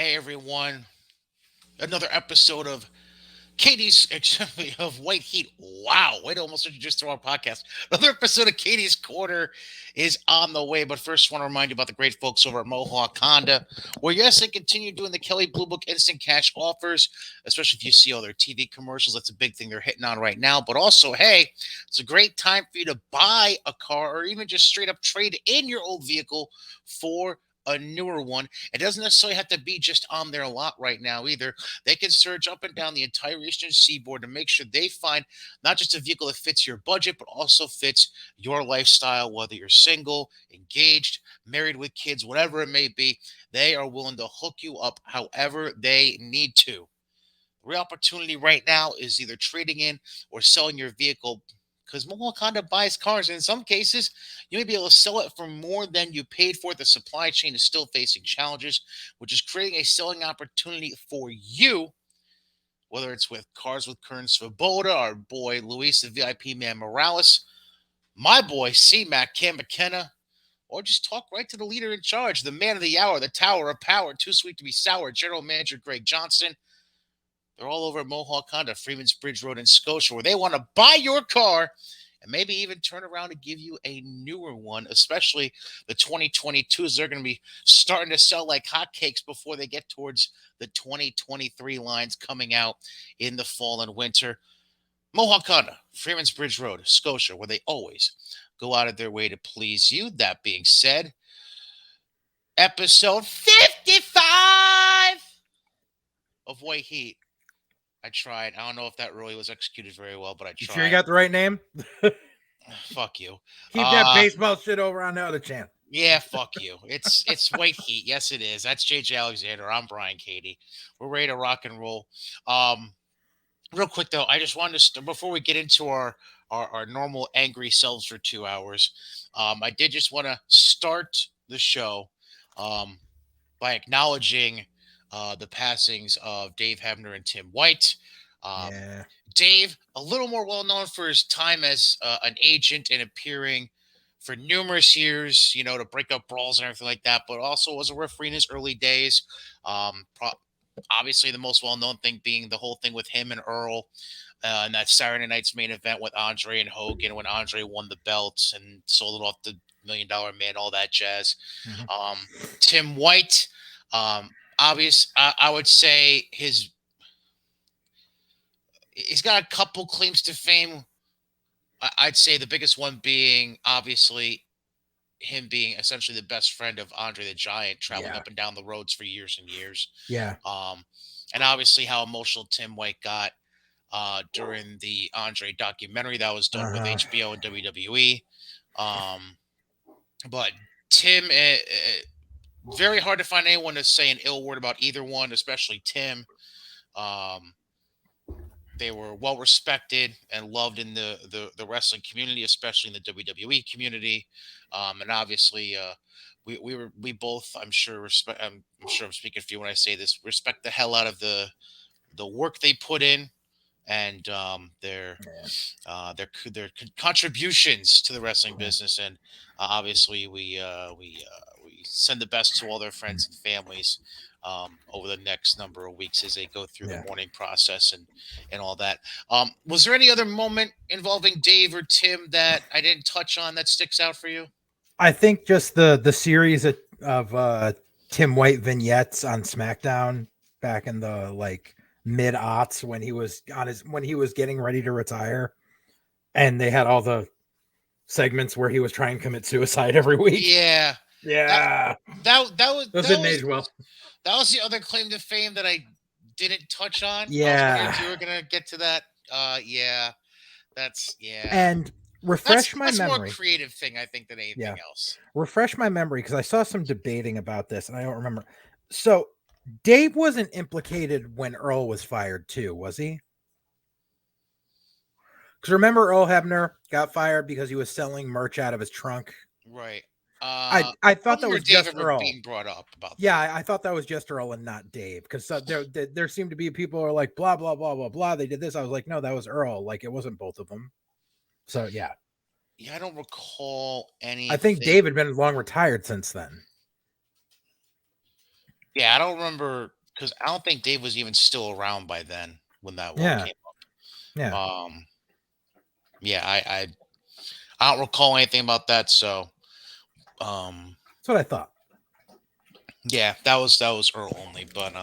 Hey everyone, another episode of Katie's of White Heat. Wow, way to almost introduce to our podcast. Another episode of Katie's Corner is on the way. But first, I want to remind you about the great folks over at Mohawk Honda, where yes, they continue doing the Kelly Blue Book instant cash offers, especially if you see all their TV commercials. That's a big thing they're hitting on right now. But also, hey, it's a great time for you to buy a car or even just straight up trade in your old vehicle for a newer one. It doesn't necessarily have to be just on their lot right now either. They can surge up and down the entire eastern seaboard to make sure they find not just a vehicle that fits your budget, but also fits your lifestyle, whether you're single, engaged, married with kids, whatever it may be. They are willing to hook you up however they need to. The real opportunity right now is either trading in or selling your vehicle because Mohawk Honda buys cars. And in some cases, you may be able to sell it for more than you paid for it. The supply chain is still facing challenges, which is creating a selling opportunity for you, whether it's with Cars with Kern Svoboda, our boy Luis, the VIP man Morales, my boy C-Mac, Cam McKenna, or just talk right to the leader in charge, the man of the hour, the tower of power, too sweet to be sour, General Manager Greg Johnson. They're all over at Mohawk Honda, Freeman's Bridge Road in Scotia, where they want to buy your car and maybe even turn around and give you a newer one, especially the 2022s. They're going to be starting to sell like hotcakes before they get towards the 2023 lines coming out in the fall and winter. Mohawk Honda, Freeman's Bridge Road, Scotia, where they always go out of their way to please you. That being said, episode 55 of White Heat. I tried. I don't know if that really was executed very well, but I You tried. sure you got the right name? Fuck you. Keep that baseball shit over on the other channel. Yeah, fuck you. It's White Heat. Yes, it is. That's JJ Alexander. I'm Brian Katie. We're ready to rock and roll. Real quick though, I just wanted to before we get into our normal angry selves for 2 hours, I did just want to start the show by acknowledging the passings of Dave Hebner and Tim White. Yeah. Dave, a little more well known for his time as an agent and appearing for numerous years, to break up brawls and everything like that, but also was a referee in his early days. Obviously, the most well known thing being the whole thing with him and Earl and that Saturday night's main event with Andre and Hogan when Andre won the belts and sold it off the $1 Million Man, all that jazz. Mm-hmm. Tim White, I would say he's got a couple claims to fame. I'd say the biggest one being obviously him being essentially the best friend of Andre the Giant, traveling up and down the roads for years and years. Yeah. And obviously how emotional Tim White got during the Andre documentary that was done with HBO and WWE. But Tim, very hard to find anyone to say an ill word about either one, especially Tim. They were well respected and loved in the wrestling community, especially in the WWE community. And obviously, we both, I'm sure I'm sure I'm speaking for you when I say this, respect the hell out of the work they put in and their contributions to the wrestling business. And obviously, we send the best to all their friends and families over the next number of weeks as they go through the mourning process and all that. Was there any other moment involving Dave or Tim that I didn't touch on that sticks out for you? I think just the series of Tim White vignettes on SmackDown back in the mid aughts when he was getting ready to retire, and they had all the segments where he was trying to commit suicide every week. Yeah. That didn't age well. That was the other claim to fame that I didn't touch on. Yeah. You were gonna get to that. That's And refresh my that's memory. More creative thing, I think, than anything else. Refresh my memory because I saw some debating about this and I don't remember. So Dave wasn't implicated when Earl was fired too, was he? Because remember, Earl Hebner got fired because he was selling merch out of his trunk. Right. I thought that was just Earl being brought up about. Yeah, I thought that was just Earl and not Dave because there seemed to be people who are like blah blah blah blah blah. They did this. I was like, no, that was Earl. Like it wasn't both of them. So yeah. Yeah, I don't recall any. I think Dave had been long retired since then. Yeah, I don't remember because I don't think Dave was even still around by then when that all Yeah, came up. yeah. Yeah, I don't recall anything about that. So, um, That's what I thought. yeah, that was Earl only. But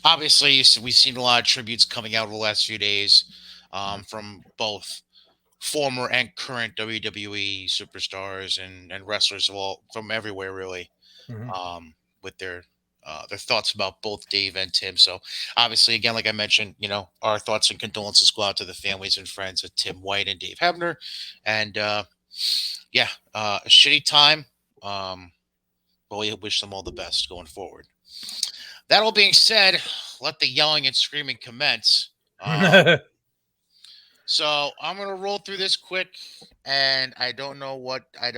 obviously we've seen a lot of tributes coming out over the last few days, from both former and current WWE superstars and wrestlers of all from everywhere really, Hmm. with their thoughts about both Dave and Tim. So obviously, again, like I mentioned, our thoughts and condolences go out to the families and friends of Tim White and Dave Hebner, and yeah, a shitty time. Um, but we wish them all the best going forward. That all being said, let the yelling and screaming commence. So I'm gonna roll through this quick, and I don't know. Yeah, I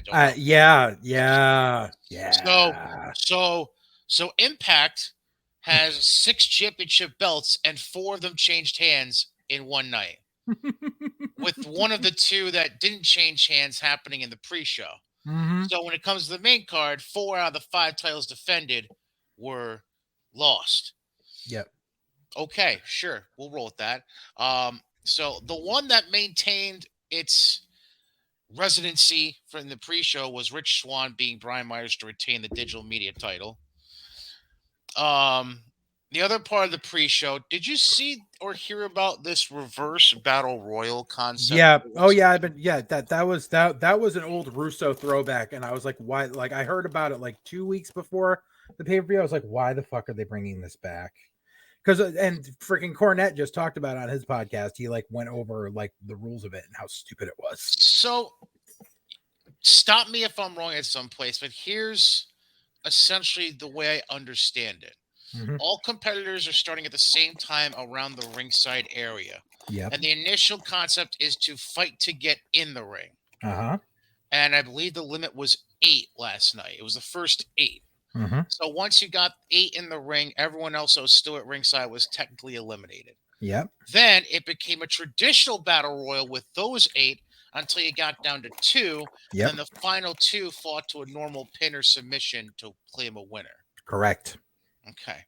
just yeah, so yeah. so so Impact has 6 championship belts, and 4 of them changed hands in one night, with one of the two that didn't change hands happening in the pre-show. Hmm. So when it comes to the main card, 4 out of the 5 titles defended were lost. Yep. Okay, sure, we'll roll with that. So the one that maintained its residency from the pre-show was Rich Swann being Brian Myers to retain the digital media title. Um, the other part of the pre-show, did you see or hear about this reverse battle royal concept? Yeah. Oh yeah, I've been yeah, that was an old Russo throwback, and I was like, why? Like I heard about it like 2 weeks before the pay-per-view. I was like, why the fuck are they bringing this back? Because and freaking Cornette just talked about it on his podcast. He like went over like the rules of it and how stupid it was. So stop me if I'm wrong at some place, but here's essentially the way I understand it. Hmm. All competitors are starting at the same time around the ringside area. Yep. And the initial concept is to fight to get in the ring. Uh-huh. And I believe the limit was 8 last night. It was the first 8. Hmm. So once you got 8 in the ring, everyone else that was still at ringside was technically eliminated. Yep. Then it became a traditional battle royal with those 8 until you got down to 2. And Yep. then the final 2 fought to a normal pin or submission to claim a winner. Correct. Okay.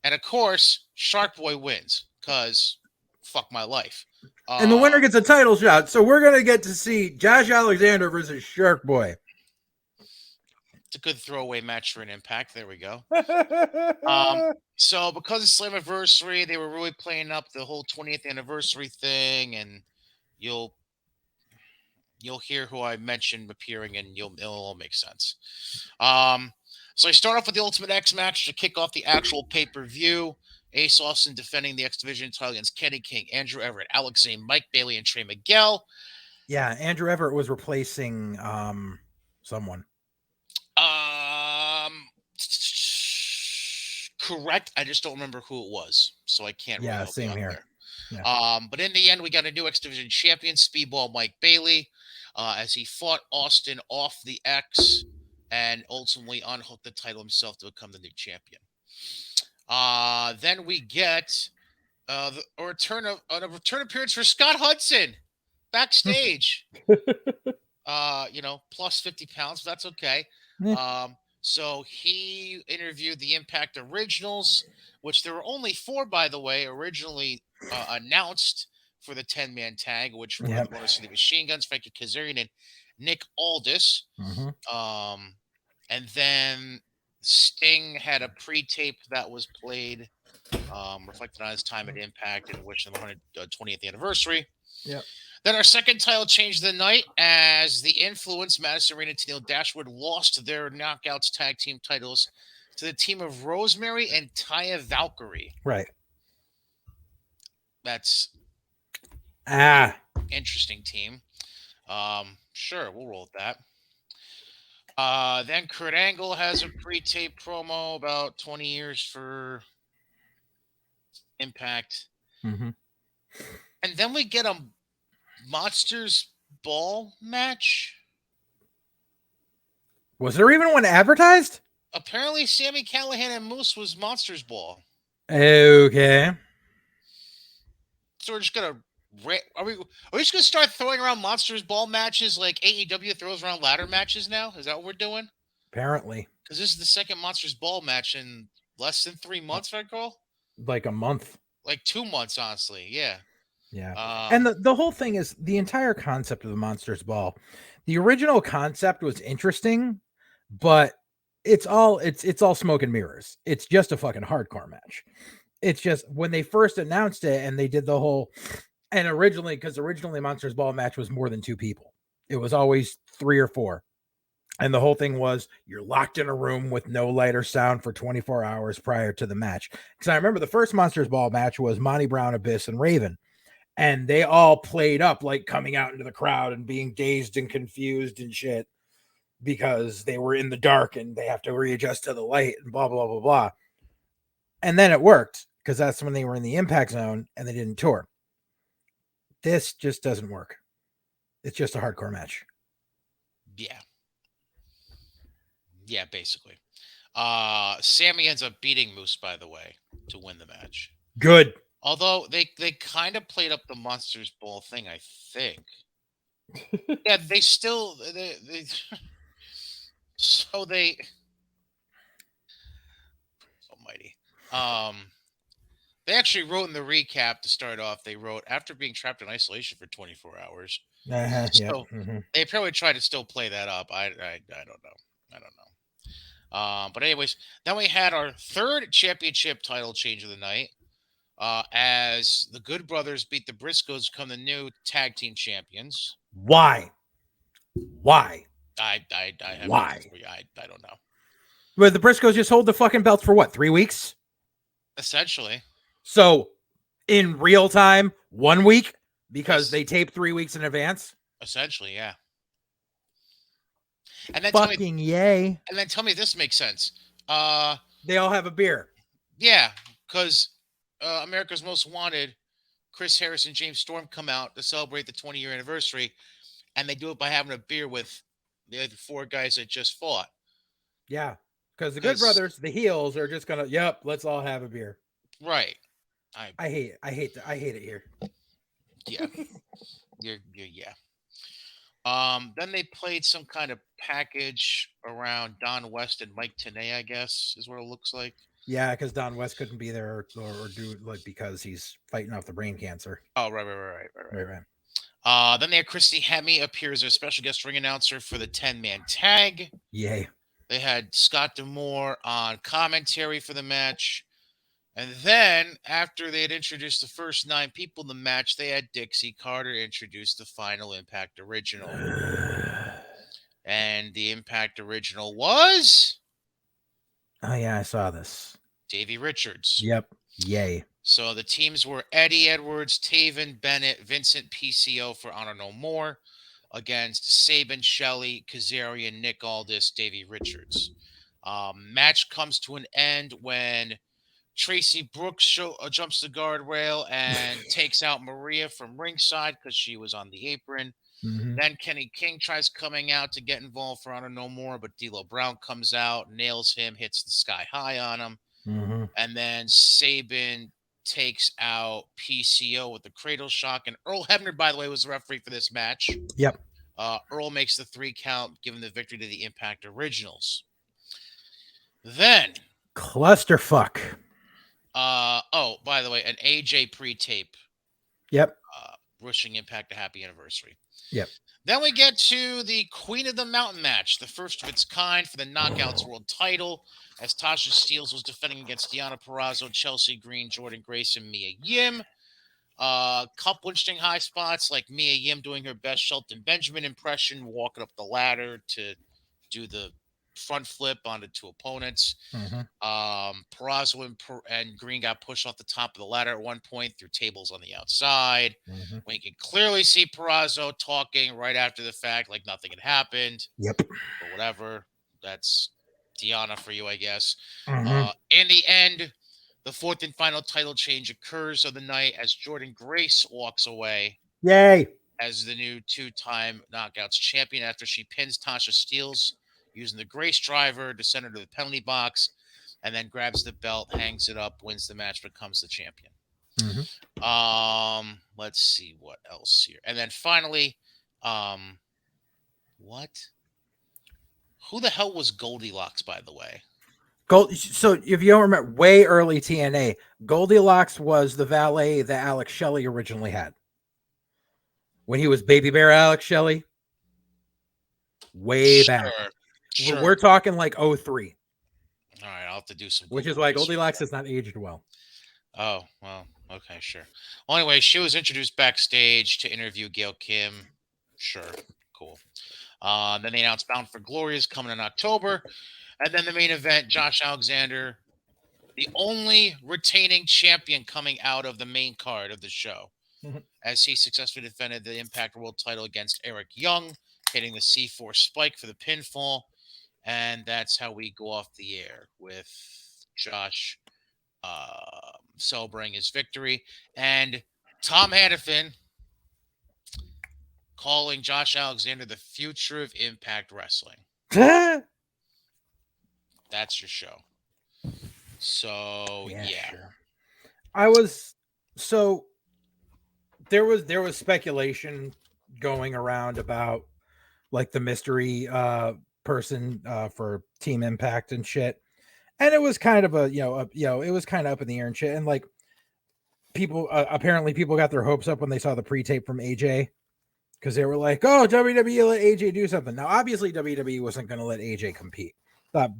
And of course, Shark Boy wins because fuck my life. And the Uh, winner gets a title shot. So we're gonna get to see Josh Alexander versus Shark Boy. it's a good throwaway match for an Impact. There we go. Um, so because it's Slammiversary, they were really playing up the whole 20th anniversary thing, and you'll you'll hear who I mentioned appearing, and it'll all make sense. Um, so I start off with the Ultimate X match to kick off the actual pay per view. Ace Austin defending the X Division title against Kenny King, Andrew Everett, Alex Zane, Mike Bailey, and Trey Miguel. Yeah, Andrew Everett was replacing someone. Um, correct. I just don't remember who it was, so I can't really Yeah, help you same out here. there. Yeah. But in the end, we got a new X Division champion, Speedball Mike Bailey, as he fought Austin off the X and ultimately unhooked the title himself to become the new champion. Then we get a return appearance for Scott Hudson backstage. Plus 50 pounds. But that's okay. Yeah. So he interviewed the Impact Originals, which there were only 4, by the way, originally announced for the 10-man tag, which were the Yep. Motor City Machine Guns, Frankie Kazarian, and Nick Aldis. Mm-hmm. Um, and then Sting had a pre-tape that was played, reflecting on his time at Impact and wishing them 120th anniversary. Yep. Then our second title change of the night as the Influence, Madison Rayne and Tennille Dashwood lost their Knockouts tag team titles to the team of Rosemary and Taya Valkyrie. Right. That's Ah. interesting team. Sure, we'll roll with that. Then Kurt Angle has a pre-tape promo about 20 years for Impact. Mm-hmm. And then we get a Monsters Ball match. Was there even one advertised? Apparently, Sammy Callahan and Moose was Monsters Ball. Okay. So we're just gonna are we just gonna start throwing around Monsters Ball matches like AEW throws around ladder matches now? Is that what we're doing? Apparently. Because this is the second Monsters Ball match in less than 3 months, if I recall. Like a month. Like 2 months, honestly. Yeah. Yeah. And Um, the whole thing is the entire concept of the Monsters Ball. The original concept was interesting, but it's all smoke and mirrors. It's just a fucking hardcore match. It's just when they first announced it and they did the whole and originally Monsters Ball match was more than two people. It was always three or four. And the whole thing was you're locked in a room with no light or sound for 24 hours prior to the match. Because I remember the first Monsters Ball match was Monty Brown, Abyss, and Raven. And they all played up like coming out into the crowd and being dazed and confused and shit because they were in the dark and they have to readjust to the light and blah, blah, blah, blah. And then it worked because that's when they were in the impact zone and they didn't tour. This just doesn't work. It's just a hardcore match. yeah. Yeah, basically. Sammy ends up beating Moose, by the way, to win the match. Good. Although they kind of played up the Monsters Ball thing, I think. Yeah, they still they so they almighty. They actually wrote in the recap to start off. They wrote after being trapped in isolation for 24 hours. Yeah. So they probably tried to still play that up. I don't know. I don't know. But anyways, then we had our third championship title change of the night. As the Good Brothers beat the Briscoes, become the new tag team champions. Why? Why? I have no answer Why? for you. I don't know. But the Briscoes just hold the fucking belts for what, 3 weeks? Essentially, So in real time, 1 week because because they tape 3 weeks in advance. essentially, yeah. And then tell me, Fucking yay! and then tell me if this makes sense. Uh, They all have a beer. yeah, because America's Most Wanted, Chris Harris and James Storm come out to celebrate the 20-year anniversary, and they do it by having a beer with the other four guys that just fought. Yeah, because the Good Because Brothers, the heels, are just gonna. Yep, let's all have a beer. right, I I hate it here. yeah, you're yeah. Then they played some kind of package around Don West and Mike Tenay, I guess, is what it looks like. Yeah, because Don West couldn't be there or do like because he's fighting off the brain cancer. Oh, right. Right, right. Then they had Christy Hemme appears as a special guest ring announcer for the 10-man tag. Yay. They had Scott D'Amore on commentary for the match. And then, after they had introduced the first 9 people in the match, they had Dixie Carter introduce the final Impact Original. And the Impact Original was Oh yeah, I saw this. Davey Richards. Yep. Yay. So the teams were Eddie Edwards, Taven Bennett, Vincent PCO for Honor No More against Sabin Shelley, Kazarian, Nick Aldis, Davey Richards. Match comes to an end when Tracy Brooks jumps the guardrail and takes out Maria from ringside because she was on the apron. Mm-hmm. Then Kenny King tries coming out to get involved for Honor No More, but D'Lo Brown comes out, nails him, hits the sky high on him. Mm-hmm. And then Sabin takes out PCO with the cradle shock. And Earl Hebner, by the way, was the referee for this match. Yep. Earl makes the 3 count, giving the victory to the Impact Originals. Then, clusterfuck. oh, by the way, an AJ pre-tape. Yep. Wishing Impact a happy anniversary. Yep. Then we get to the Queen of the Mountain match, the first of its kind for the Knockouts World title, as Tasha Steelz was defending against Deonna Purrazzo, Chelsea Green, Jordan Grace, and Mia Yim. Couple interesting high spots, like Mia Yim doing her best Shelton Benjamin impression, walking up the ladder to do the front flip onto 2 opponents. Mm-hmm. Purrazzo and Green got pushed off the top of the ladder at one point through tables on the outside. Mm-hmm. When you can clearly see Purrazzo talking right after the fact, like nothing had happened. Yep. But whatever. That's Deonna for you, I guess. Mm-hmm. In the end, the fourth and final title change occurs of the night as Jordan Grace walks away Yay. as the new 2-time Knockouts champion after she pins Tasha Steelz using the Grace driver to send her to the penalty box, and then grabs the belt, hangs it up, wins the match, becomes the champion. Mm-hmm. Let's see what else here. And then finally, what? Who the hell was Goldilocks, by the way? Gold. So if you don't remember, way early TNA, Goldilocks was the valet that Alex Shelley originally had when he was Baby Bear Alex Shelley. Way back, Sure, we're sure. talking like '03, All right, I'll have to do some which is Google why research Goldilocks then. has not aged well. Oh, well, okay, sure. Well, anyway, she was introduced backstage to interview Gail Kim. Sure, cool. Then they announced Bound for Glory is coming in October. And then the main event, Josh Alexander, the only retaining champion coming out of the main card of the show, as he successfully defended the Impact World title against Eric Young, hitting the C4 spike for the pinfall. And that's how we go off the air with Josh celebrating his victory. And Tom Hannafin calling Josh Alexander the future of Impact Wrestling. That's your show. So, Yeah, yeah. sure. I was so there was speculation going around about like the mystery person for Team Impact and shit. And it was kind of it was kind of up in the air and shit. And like people, apparently people got their hopes up when they saw the pre-tape from AJ because they were like, "Oh, WWE let AJ do something." Now, obviously, WWE wasn't going to let AJ compete, but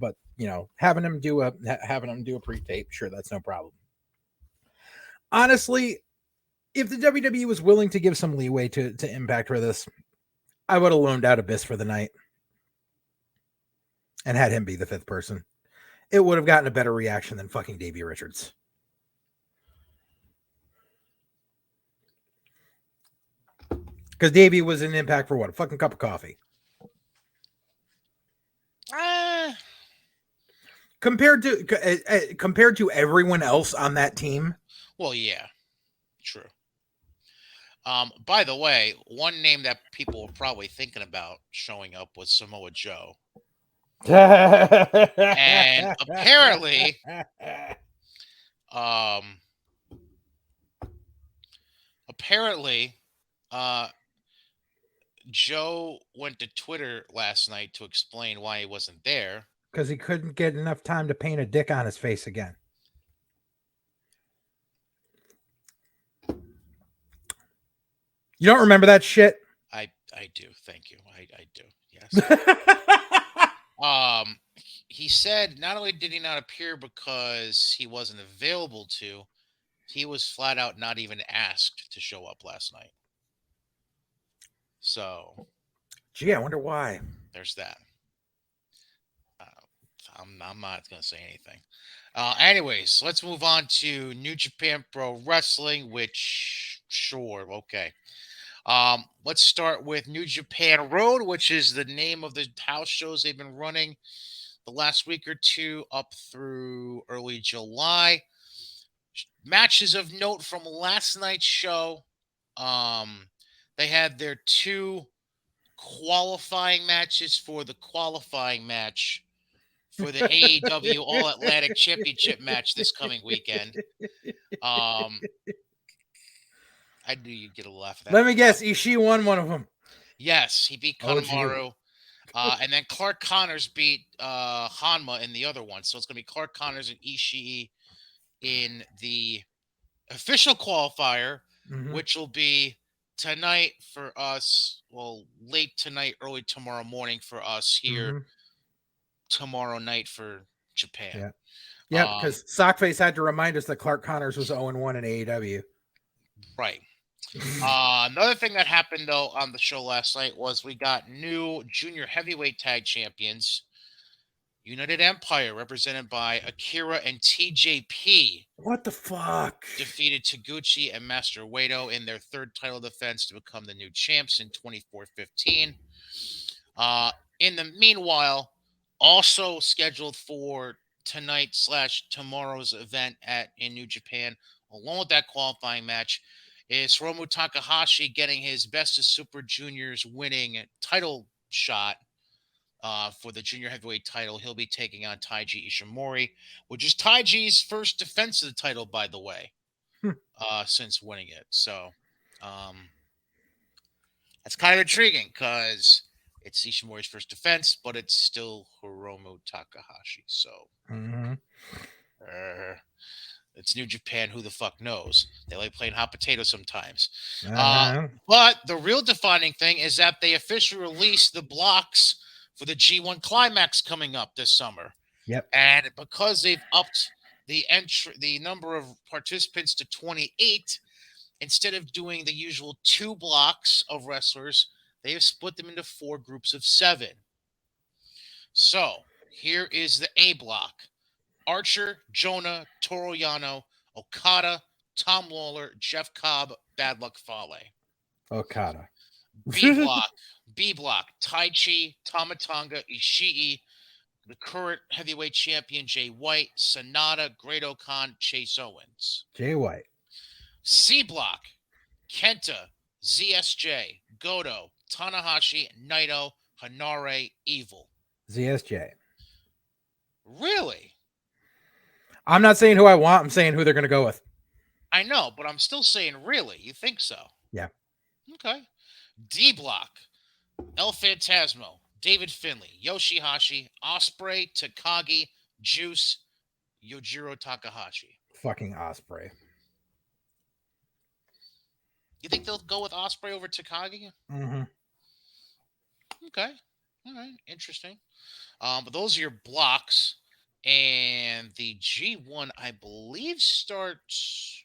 having him do a pre-tape, sure, that's no problem. Honestly, if the WWE was willing to give some leeway to Impact for this, I would have loaned out Abyss for the night and had him be the fifth person. It would have gotten a better reaction than fucking Davey Richards. Because Davey was in Impact for what? A fucking cup of coffee. Uh, Compared to everyone else on that team. well, yeah, true. By the way, one name that people were probably thinking about showing up was Samoa Joe. And um, apparently, uh, Joe went to Twitter last night to explain why he wasn't there. Because he couldn't get enough time to paint a dick on his face again. You don't remember that shit? I do. Thank you. I do. Yes. Um, he said not only did he not appear because he wasn't available to, he was flat out not even asked to show up last night. So Gee, I wonder why. there's that. Uh, I'm not going to say anything. Anyways, let's move on to New Japan Pro Wrestling, which, sure, okay. Let's start with New Japan Road, which is the name of the house shows they've been running the last week or two up through early July. Matches of note from last night's show. They had their two qualifying matches for the qualifying match for the AEW All Atlantic Championship match this coming weekend. Um, I knew you'd get a laugh at that. Let me guess. Ishii won one of them. Yes, he beat Oh, gee. Kanemaru. And then Clark Connors beat Hanma in the other one. So it's going to be Clark Connors and Ishii in the official qualifier, which will be tonight for us. Well, late tonight, early tomorrow morning for us here. Tomorrow night for Japan. Yeah. Yeah, because Sockface had to remind us that Clark Connors was 0-1 in AEW. Right. Another thing that happened though on the show last night was we got new junior heavyweight tag champions. United Empire, represented by Akira and TJP, What the fuck? defeated Taguchi and Master Wato in their third title defense to become the new champs in 24-15. In the meanwhile, also scheduled for tonight/tomorrow's event in New Japan, along with that qualifying match, is Hiromu Takahashi getting his Best of Super Juniors winning title shot for the junior heavyweight title. He'll be taking on Taiji Ishimori, which is Taiji's first defense of the title, by the way, since winning it. So that's kind of intriguing because It's Ishimori's first defense, but it's still Hiromu Takahashi. So, Mm-hmm. uh, it's New Japan. Who the fuck knows? They like playing hot potato sometimes. Uh, Uh-huh. but the real defining thing is that they officially released the blocks for the G1 Climax coming up this summer. Yep. And because they've upped the number of participants to 28, instead of doing the usual 2 blocks of wrestlers, they have split them into 4 groups of 7. So here is the A block: Archer, Jonah, Toru Yano, Okada, Tom Lawler, Jeff Cobb, Bad Luck Fale. Okada. B block, B block: Taichi, Tamatanga, Ishii, the current heavyweight champion Jay White, Sonata, Great Khan, Chase Owens. Jay White. C block: Kenta, ZSJ, Goto, Tanahashi, Naito, Hanare, Evil. ZSJ. Really? I'm not saying who I want. I'm saying who they're going to go with. I know, but I'm still saying really. You think so? Yeah. Okay. D block: El Phantasmo, David Finlay, Yoshihashi, Osprey, Takagi, Juice, Yojiro Takahashi. Fucking Osprey. You think they'll go with Osprey over Takagi? Mm-hmm. Okay. All right. Interesting. But those are your blocks. And the G1, I believe, starts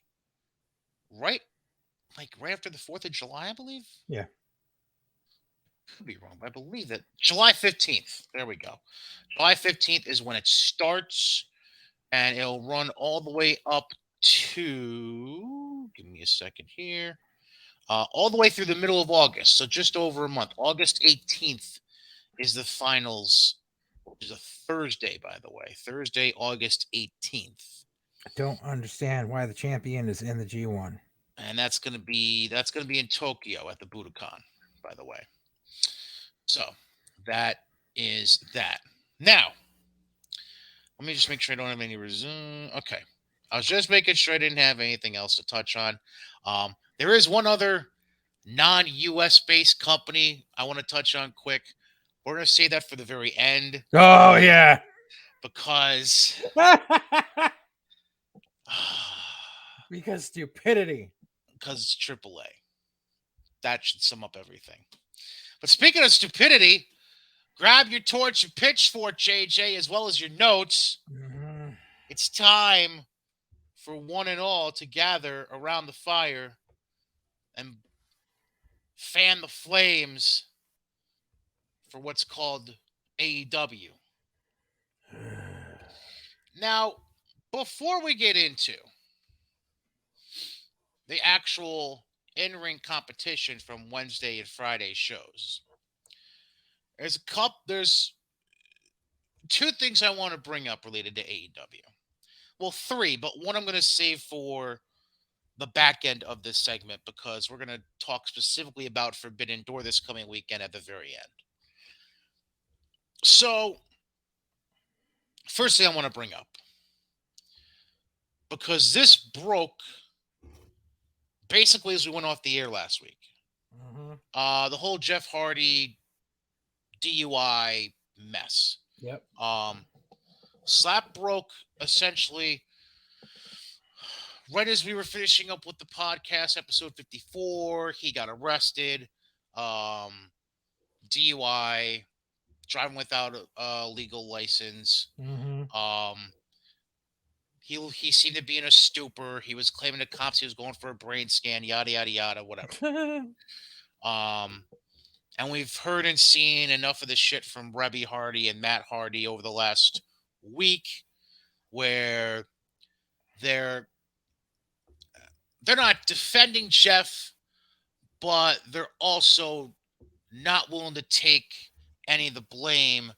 right right after the 4th of July, I believe. Yeah. Could be wrong, but I believe that July 15th. There we go. July 15th is when it starts, and it'll run all the way up to, give me a second here, all the way through the middle of August. So just over a month. August 18th is the finals, which is a Thursday, by the way. Thursday, August 18th. I don't understand why the champion is in the G1. And that's gonna be in Tokyo at the Budokan, by the way. So that is that. Now, let me just make sure I don't have any resume. Okay. I was just making sure I didn't have anything else to touch on. There is one other non-US based company I want to touch on quick. We're gonna say that for the very end Oh, yeah. because Because stupidity. because it's AAA. That should sum up everything. But speaking of stupidity, grab your torch and pitchfork, JJ, as well as your notes. Mm-hmm. It's time for one and all to gather around the fire and fan the flames for what's called AEW. Now, before we get into the actual in-ring competition from Wednesday and Friday shows, there's 2 things I want to bring up related to AEW. Well, 3, but one I'm going to save for the back end of this segment because we're going to talk specifically about Forbidden Door this coming weekend at the very end. So, first thing I want to bring up, because this broke basically as we went off the air last week. Mm-hmm. The whole Jeff Hardy DUI mess. Yep. Slap broke essentially right as we were finishing up with the podcast, episode 54. He got arrested. DUI, driving without a legal license. Mm-hmm. He seemed to be in a stupor. He was claiming to cops he was going for a brain scan, yada yada yada, whatever. And we've heard and seen enough of this shit from Rebby Hardy and Matt Hardy over the last week, where they're not defending Jeff, but they're also not willing to take any of the blame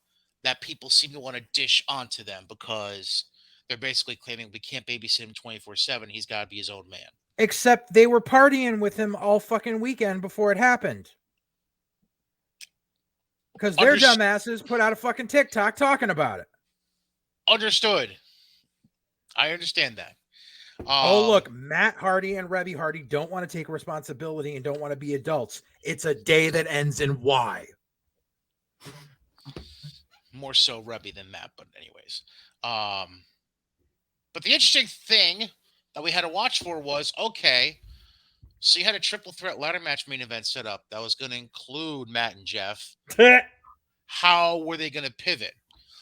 that people seem to want to dish onto them because they're basically claiming we can't babysit him 24/7. He's got to be his own man. Except they were partying with him all fucking weekend before it happened. Because their dumbasses put out a fucking TikTok talking about it. Understood. I understand that. Look, Matt Hardy and Rebby Hardy don't want to take responsibility and don't want to be adults. It's a day that ends in Y. More so Rebby than that, but anyways. Um, but the interesting thing that we had to watch for was okay. So you had a triple threat ladder match main event set up that was going to include Matt and Jeff. How were they going to pivot?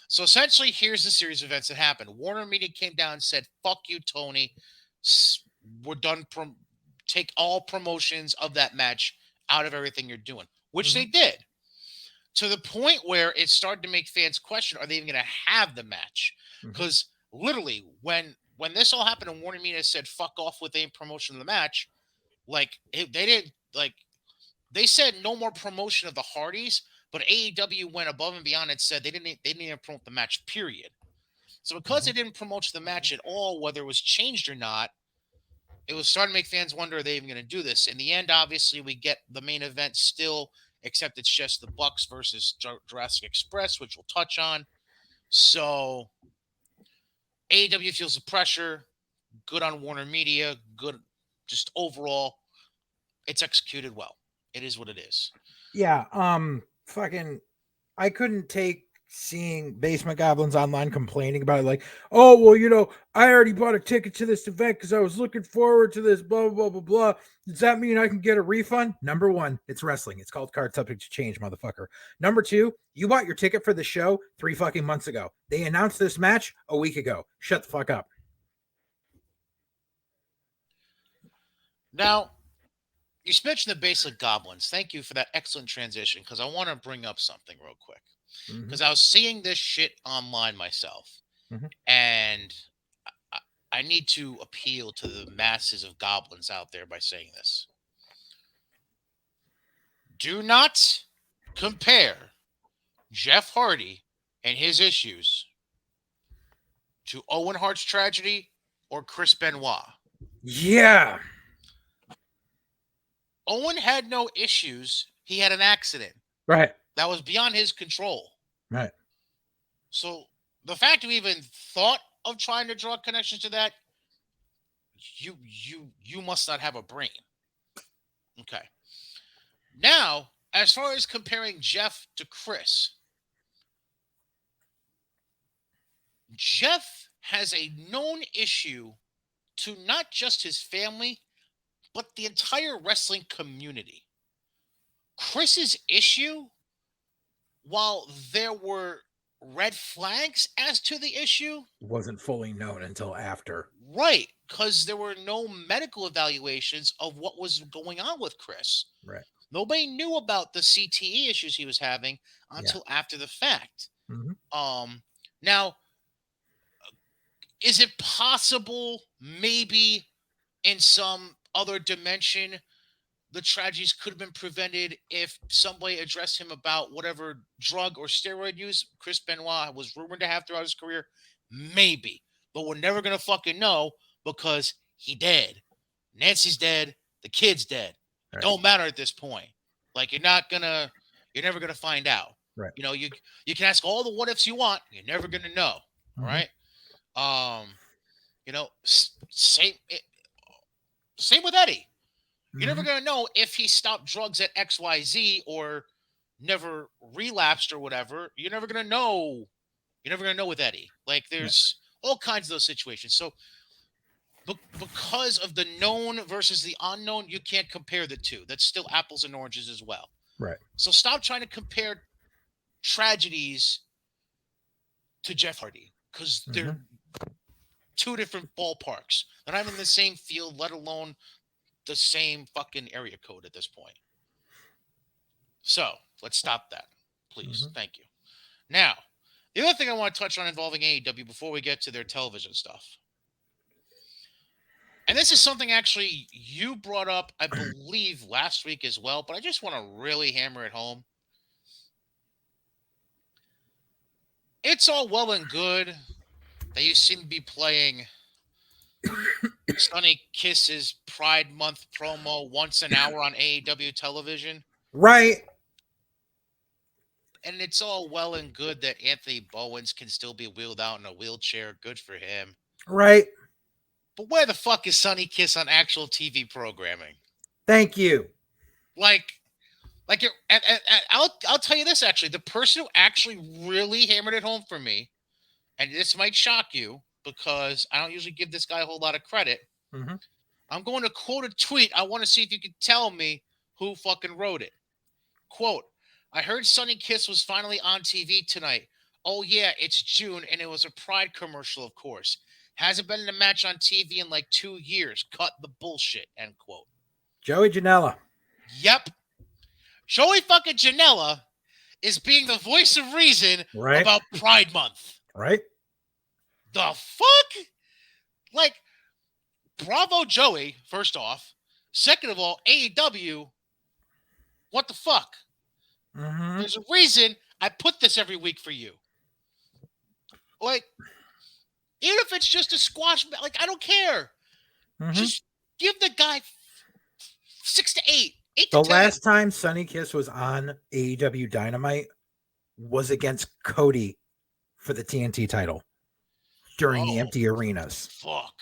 So essentially, here's the series of events that happened. Warner Media came down and said, "Fuck you, Tony. We're done. Take all promotions of that match out of everything you're doing," which they did, to the point where it started to make fans question: Are they even going to have the match? Because literally, when this all happened, and Warner Media said, "Fuck off with any promotion of the match," they didn't like. They said no more promotion of the Hardys, but AEW went above and beyond and said they didn't even promote the match. Period. So because they didn't promote the match at all, whether it was changed or not, it was starting to make fans wonder, are they even going to do this? In the end, obviously, we get the main event still, except it's just the Bucks versus Jurassic Express, which we'll touch on. So AEW feels the pressure. Good on Warner Media. Good, just overall, it's executed well. It is what it is. Yeah. Fucking, I couldn't take seeing Basement Goblins online complaining about it, like, oh well, I already bought a ticket to this event because I was looking forward to this, blah blah blah blah. Does that mean I can get a refund? Number one, it's wrestling. It's called card subject to change, motherfucker. Number two, you bought your ticket for the show 3 fucking months ago. They announced this match a week ago. Shut the fuck up. Now, you mentioned the basic goblins. Thank you for that excellent transition, because I want to bring up something real quick. Because I was seeing this shit online myself, and I, I need to appeal to the masses of goblins out there by saying this. Do not compare Jeff Hardy and his issues to Owen Hart's tragedy or Chris Benoit. Yeah. Owen had no issues. He had an accident Right. that was beyond his control. Right. So the fact you even thought of trying to draw connections to that, you must not have a brain. Okay. Now, as far as comparing Jeff to Chris, Jeff has a known issue to not just his family, but the entire wrestling community. Chris's issue, while there were red flags as to the issue, Wasn't fully known until after. right, because there were no medical evaluations of what was going on with Chris. Right. Nobody knew about the CTE issues he was having until after the fact. Now, is it possible maybe in some other dimension the tragedies could have been prevented if somebody addressed him about whatever drug or steroid use Chris Benoit was rumored to have throughout his career? Maybe. But we're never going to fucking know, because he dead. Nancy's dead. The kid's dead. It don't matter at this point. Like, you're never going to find out. Right. You can ask all the what ifs you want. You're never going to know. All right. Same with Eddie. You're never going to know if he stopped drugs at XYZ or never relapsed or whatever. You're never going to know. You're never going to know with Eddie. Like, there's all kinds of those situations. So, because of the known versus the unknown, you can't compare the two. That's still apples and oranges as well. Right. So stop trying to compare tragedies to Jeff Hardy, because they're two different ballparks. They're not even in the same field, let alone the same fucking area code at this point. So let's stop that, please. Thank you. Now, the other thing I want to touch on involving AEW before we get to their television stuff, and this is something actually you brought up, I believe, last week as well, but I just want to really hammer it home. It's all well and good that you seem to be playing Sonny Kiss's Pride Month promo once an hour on AEW television. Right. And it's all well and good that Anthony Bowens can still be wheeled out in a wheelchair. Good for him. Right. But where the fuck is Sonny Kiss on actual TV programming? Thank you. Like, Like, and I'll tell you this actually, the person who actually really hammered it home for me, and this might shock you because I don't usually give this guy a whole lot of credit. Mm-hmm. I'm going to quote a tweet. I want to see if you can tell me who fucking wrote it. Quote, I heard Sunny Kiss was finally on TV tonight. Oh, yeah, it's June, and it was a Pride commercial, of course. Hasn't been in a match on TV in like 2 years. Cut the bullshit, end quote. Joey Janela. Yep. Joey fucking Janela is being the voice of reason Right. about Pride Month. Right. The fuck? Like, bravo, Joey, first off. Second of all, AEW, what the fuck? Mm-hmm. There's a reason I put this every week for you. Like, even if it's just a squash, like, I don't care. Mm-hmm. Just give the guy 6 to 8, 8 The to 10. last time Sunny Kiss was on AEW Dynamite was against Cody for the TNT title during the empty arenas. Fuck.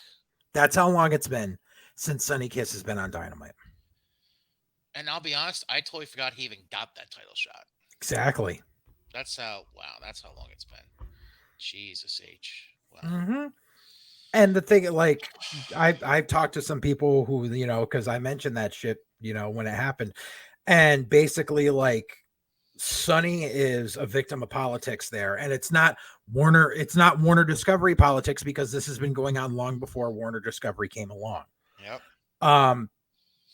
That's how long it's been since Sunny Kiss has been on Dynamite. And I'll be honest, I totally forgot he even got that title shot. Exactly. That's how long it's been. Jesus H. Wow. Mm-hmm. And the thing, like, I've talked to some people who, because I mentioned that shit, when it happened. And basically, like, Sonny is a victim of politics there. And it's not Warner Discovery politics, because this has been going on long before Warner Discovery came along. Yep.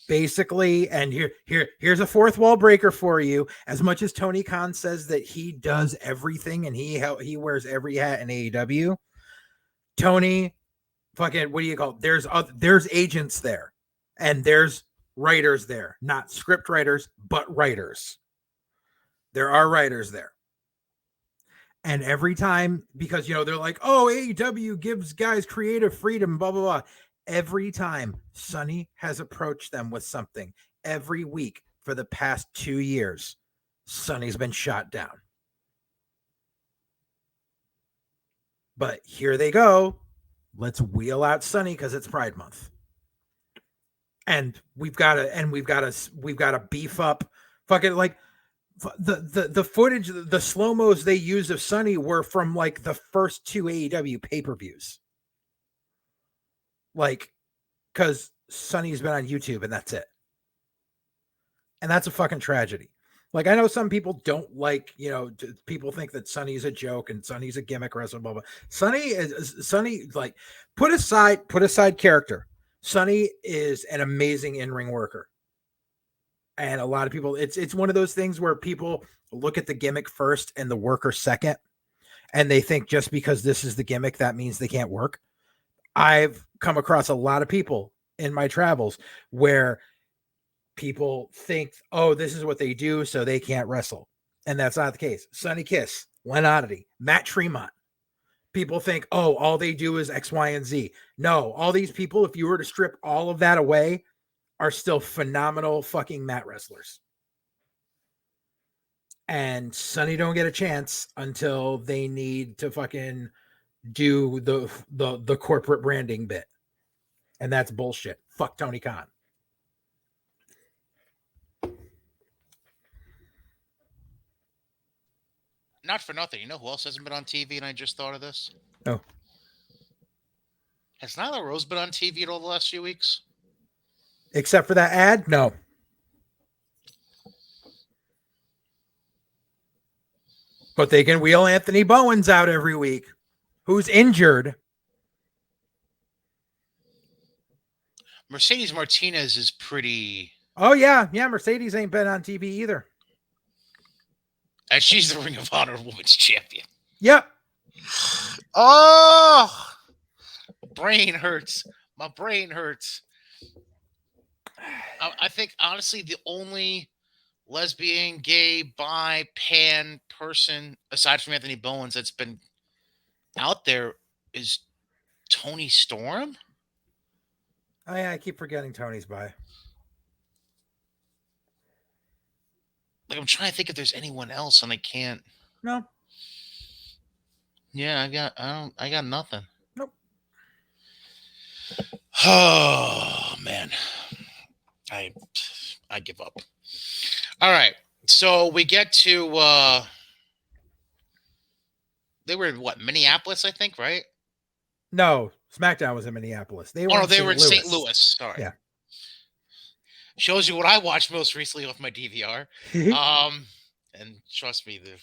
Basically, and here's a fourth wall breaker for you. As much as Tony Khan says that he does everything and he wears every hat in AEW, Tony, fucking, what do you call it? There's agents there, and there's writers there, not script writers, but writers. There are writers there. And every time, because, they're like, oh, AEW gives guys creative freedom, blah, blah, blah. Every time Sonny has approached them with something, every week for the past 2 years, Sonny's been shot down. But here they go. Let's wheel out Sonny because it's Pride Month. And we've got to beef up fucking, like, the footage, the slow-mos they used of Sonny were from like the first 2 AEW pay-per-views. Like, because Sonny's been on YouTube and that's it. And that's a fucking tragedy. Like, I know some people don't like, people think that Sonny's a joke and Sonny's a gimmick wrestler, blah, blah. Sonny, like, put aside character. Sonny is an amazing in-ring worker. And a lot of people, it's one of those things where people look at the gimmick first and the worker second. And they think just because this is the gimmick, that means they can't work. I've come across a lot of people in my travels where people think, oh, this is what they do, so they can't wrestle. And that's not the case. Sonny Kiss, Len Oddity, Matt Tremont. People think, oh, all they do is X, Y, and Z. No, all these people, if you were to strip all of that away, are still phenomenal fucking mat wrestlers. And Sonny don't get a chance until they need to fucking do the corporate branding bit. And that's bullshit. Fuck Tony Khan. Not for nothing. You know who else hasn't been on TV, and I just thought of this? Oh. Has Nyla Rose been on TV at all the last few weeks? Except for that ad? No. But they can wheel Anthony Bowens out every week, who's injured. Mercedes Martinez is pretty... Oh, yeah. Yeah, Mercedes ain't been on TV either. And she's the Ring of Honor Women's Champion. Yep. Oh! Brain hurts. My brain hurts. I think, honestly, the only lesbian, gay, bi, pan person, aside from Anthony Bowens, that's been out there is Tony Storm. Oh, yeah, I keep forgetting Tony's bi. Like, I'm trying to think if there's anyone else, and I can't. No. Yeah, I got nothing. Nope. Oh man, I give up. All right, So we get to they were in what, Minneapolis, I think, right? No, SmackDown was in Minneapolis. They Oh were no, in they were St. in St. Louis. Louis. Sorry. Yeah. Shows you what I watched most recently off my DVR. And trust me, the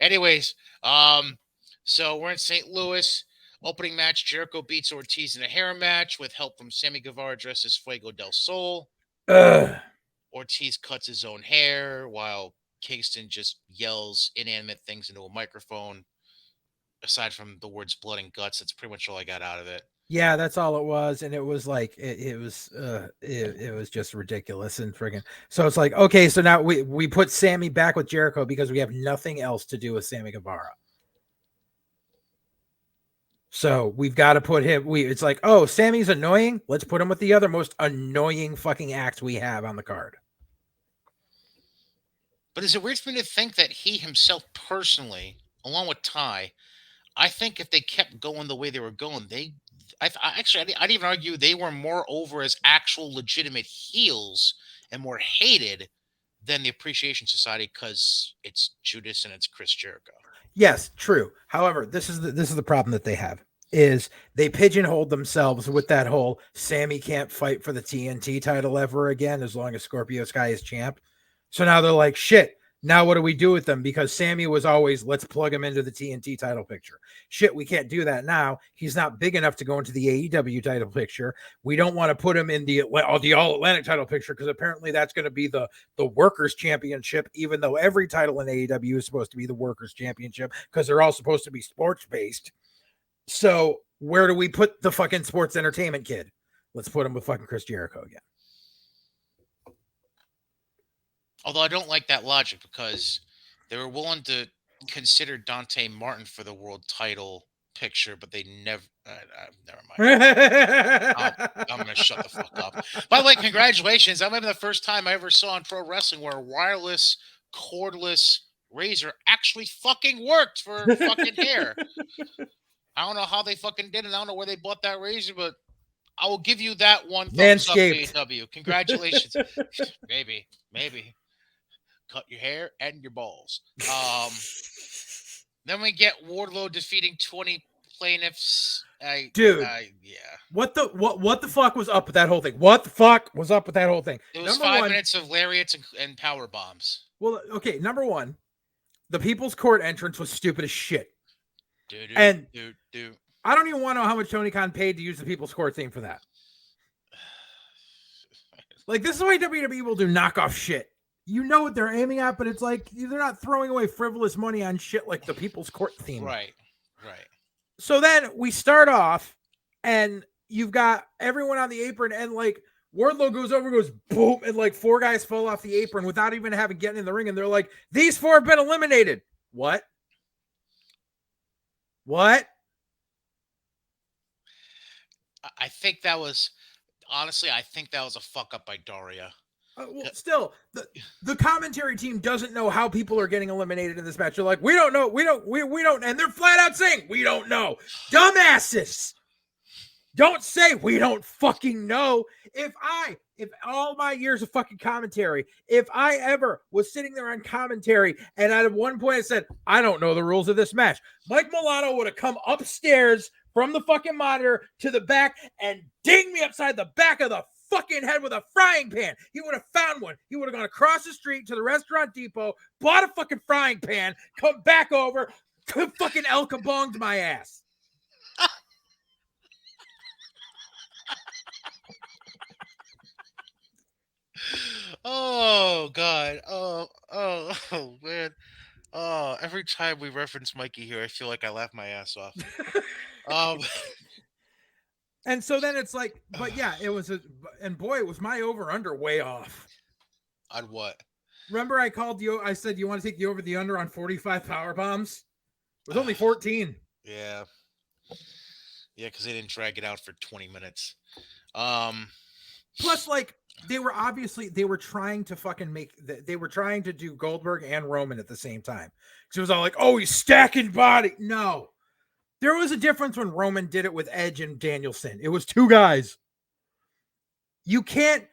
anyways, um, so we're in St. Louis. Opening match: Jericho beats Ortiz in a hair match with help from Sammy Guevara dressed as Fuego del Sol. Ugh. Ortiz cuts his own hair while Kingston just yells inanimate things into a microphone. Aside from the words "blood and guts," that's pretty much all I got out of it. Yeah, that's all it was, and it was like it was just ridiculous and friggin'. So it's like, okay, so now we put Sammy back with Jericho because we have nothing else to do with Sammy Guevara. So we've got to put him. It's like, oh, Sammy's annoying. Let's put him with the other most annoying fucking act we have on the card. But is it weird for me to think that he himself personally, along with Ty, I think if they kept going the way they were going, I'd even argue they were more over as actual legitimate heels and more hated than the Appreciation Society because it's Judas and it's Chris Jericho. Yes, true. However, this is the problem that they have is they pigeonholed themselves with that whole Sammy can't fight for the TNT title ever again as long as Scorpio Sky is champ. So now they're like, shit. Now what do we do with them? Because Sammy was always, let's plug him into the TNT title picture. Shit, we can't do that now. He's not big enough to go into the AEW title picture. We don't want to put him in the All Atlantic title picture because apparently that's going to be the Workers Championship, even though every title in AEW is supposed to be the Workers Championship because they're all supposed to be sports based. So where do we put the fucking sports entertainment kid? Let's put him with fucking Chris Jericho again. Although I don't like that logic because they were willing to consider Dante Martin for the world title picture, but they never. Never mind. I'm gonna shut the fuck up. By the way, congratulations! That might be the first time I ever saw in pro wrestling where a wireless, cordless razor actually fucking worked for fucking hair. I don't know how they fucking did it. I don't know where they bought that razor, but I will give you that one thumbs up, Manscaped. AEW. Congratulations. Maybe cut your hair and your balls. Then we get Wardlow defeating 20 plaintiffs. Dude, Yeah. what the fuck was up with that whole thing? What the fuck was up with that whole thing? It was 5 minutes of lariats and power bombs. Well, okay, number one, the People's Court entrance was stupid as shit. Dude. I don't even want to know how much Tony Khan paid to use the People's Court theme for that. Like, this is why WWE will do knockoff shit. You know what they're aiming at, but it's like they're not throwing away frivolous money on shit like the People's Court theme. Right. So then we start off, and you've got everyone on the apron, and like Wardlow goes over, goes boom, and like 4 guys fall off the apron without even having getting in the ring, and they're like, "These 4 have been eliminated." What? I think that was honestly. I think that was a fuck up by Daria. Well, still, the commentary team doesn't know how people are getting eliminated in this match. They're like, we don't know, we don't, and they're flat out saying, we don't know. Dumbasses! Don't say we don't fucking know. If all my years of fucking commentary, if I ever was sitting there on commentary and at one point I said, I don't know the rules of this match, Mike Milano would have come upstairs from the fucking monitor to the back and ding me upside the back of the fucking head with a frying pan. He would have found one. He would have gone across the street to the restaurant depot, bought a fucking frying pan, come back over, fucking El Kabonged my ass. Oh God. Oh man. Oh, every time we reference Mikey here, I feel like I laugh my ass off. And so then it's like, but yeah, it was and boy, it was my over under way off. On what? Remember I called you, I said, you want to take the over the under on 45 power bombs? It was only 14. Yeah. Yeah, because they didn't drag it out for 20 minutes. Plus, like, they were trying to fucking they were trying to do Goldberg and Roman at the same time. So it was all like, oh, he's stacking body. No. There was a difference when Roman did it with Edge and Danielson. It was 2 guys. You can't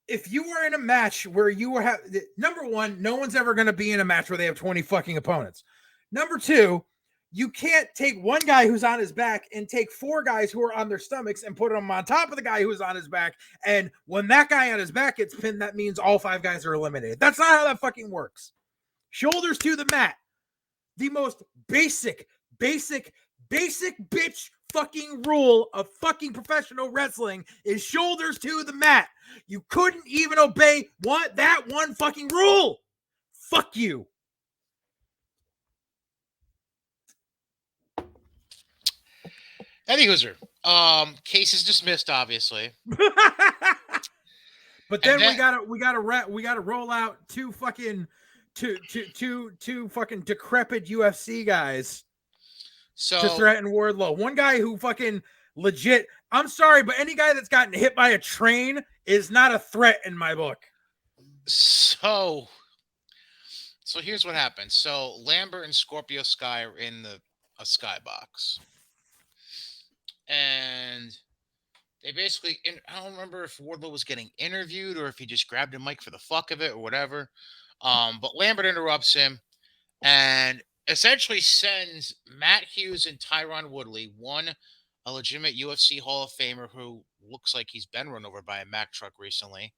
if you were in a match where you were number one, no one's ever going to be in a match where they have 20 fucking opponents. Number two, you can't take one guy who's on his back and take four guys who are on their stomachs and put them on top of the guy who's on his back. And when that guy on his back gets pinned, that means all five guys are eliminated. That's not how that fucking works. Shoulders to the mat. The most basic bitch fucking rule of fucking professional wrestling is shoulders to the mat. You couldn't even obey that one fucking rule. Fuck you. Eddie Hooser. Case is dismissed, obviously. But then we gotta roll out two fucking decrepit UFC guys to threaten Wardlow. One guy who fucking legit. I'm sorry, but any guy that's gotten hit by a train is not a threat in my book. So here's what happened. So Lambert and Scorpio Sky are in a skybox. And they basically, I don't remember if Wardlow was getting interviewed or if he just grabbed a mic for the fuck of it or whatever. But Lambert interrupts him and essentially sends Matt Hughes and Tyron Woodley, one a legitimate UFC Hall of Famer who looks like he's been run over by a Mack truck recently.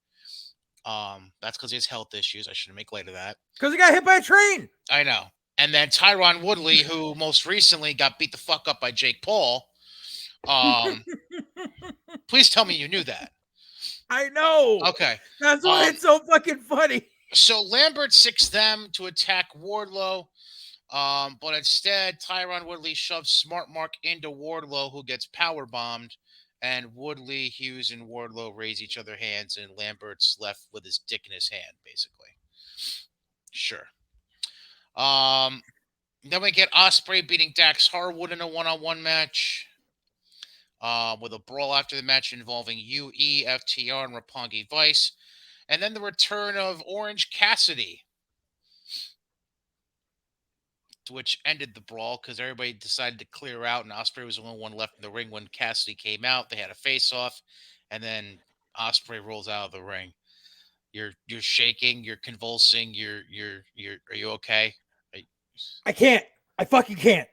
That's because he has health issues. I shouldn't make light of that. Because he got hit by a train. I know. And then Tyron Woodley, who most recently got beat the fuck up by Jake Paul. Please tell me you knew that. I know. Okay. That's why it's so fucking funny. So Lambert sicks them to attack Wardlow. But instead, Tyron Woodley shoves Smart Mark into Wardlow, who gets power bombed. And Woodley, Hughes, and Wardlow raise each other hands, and Lambert's left with his dick in his hand, basically. Sure. Then we get Ospreay beating Dax Harwood in a one-on-one match. With a brawl after the match involving UE, FTR, and Roppongi Vice. And then the return of Orange Cassidy, which ended the brawl because everybody decided to clear out, and Ospreay was the only one left in the ring when Cassidy came out. They had a face-off, and then Ospreay rolls out of the ring. You're shaking, you're convulsing, are you okay? I can't. I fucking can't.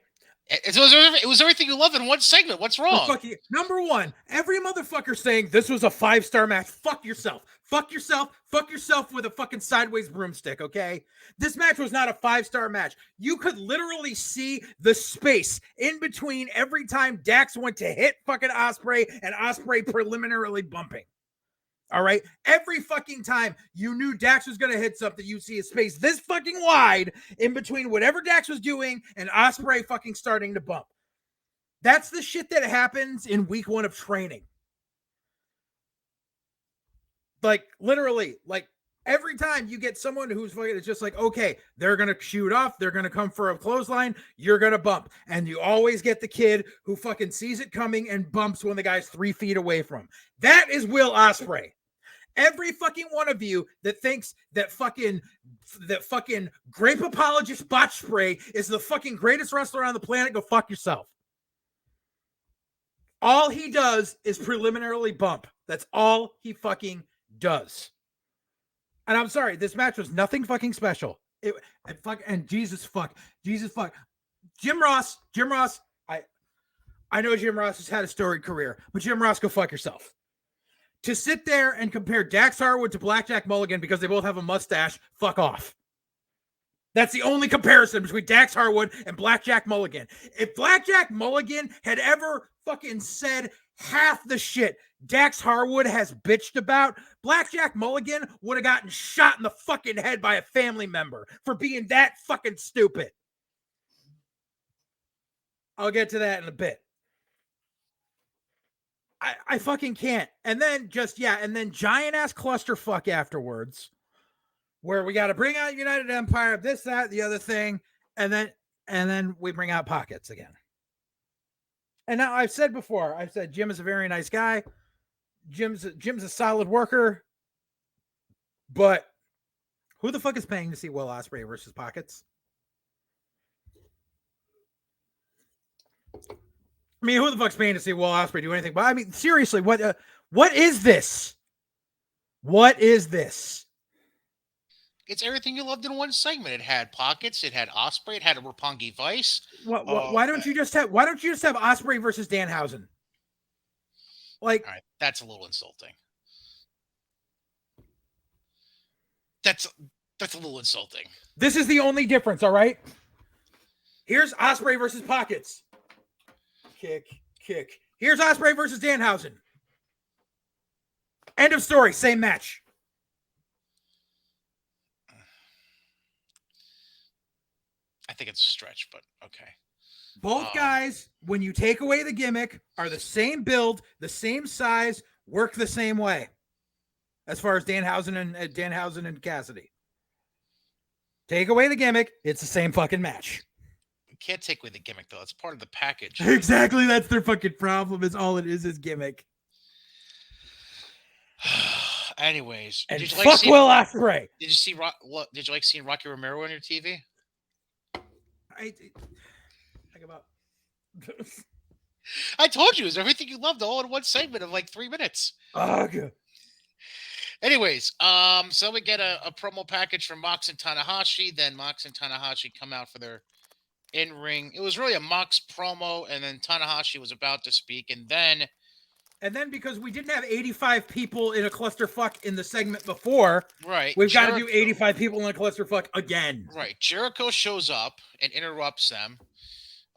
It was everything you love in one segment. What's wrong? Number one, every motherfucker saying this was a 5-star match. Fuck yourself. Fuck yourself. Fuck yourself with a fucking sideways broomstick, okay? This match was not a 5-star match. You could literally see the space in between every time Dax went to hit fucking Ospreay and Ospreay preliminarily bumping. All right. Every fucking time you knew Dax was going to hit something, you see a space this fucking wide in between whatever Dax was doing and Ospreay fucking starting to bump. That's the shit that happens in week 1 of training. Like literally, like every time you get someone who's fucking, it's just like, okay, they're going to shoot off. They're going to come for a clothesline. You're going to bump. And you always get the kid who fucking sees it coming and bumps when the guy's 3 feet away from him. That is Will Ospreay. Every fucking one of you that thinks that fucking grape apologist botch spray is the fucking greatest wrestler on the planet, go fuck yourself. All he does is preliminarily bump. That's all he fucking does. And I'm sorry, this match was nothing fucking special. Jesus fuck. Jim Ross, I know Jim Ross has had a storied career, but Jim Ross, go fuck yourself. To sit there and compare Dax Harwood to Blackjack Mulligan because they both have a mustache, fuck off. That's the only comparison between Dax Harwood and Blackjack Mulligan. If Blackjack Mulligan had ever fucking said half the shit Dax Harwood has bitched about, Blackjack Mulligan would have gotten shot in the fucking head by a family member for being that fucking stupid. I'll get to that in a bit. I fucking can't. And then giant ass clusterfuck afterwards, where we got to bring out United Empire, this, that, the other thing, and then we bring out Pockets again. And now I've said Jim is a very nice guy. Jim's a solid worker, but who the fuck is paying to see Will Ospreay versus Pockets? I mean, who the fuck's paying to see Will Ospreay do anything? But I mean, seriously, what is this? What is this? It's everything you loved in one segment. It had pockets. It had Osprey. It had a Roppongi Vice. Why don't you just have Osprey versus Danhausen? Like, all right, that's a little insulting. That's that's a little insulting. this is the only difference, all right? Here's Osprey versus Pockets. Kick. Here's Osprey versus Danhausen. End of story. Same match. I think it's a stretch, but okay. Both guys, when you take away the gimmick, are the same build, the same size, work the same way. As far as Danhausen and Cassidy. Take away the gimmick, it's the same fucking match. You can't take away the gimmick though. It's part of the package. Exactly, that's their fucking problem. Is all it is gimmick. Anyways, and did you fuck Will Ospreay. Did you see? Did you like seeing Rocky Romero on your TV? I told you it was everything you loved all in one segment of like 3 minutes. Ugh. Anyways, so we get a promo package from Mox and Tanahashi. Then Mox and Tanahashi come out for their in-ring. It was really a Mox promo, and then Tanahashi was about to speak, and then because we didn't have 85 people in a clusterfuck in the segment before, right? We've got to do 85 people in a clusterfuck again. Right. Jericho shows up and interrupts them.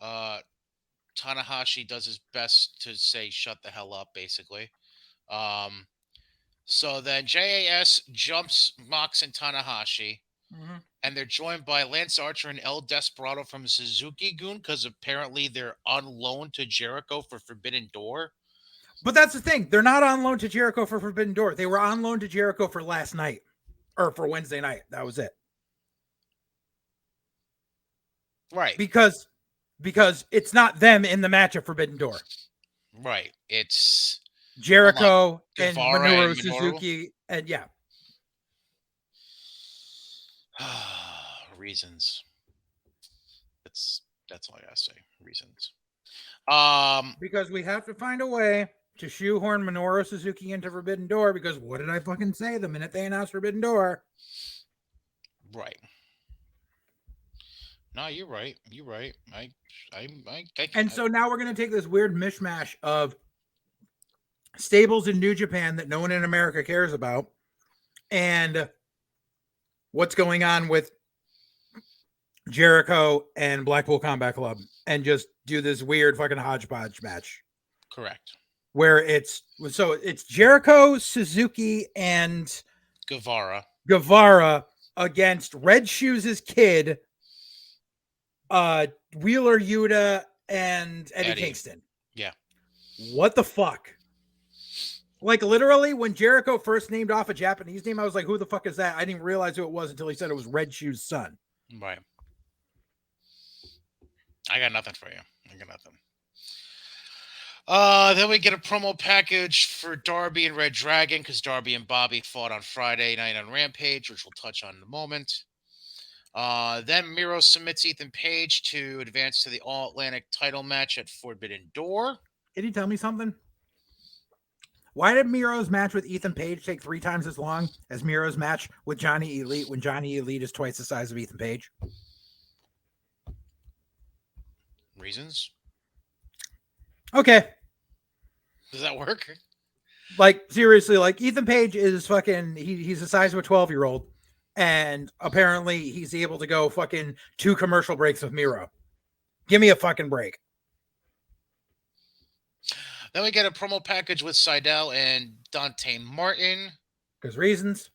Tanahashi does his best to say "shut the hell up," basically. So then JAS jumps Mox and Tanahashi, and they're joined by Lance Archer and El Desperado from Suzuki-gun because apparently they're on loan to Jericho for Forbidden Door. But that's the thing. They're not on loan to Jericho for Forbidden Door. They were on loan to Jericho for last night. Or for Wednesday night. That was it. Right. Because it's not them in the match of Forbidden Door. Right. It's Jericho and Minoru Suzuki. And yeah. Reasons. That's all I gotta say. Reasons. Because we have to find a way to shoehorn Minoru Suzuki into Forbidden Door, because what did I fucking say the minute they announced Forbidden Door? Right. No, you're right. You're right. So now we're gonna take this weird mishmash of stables in New Japan that no one in America cares about, and what's going on with Jericho and Blackpool Combat Club, and just do this weird fucking hodgepodge match. Correct. Where it's Jericho, Suzuki, and Guevara against Red Shoes' kid, Wheeler Yuta, and Eddie Kingston. Yeah. What the fuck? Like, literally, when Jericho first named off a Japanese name, I was like, who the fuck is that? I didn't realize who it was until he said it was Red Shoes' son. Right. I got nothing for you. I got nothing. Then we get a promo package for Darby and Red Dragon, because Darby and Bobby fought on Friday night on Rampage, which we'll touch on in a moment. Then Miro submits Ethan Page to advance to the All-Atlantic title match at Forbidden Door. Can you tell me something? Why did Miro's match with Ethan Page take 3 times as long as Miro's match with Johnny Elite when Johnny Elite is twice the size of Ethan Page? Reasons? Okay. Does that work? Like, seriously, like, Ethan Page is fucking, he's the size of a 12-year-old, and apparently he's able to go fucking 2 commercial breaks with Miro. Give me a fucking break. Then we get a promo package with Sydal and Dante Martin. Because reasons?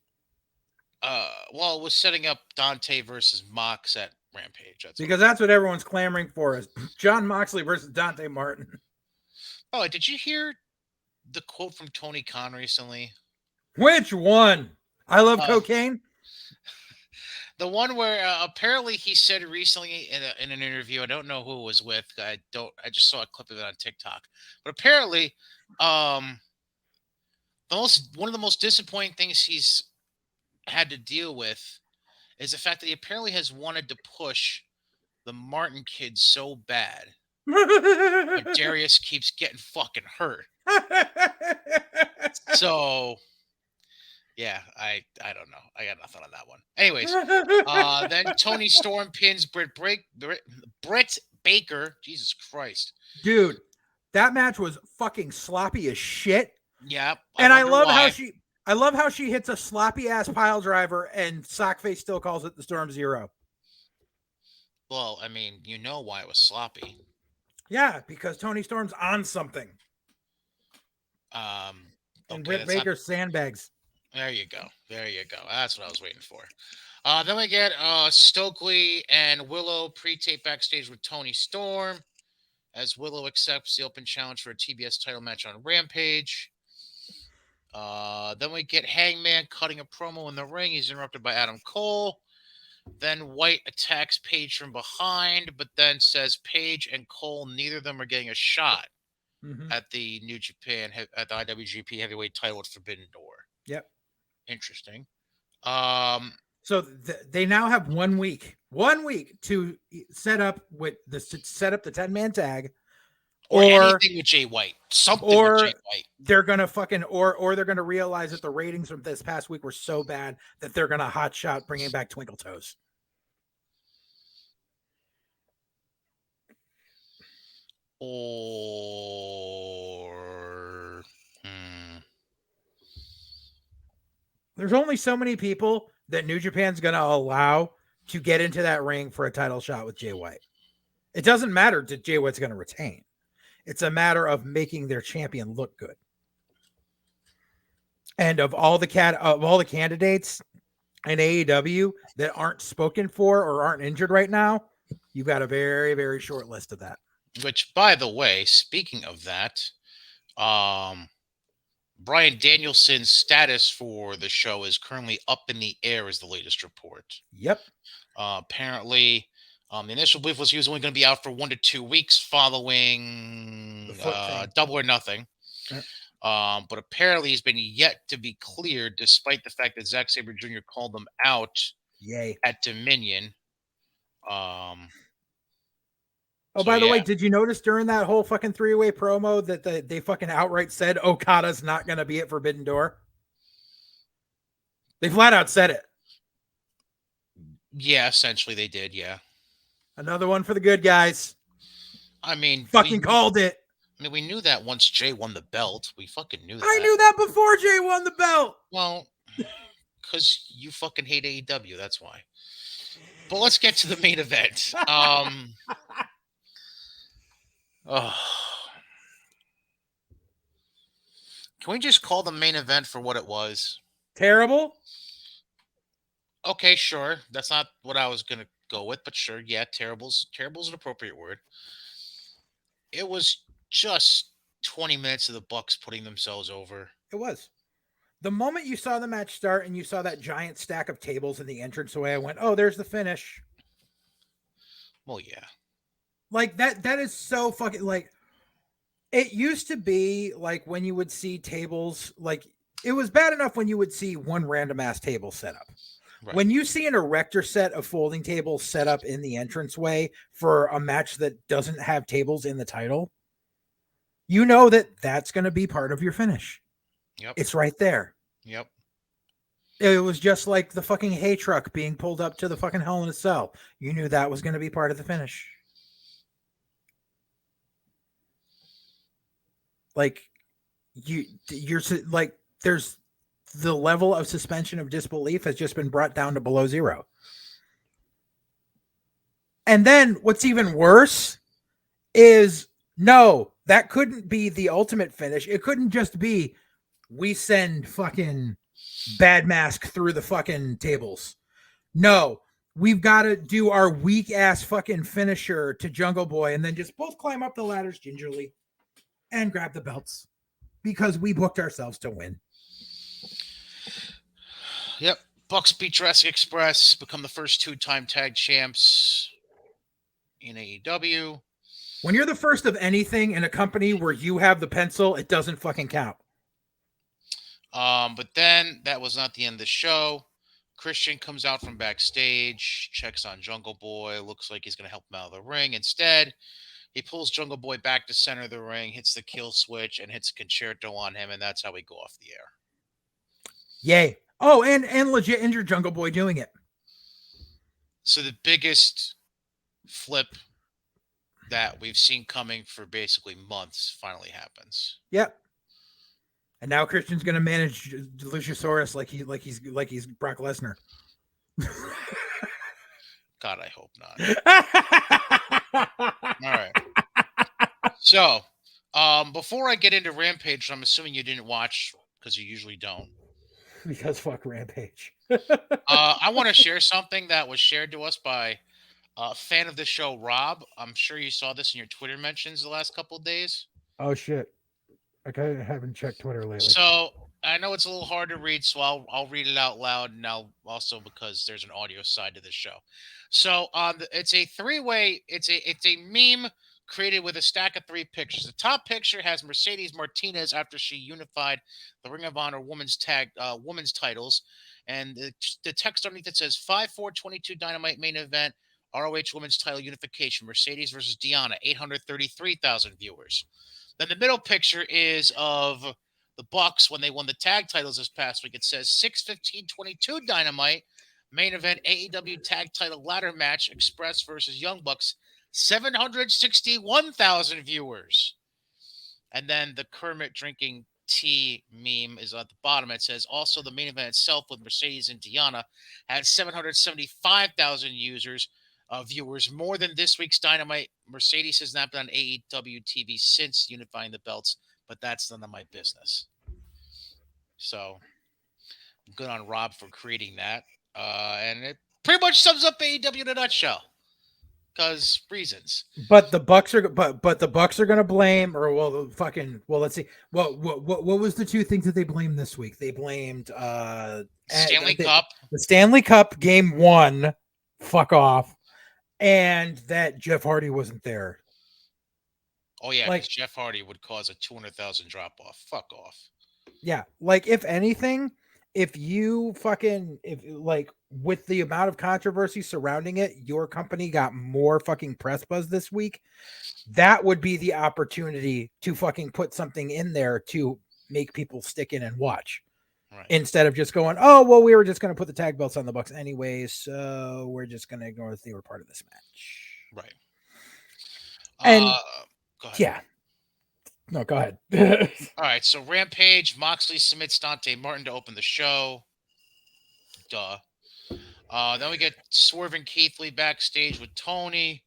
Well, it was setting up Dante versus Mox at Rampage. That's what everyone's clamoring for, is Jon Moxley versus Dante Martin. Oh, did you hear the quote from Tony Khan recently? Which one? I love cocaine? The one where apparently he said recently in an interview, I don't know who it was with. I just saw a clip of it on TikTok. But apparently, one of the most disappointing things he's had to deal with is the fact that he apparently has wanted to push the Martin kid so bad. But Darius keeps getting fucking hurt. So Yeah, I don't know. I got nothing on that one. Anyways, then Tony Storm pins Britt Baker. Jesus Christ. Dude, that match was fucking sloppy as shit. Yep. I And wonder why. I love how she hits a sloppy ass pile driver and Sockface still calls it the Storm Zero. Well, I mean, you know why it was sloppy. Yeah, because Tony Storm's on something. Um, And okay, Britt that's not. Baker sandbags. There you go. There you go. That's what I was waiting for. Then we get Stokely and Willow pre-tape backstage with Tony Storm as Willow accepts the open challenge for a TBS title match on Rampage. Then we get Hangman cutting a promo in the ring. He's interrupted by Adam Cole. Then White attacks Paige from behind, but then says Paige and Cole, neither of them are getting a shot at the New Japan, at the IWGP Heavyweight title at Forbidden Door. Yep. Interesting. So they now have 1 week to set up the 10-man tag, or anything with Jay White, something with Jay White. They're gonna or they're gonna realize that the ratings from this past week were so bad that they're gonna hot shot bringing back Twinkle Toes. Or there's only so many people that New Japan's gonna allow to get into that ring for a title shot with Jay White. It doesn't matter that Jay White's gonna retain. It's a matter of making their champion look good. And of all the candidates in AEW that aren't spoken for or aren't injured right now, you've got a very, very short list of that. which, by the way, speaking of that, Bryan Danielson's status for the show is currently up in the air, is the latest report. Yep. Apparently, the initial belief was he was only going to be out for 1 to 2 weeks following Double or Nothing. But apparently he's been yet to be cleared, despite the fact that Zack Sabre Jr. called him out at Dominion. By the way, did you notice during that whole fucking 3-way promo that they fucking outright said Okada's not going to be at Forbidden Door? They flat out said it. Yeah, essentially they did, yeah. Another one for the good guys. I mean, fucking called it. I mean, we knew that once Jay won the belt. We fucking knew that. I knew that before Jay won the belt. Well, because you fucking hate AEW, that's why. But let's get to the main event. Can we just call the main event for what it was? Terrible? Okay, sure. That's not what I was going to go with, but sure. Yeah, terrible's an appropriate word. It was just 20 minutes of the Bucks putting themselves over. It was. The moment you saw the match start and you saw that giant stack of tables in the entranceway, I went, oh, there's the finish. Well, yeah. Like, that is so fucking, like, it used to be, like, when you would see tables, like, it was bad enough when you would see one random-ass table set up. Right. When you see an erector set of folding tables set up in the entranceway for a match that doesn't have tables in the title, you know that that's going to be part of your finish. Yep. It's right there. Yep. It was just like the fucking hay truck being pulled up to the fucking Hell in a Cell. You knew that was going to be part of the finish. Like, you're like, there's the level of suspension of disbelief has just been brought down to below zero. And then what's even worse is, no, that couldn't be the ultimate finish. It couldn't just be, we send fucking Bad Mask through the fucking tables. No, we've got to do our weak ass fucking finisher to Jungle Boy and then just both climb up the ladders gingerly and grab the belts because we booked ourselves to win. Yep. Bucks beat Jurassic Express, become the first 2-time tag champs in AEW. When you're the first of anything in a company where you have the pencil, it doesn't fucking count. But then that was not the end of the show. Christian comes out from backstage, checks on Jungle Boy, looks like he's going to help him out of the ring. Instead, he pulls Jungle Boy back to center of the ring, hits the kill switch, and hits a concerto on him, and that's how we go off the air. Yay. Oh, and legit injured Jungle Boy doing it. So the biggest flip that we've seen coming for basically months finally happens. Yep. And now Christian's gonna manage Luchasaurus like he's Brock Lesnar. God, I hope not. All right. So, before I get into Rampage, I'm assuming you didn't watch because you usually don't. Because fuck Rampage. I want to share something that was shared to us by a fan of the show, Rob. I'm sure you saw this in your Twitter mentions the last couple of days. Oh shit. I haven't checked Twitter lately. So I know it's a little hard to read, so I'll read it out loud, and I'll also because there's an audio side to the show. So it's a three-way. It's a meme created with a stack of three pictures. The top picture has Mercedes Martinez after she unified the Ring of Honor women's titles, and the text underneath it says 5/4/22 Dynamite main event. ROH Women's Title Unification, Mercedes versus Diana, 833,000 viewers. Then the middle picture is of the Bucks when they won the tag titles this past week. It says 6/15/22 Dynamite main event AEW tag title ladder match Express versus Young Bucks, 761,000 viewers. And then the Kermit drinking tea meme is at the bottom. It says also the main event itself with Mercedes and Diana had 775,000 viewers, more than this week's Dynamite. Mercedes has not been on AEW TV since unifying the belts, but that's none of my business. So good on Rob for creating that. And it pretty much sums up AEW in a nutshell. Because reasons. But the Bucks are but the Bucks are gonna blame or let's see. What was the two things that they blamed this week? They blamed Stanley Cup. the Stanley Cup game one, fuck off, and that Jeff Hardy wasn't there. Oh yeah, because Jeff Hardy would cause a 200,000 drop off. Fuck off. Yeah, like if anything, if like with the amount of controversy surrounding it, your company got more fucking press buzz this week, that would be the opportunity to fucking put something in there to make people stick in and watch. Right. Instead of just going, oh, well, we were just going to put the tag belts on the Bucks anyways, so we're just going to ignore that they were part of this match. Right. And go ahead. Yeah. No, go ahead. All right, so Rampage, Moxley submits Dante Martin to open the show. Duh. Then we get Swerve and Keith Lee backstage with Tony.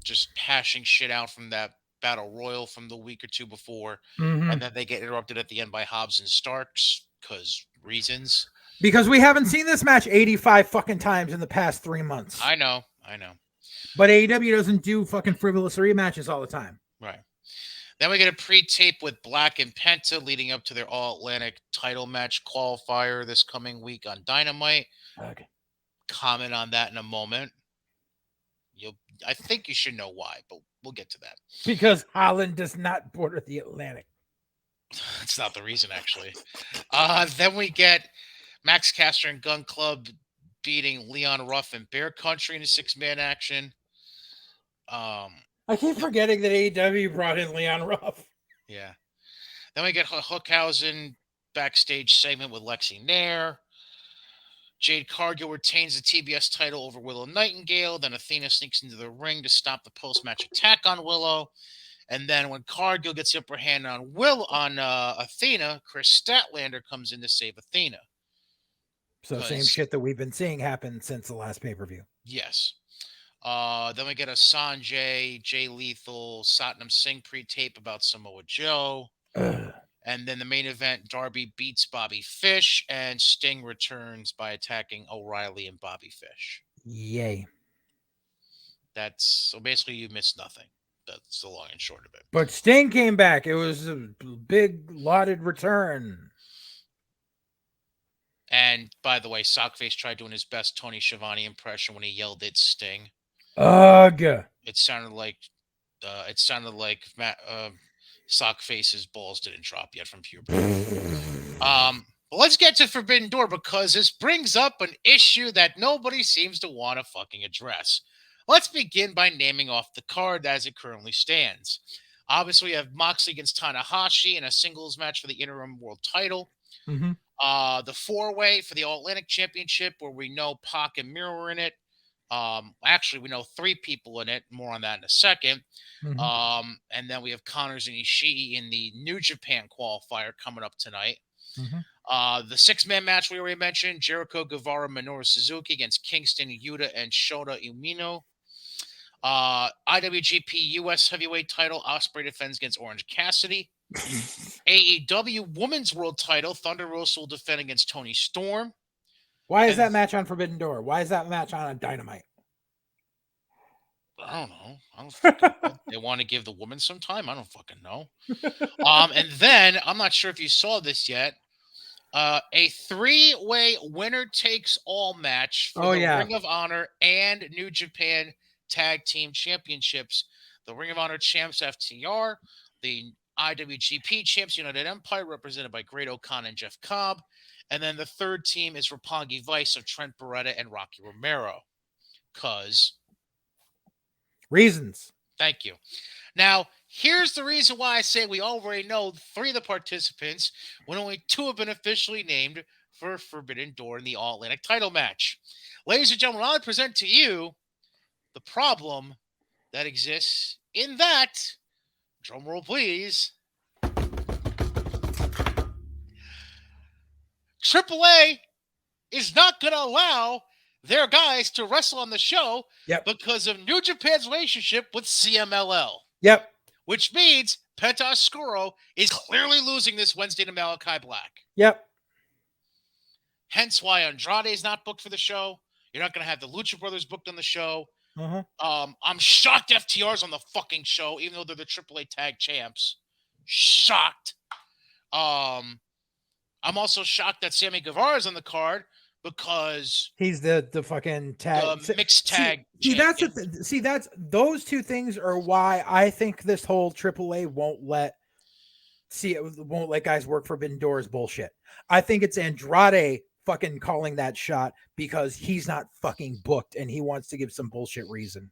Just hashing shit out from that Battle Royal from the week or two before. Mm-hmm. And then they get interrupted at the end by Hobbs and Starks because reasons. Because we haven't seen this match 85 fucking times in the past 3 months. I know. But AEW doesn't do fucking frivolous rematches all the time. Right. Then we get a pre-tape with Black and Penta leading up to their All-Atlantic title match qualifier this coming week on Dynamite. Okay. Comment on that in a moment. I think you should know why, but we'll get to that. Because Holland does not border the Atlantic. That's not the reason, actually. Then we get Max Caster and Gun Club beating Leon Ruff and Bear Country in a 6-man action. I keep forgetting that AEW brought in Leon Ruff. Yeah. Then we get Hookhausen backstage segment with Lexi Nair. Jade Cargill retains the TBS title over Willow Nightingale. Then Athena sneaks into the ring to stop the post-match attack on Willow. And then when Cargill gets the upper hand on Athena, Chris Statlander comes in to save Athena. So same shit that we've been seeing happen since the last pay-per-view. Yes. Then we get a Sanjay, Jay Lethal, Satnam Singh pre-tape about Samoa Joe. And then the main event, Darby beats Bobby Fish, and Sting returns by attacking O'Reilly and Bobby Fish. Yay. So basically you missed nothing. That's the long and short of it. But Sting came back. It was a big lauded return. And by the way, Sockface tried doing his best Tony Schiavone impression when he yelled "It's Sting." Ugh. It sounded like Sockface's balls didn't drop yet from puberty. But let's get to Forbidden Door because this brings up an issue that nobody seems to want to fucking address. Let's begin by naming off the card as it currently stands. Obviously, we have Moxley against Tanahashi in a singles match for the interim world title. Mm-hmm. The four-way for the All Atlantic Championship, where we know Pac and Miro are in it. Actually, we know three people in it. More on that in a second. Mhm. And then we have Connors and Ishii in the New Japan qualifier coming up tonight. Mhm. The six-man match we already mentioned: Jericho, Guevara, Minoru Suzuki against Kingston, Yuta, and Shota Umino. IWGP US Heavyweight Title: Ospreay defends against Orange Cassidy. AEW Women's World Title: Thunder Rosa will defend against Tony Storm. Why is And that match on Forbidden Door? Why is that match on a Dynamite? I don't know. I don't fucking know. They want to give the women some time. I don't fucking know. And then I'm not sure if you saw this yet. A three-way winner takes all match for Oh the yeah. Ring of Honor and New Japan Tag Team Championships. The Ring of Honor champs FTR, the IWGP champs United Empire, represented by Great O'Connor and Jeff Cobb, and then the third team is Roppongi Vice of Trent Beretta and Rocky Romero. Cause Reasons. thank you. Now, here's the reason why I say we already know three of the participants, when only two have been officially named for Forbidden Door in the All Atlantic title match. Ladies and gentlemen, I'll present to you the problem that exists in that, drumroll please, AAA is not going to allow their guys to wrestle on the show Yep. because of New Japan's relationship with CMLL. Yep. Which means Penta Oscuro is clearly losing this Wednesday to Malachi Black. Yep. Hence why Andrade is not booked for the show. You're not going to have the Lucha Brothers booked on the show. Uh-huh. I'm shocked FTR's on the fucking show, even though they're the AAA tag champs. Shocked. I'm also shocked that Sammy Guevara's on the card because He's the fucking tag. the mixed tag See that's the champion. see that's those two things are why I think this whole AAA won't let guys work Forbidden Doors bullshit. I think it's Andrade fucking calling that shot because he's not fucking booked and he wants to give some bullshit reason.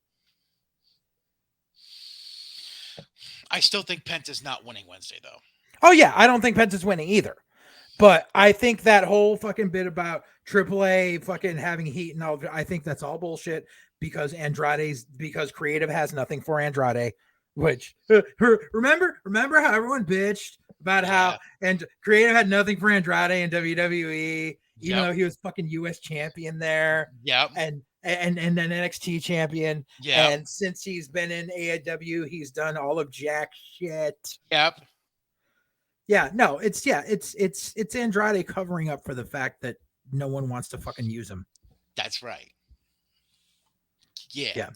I still think Penta's not winning Wednesday, though. Oh yeah, I don't think Penta's winning either. But I think that whole fucking bit about AAA fucking having heat and all, I think that's all bullshit because because creative has nothing for Andrade. Which remember how everyone bitched about how and creative had nothing for Andrade in WWE, even though he was fucking US champion there. Yep. And an NXT champion. Yeah. And since he's been in AEW, he's done all of jack shit. Yep. Yeah, no, it's Andrade covering up for the fact that no one wants to fucking use him. That's right. Yeah.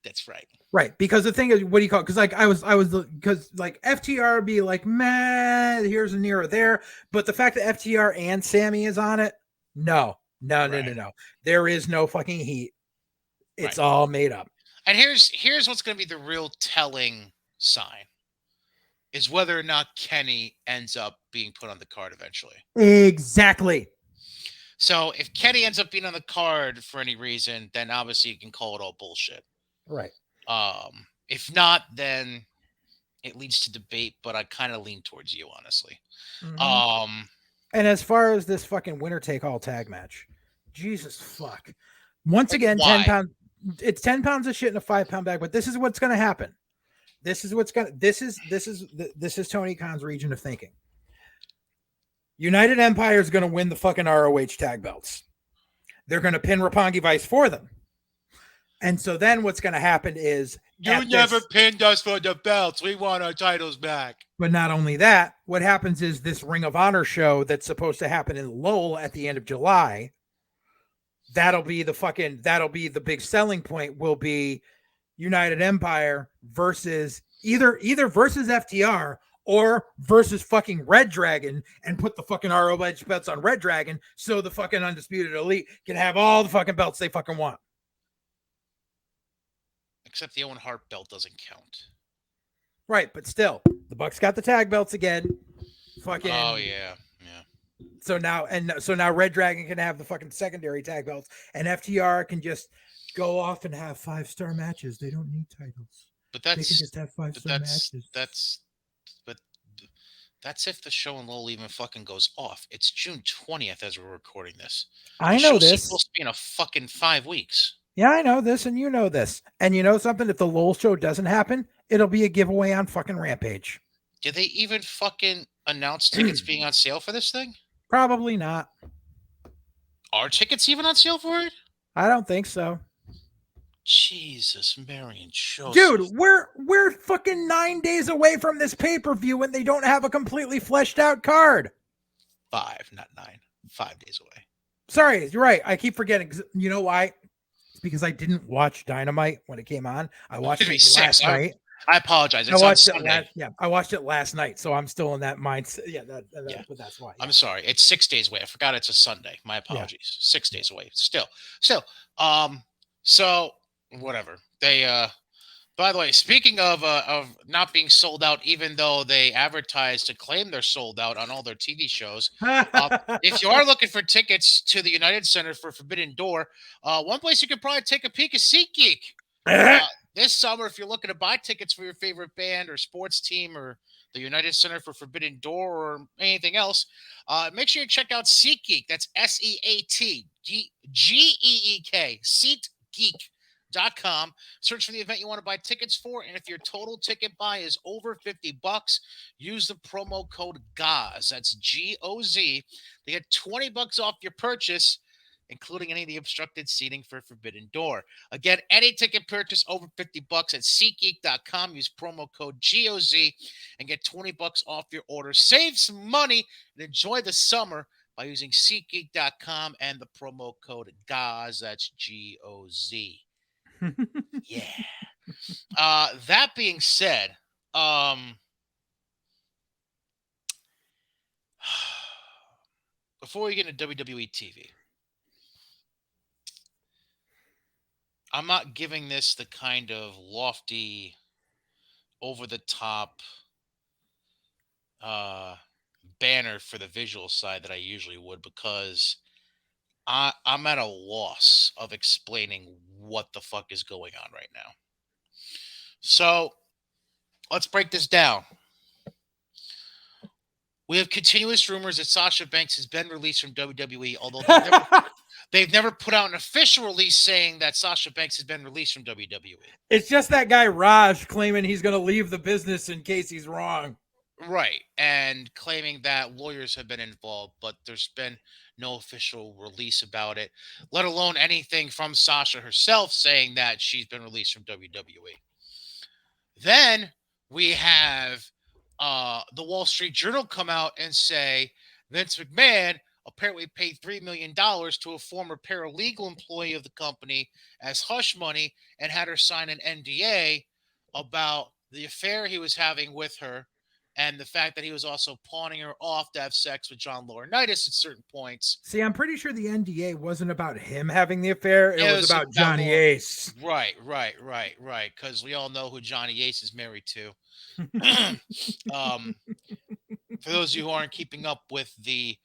That's right. Right, because the thing is, what do you call it? Because like I was because like FTR would be like, man, here's a near there, but the fact that FTR and Sammy is on it, no. There is no fucking heat. It's all made up. And here's what's going to be the real telling sign is whether or not Kenny ends up being put on the card eventually. Exactly. So if Kenny ends up being on the card for any reason, then obviously you can call it all bullshit. Right. If not, then it leads to debate, but I kind of lean towards you, honestly. Mm-hmm. And as far as this fucking winner take all tag match, Jesus fuck. Once again, why? 10 pounds. It's 10 pounds of shit in a 5-pound bag, but this is what's going to happen. This is Tony Khan's region of thinking. United Empire is going to win the fucking ROH tag belts. They're going to pin Roppongi Vice for them. And so then what's going to happen is you never pinned us for the belts. We want our titles back. But not only that, what happens is this Ring of Honor show that's supposed to happen in Lowell at the end of July. That'll be the big selling point will be United Empire versus either versus FTR or versus fucking Red Dragon and put the fucking ROH belts on Red Dragon so the fucking Undisputed Elite can have all the fucking belts they fucking want. Except the Owen Hart belt doesn't count. Right, but still, the Bucks got the tag belts again. Fucking. Oh yeah. So now Red Dragon can have the fucking secondary tag belts, and FTR can just go off and have 5-star matches. They don't need titles. But they can just have 5-star matches. That's That's if the show in Lowell even fucking goes off. It's June 20th as we're recording this. The I know show's this. supposed to be in a fucking 5 weeks. Yeah, I know this, and you know this. And you know something? If the Lowell show doesn't happen, it'll be a giveaway on fucking Rampage. Did they even fucking announce tickets being on sale for this thing? Probably not. Are tickets even on sale for it? I don't think so. Jesus, Mary and Dude, Joseph. we're fucking 9 days away from this pay-per-view and they don't have a completely fleshed out card. 5, not 9. 5 days away. Sorry, you're right. I keep forgetting. You know why? It's because I didn't watch Dynamite when it came on. I watched It'd be it 6. last night. I apologize. I It's on watched it Sunday. I watched it last night, so I'm still in that mindset. Yeah, Yeah. but that's why. I'm sorry. It's 6 days away. I forgot it's a Sunday. My apologies. 6 days away. Still. So whatever. They by the way, speaking of not being sold out, even though they advertise to claim they're sold out on all their TV shows, if you are looking for tickets to the United Center for Forbidden Door, one place you could probably take a peek is SeatGeek. This summer, if you're looking to buy tickets for your favorite band or sports team or the United Center for Forbidden Door or anything else, make sure you check out SeatGeek. That's SeatGeek. SeatGeek.com. Search for the event you want to buy tickets for, and if your total ticket buy is over $50, use the promo code GOZ. That's GOZ. They get $20 off your purchase, including any of the obstructed seating for Forbidden Door. Again, any ticket purchase over $50 at SeatGeek.com. Use promo code GOZ and get $20 off your order. Save some money and enjoy the summer by using SeatGeek.com and the promo code GOZ. That's GOZ. Yeah. That being said, before we get into WWE TV, I'm not giving this the kind of lofty, over the top banner for the visual side that I usually would, because I'm at a loss of explaining what the fuck is going on right now. So let's break this down. We have continuous rumors that Sasha Banks has been released from WWE, although they've never put out an official release saying that Sasha Banks has been released from WWE. It's just that guy Raj claiming he's going to leave the business in case he's wrong. Right, and claiming that lawyers have been involved, but there's been no official release about it, let alone anything from Sasha herself saying that she's been released from WWE. Then we have the Wall Street Journal come out and say Vince McMahon apparently paid $3 million to a former paralegal employee of the company as hush money and had her sign an NDA about the affair he was having with her and the fact that he was also pawning her off to have sex with John Laurinaitis at certain points. See, I'm pretty sure the NDA wasn't about him having the affair. It was about Johnny Ace. Right. Because we all know who Johnny Ace is married to. For those of you who aren't keeping up with the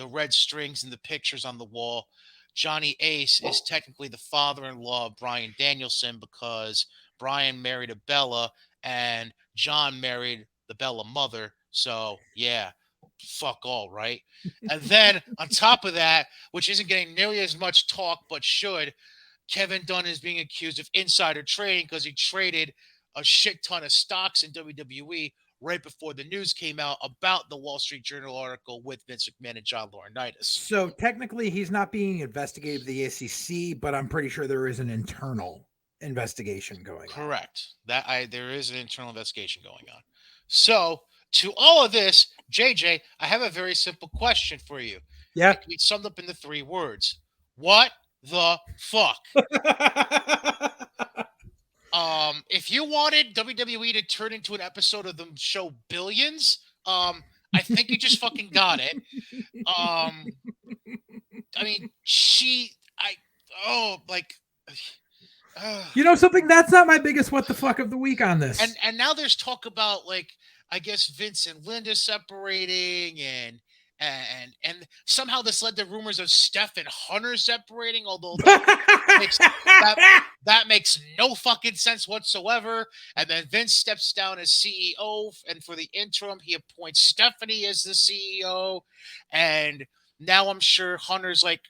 red strings and the pictures on the wall, Johnny Ace is technically the father-in-law of Bryan Danielson, because Bryan married a Bella and John married the Bella mother. So yeah, fuck all, right? And then on top of that, which isn't getting nearly as much talk but should, Kevin Dunn is being accused of insider trading because he traded a shit ton of stocks in WWE right before the news came out about the Wall Street Journal article with Vince McMahon and John Laurinaitis. So technically he's not being investigated by the ACC, but I'm pretty sure there is an internal investigation going on. Correct. There is an internal investigation going on. So to all of this, JJ, I have a very simple question for you. Yeah. It can be summed up into 3 words. What the fuck? If you wanted WWE to turn into an episode of the show Billions, I think you just fucking got it. I mean, you know something? That's not my biggest what the fuck of the week on this. And now there's talk about, like, I guess Vince and Linda separating, and and somehow this led to rumors of Steph and Hunter separating, although that makes that that makes no fucking sense whatsoever. And then Vince steps down as CEO, and for the interim, he appoints Stephanie as the CEO. And now I'm sure Hunter's like,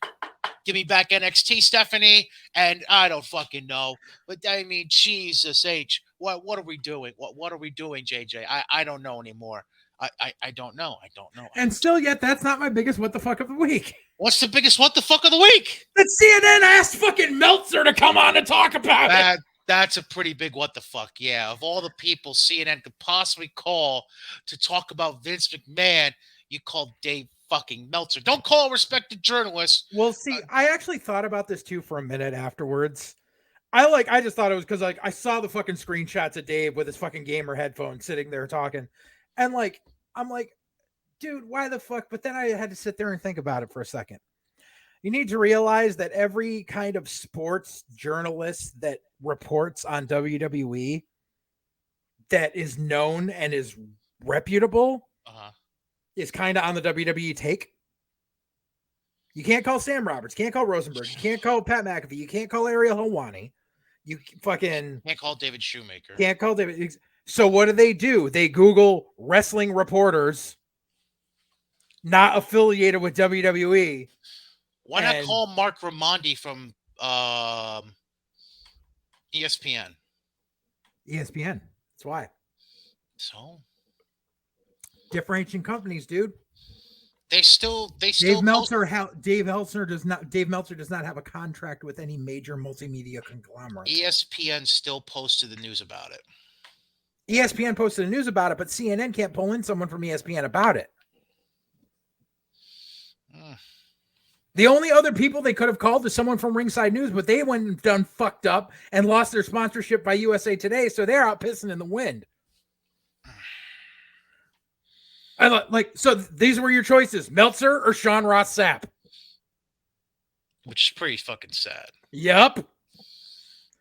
"Give me back NXT, Stephanie." And I don't fucking know, but I mean, Jesus H, what are we doing? What are we doing, JJ? I don't know anymore. I don't know. I don't know. And still, yet that's not my biggest what the fuck of the week. What's the biggest what the fuck of the week? That CNN asked fucking Meltzer to come on and talk about it. That's a pretty big what the fuck. Yeah, of all the people CNN could possibly call to talk about Vince McMahon, you called Dave fucking Meltzer. Don't call a respected journalist. Well, see, I actually thought about this too for a minute afterwards. I just thought it was because like I saw the fucking screenshots of Dave with his fucking gamer headphones sitting there talking, and like I'm like, dude, why the fuck? But then I had to sit there and think about it for a second. You need to realize that every kind of sports journalist that reports on WWE that is known and is reputable is kind of on the WWE take. You can't call Sam Roberts, can't call Rosenberg, you can't call Pat McAfee, you can't call Ariel Helwani, you fucking can't call David Shoemaker. Can't call David. So what do? They Google wrestling reporters not affiliated with WWE. Why not call Mark Raimondi from ESPN? ESPN. That's why. So differentiating companies, dude. They still Dave Meltzer does not have a contract with any major multimedia conglomerate. ESPN still posted the news about it. ESPN posted the news about it, but CNN can't pull in someone from ESPN about it. The only other people they could have called is someone from Ringside News, but they went and done fucked up and lost their sponsorship by USA Today, so they're out pissing in the wind. So these were your choices: Meltzer or Sean Ross Sapp. Which is pretty fucking sad. Yep.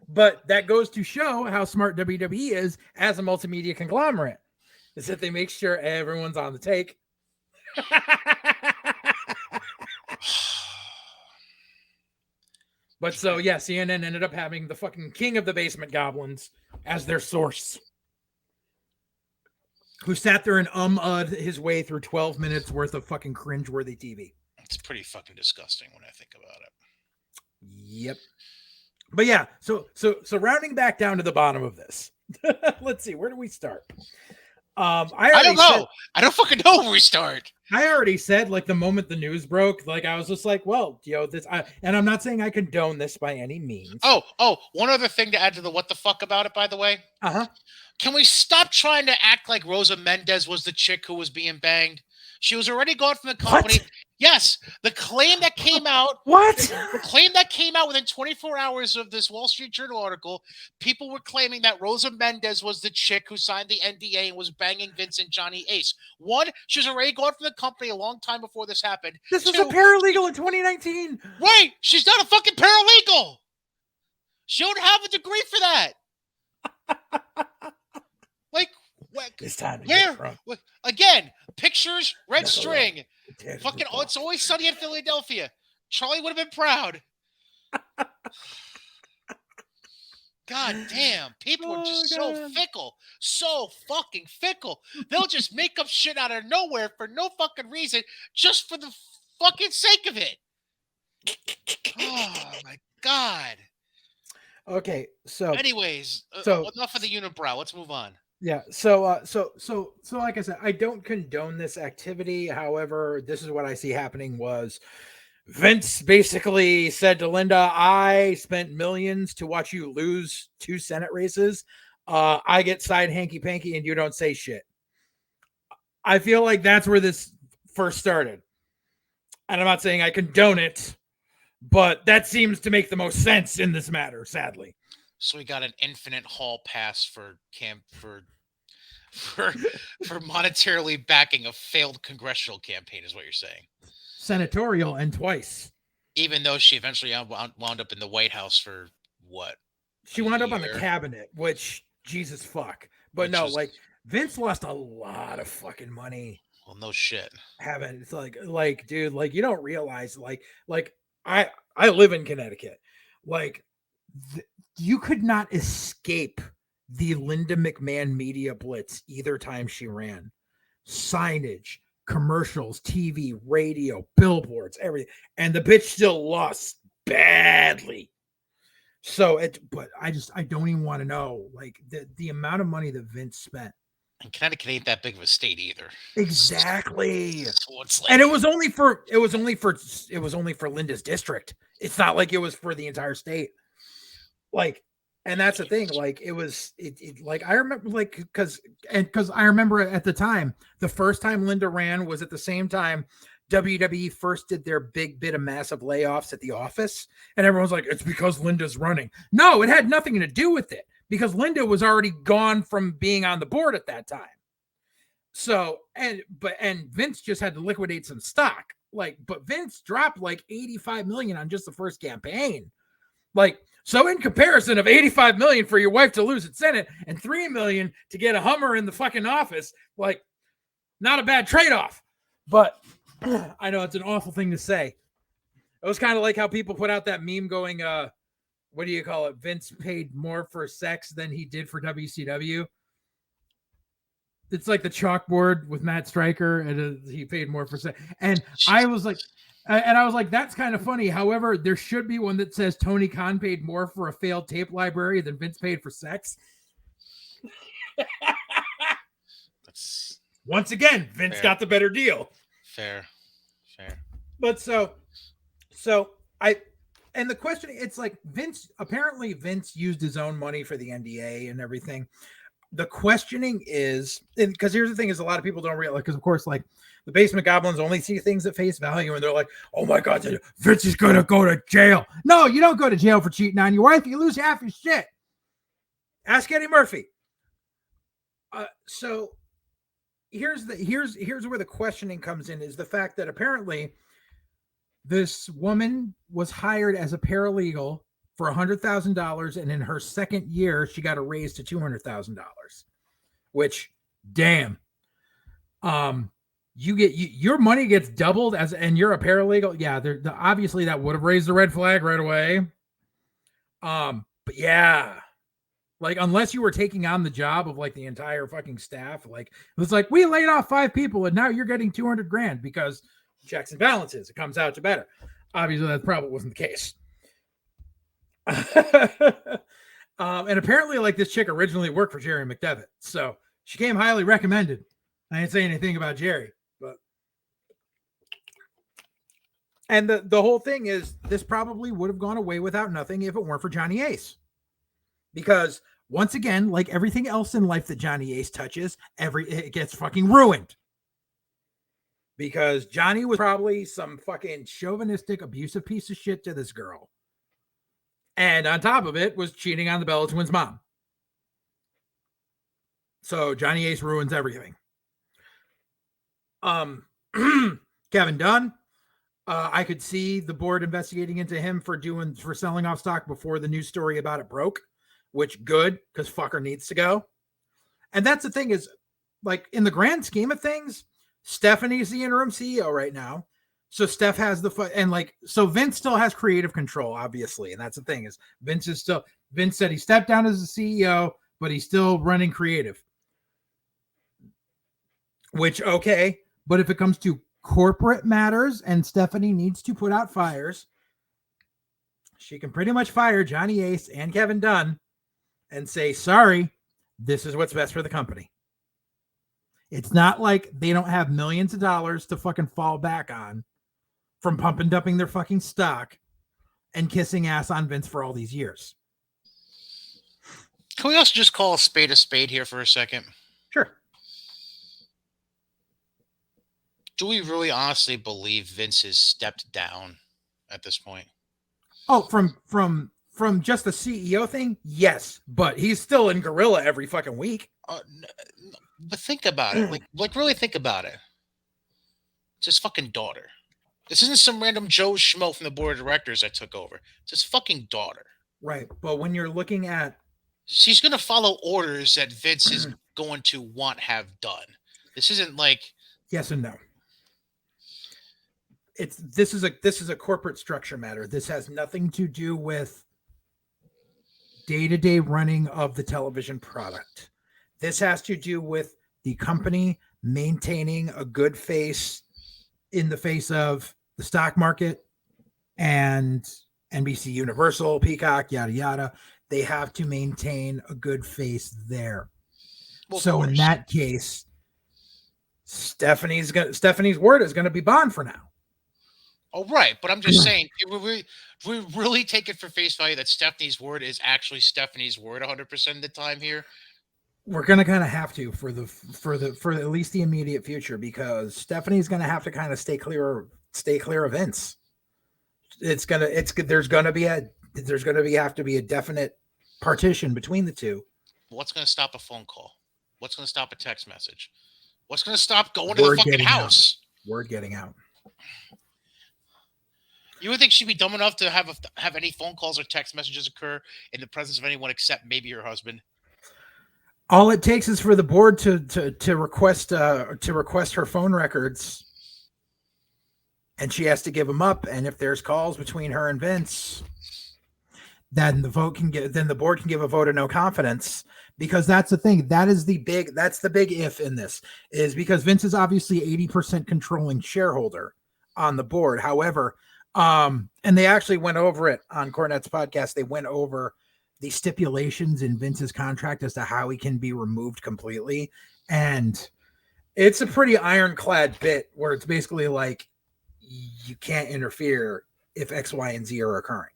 But that goes to show how smart WWE is as a multimedia conglomerate. Is that they make sure everyone's on the take. But so, yeah, CNN ended up having the fucking king of the basement goblins as their source, who sat there and umm'd his way through 12 minutes worth of fucking cringeworthy TV. It's pretty fucking disgusting when I think about it. Yep. But yeah, so rounding back down to the bottom of this. Let's see, where do we start? I don't know. I don't fucking know where we start. I already said, like, the moment the news broke, like, I was just like, well, and I'm not saying I condone this by any means. Oh, one other thing to add to the what the fuck about it, by the way. Can we stop trying to act like Rosa Mendez was the chick who was being banged? She was already gone from the company. What? Yes, the claim that came out. What? The claim that came out within 24 hours of this Wall Street Journal article, people were claiming that Rosa Mendez was the chick who signed the NDA and was banging Vincent Johnny Ace. One, she was already gone from the company a long time before this happened. This was a paralegal in 2019. Right, she's not a fucking paralegal. She don't have a degree for that. Like, it's time to get drunk. Again, pictures, red string. Fucking, it's always sunny in Philadelphia. Charlie would have been proud. God damn, people are just so fickle. So fucking fickle. They'll just make up shit out of nowhere for no fucking reason, just for the fucking sake of it. Oh my God. Okay, so anyways, enough of the unibrow. Let's move on. Yeah, so like I said, I don't condone this activity. However, this is what I see happening was Vince basically said to Linda, I spent millions to watch you lose 2 Senate races. I get side hanky-panky and you don't say shit. I feel like that's where this first started. And I'm not saying I condone it, but that seems to make the most sense in this matter, sadly. So we got an infinite hall pass for monetarily backing a failed congressional campaign, is what you're saying. Senatorial and twice. Even though she eventually wound up in the White House for what? She wound up on the cabinet, which Jesus fuck. But no, like Vince lost a lot of fucking money Well, no shit. haven't. It's like, dude, like you don't realize, like I I live in Connecticut, like th- you could not escape the Linda McMahon media blitz either time she ran. Signage, commercials, TV, radio, billboards, everything, and the bitch still lost badly. So it, but I don't even want to know like the amount of money that Vince spent. And Connecticut ain't that big of a state either. Exactly. So it's And like, it was only for Linda's district. It's not like it was for the entire state. Like, and that's the thing. Like, it like I remember like because I remember at the time the first time Linda ran was at the same time WWE first did their big bit of massive layoffs at the office, and everyone's like, it's because Linda's running. No, it had nothing to do with it because Linda was already gone from being on the board at that time. So and Vince just had to liquidate some stock. Like, but Vince dropped like 85 million on just the first campaign. Like, so in comparison of 85 million for your wife to lose at Senate and 3 million to get a Hummer in the fucking office, like, not a bad trade-off. But I know it's an awful thing to say. It was kind of like how people put out that meme going, what do you call it? Vince paid more for sex than he did for WCW. It's like the chalkboard with Matt Stryker, and he paid more for sex. And I was like, that's kind of funny. However, there should be one that says Tony Khan paid more for a failed tape library than Vince paid for sex. that's Once again, Vince fair, got the better deal. fair, fair. But so I, and the question, it's like apparently Vince used his own money for the NDA and everything. The questioning is, because here's the thing: is a lot of people don't realize, because of course, like the basement goblins only see things at face value, and they're like, "Oh my god, Vince is gonna go to jail." No, you don't go to jail for cheating on your wife. You lose half your shit. Ask Eddie Murphy. So here's where the questioning comes in: is the fact that apparently this woman was hired as a paralegal for $100,000, and in her second year, she got a raise to $200,000. Which, damn, your money gets doubled and you're a paralegal. Yeah, obviously that would have raised the red flag right away. But yeah, like unless you were taking on the job of like the entire fucking staff, like it was like we laid off 5 people and now you're getting 200 grand because checks and balances. It comes out to better. Obviously, that probably wasn't the case. And apparently, like this chick originally worked for Jerry McDevitt, so she came highly recommended. I didn't say anything about Jerry, but and the whole thing is this probably would have gone away without nothing if it weren't for Johnny Ace, because once again, like everything else in life that Johnny Ace touches, it gets fucking ruined. Because Johnny was probably some fucking chauvinistic, abusive piece of shit to this girl. And on top of it, was cheating on the Bella Twins' mom. So Johnny Ace ruins everything. Kevin Dunn, I could see the board investigating into him for selling off stock before the news story about it broke, which good, because fucker needs to go. And that's the thing is, like in the grand scheme of things, Stephanie's the interim CEO right now. So Steph has and like, so Vince still has creative control, obviously. And that's the thing is Vince said he stepped down as a CEO, but he's still running creative. Which, okay. But if it comes to corporate matters and Stephanie needs to put out fires, she can pretty much fire Johnny Ace and Kevin Dunn and say, sorry, this is what's best for the company. It's not like they don't have millions of dollars to fucking fall back on from pump and dumping their fucking stock and kissing ass on Vince for all these years. Can we also just call a spade here for a second? Sure. Do we really honestly believe Vince has stepped down at this point? Oh, from just the CEO thing? Yes, but he's still in Gorilla every fucking week. But think about it. Like really think about it. It's his fucking daughter. This isn't some random Joe Schmo from the board of directors that took over. It's his fucking daughter. Right. But when you're looking at... She's going to follow orders that Vince is going to have done. This isn't like... Yes and no. This is a corporate structure matter. This has nothing to do with day-to-day running of the television product. This has to do with the company maintaining a good face in the face of the stock market and NBC Universal, Peacock, yada yada. They have to maintain a good face there. Well, of So in course. that case, Stephanie's word is going to be bond for now. Oh, right. But I'm just saying, we really take it for face value that Stephanie's word is actually Stephanie's word 100% of the time here. We're going to kind of have to for at least the immediate future, because Stephanie's going to have to kind of stay clear of Vince. There's going to be have to be a definite partition between the two. What's going to stop a phone call? What's going to stop a text message? What's going to stop going to the Word fucking getting out. house? Word getting out. You would think she'd be dumb enough to have any phone calls or text messages occur in the presence of anyone except maybe her husband. All it takes is for the board to request her phone records, and she has to give them up. And if there's calls between her and Vince, then the board can give a vote of no confidence, because that's the thing. That's the big if in this, is because Vince is obviously 80% controlling shareholder on the board. However, and they actually went over it on Cornette's podcast. They went over the stipulations in Vince's contract as to how he can be removed completely. And it's a pretty ironclad bit where it's basically like, you can't interfere if X, Y, and Z are occurring.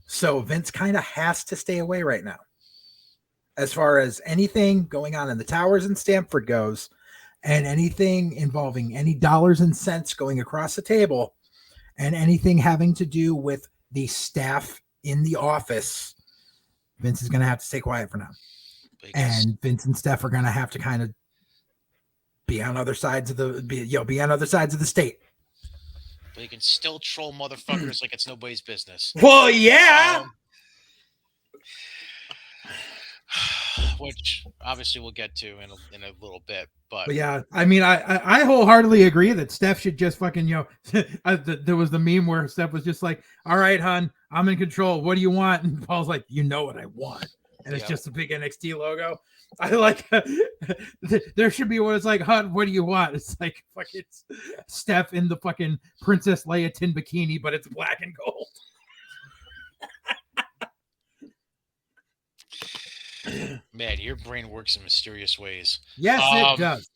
So Vince kind of has to stay away right now. As far as anything going on in the towers in Stamford goes, and anything involving any dollars and cents going across the table, and anything having to do with the staff in the office, Vince is going to have to stay quiet for now. And Vince and Steph are going to have to kind of be on other sides of be on other sides of the state. But you can still troll motherfuckers like it's nobody's business. Well, yeah. Which obviously we'll get to in a little bit. But yeah, I mean, I wholeheartedly agree that Steph should just fucking, there was the meme where Steph was just like, all right, hon, I'm in control. What do you want? And Paul's like, you know what I want. And it's just a big NXT logo. I like, there should be one that's like, hon, what do you want? It's like fucking Steph in the fucking Princess Leia tin bikini, but it's black and gold. Man, your brain works in mysterious ways. Yes, it does.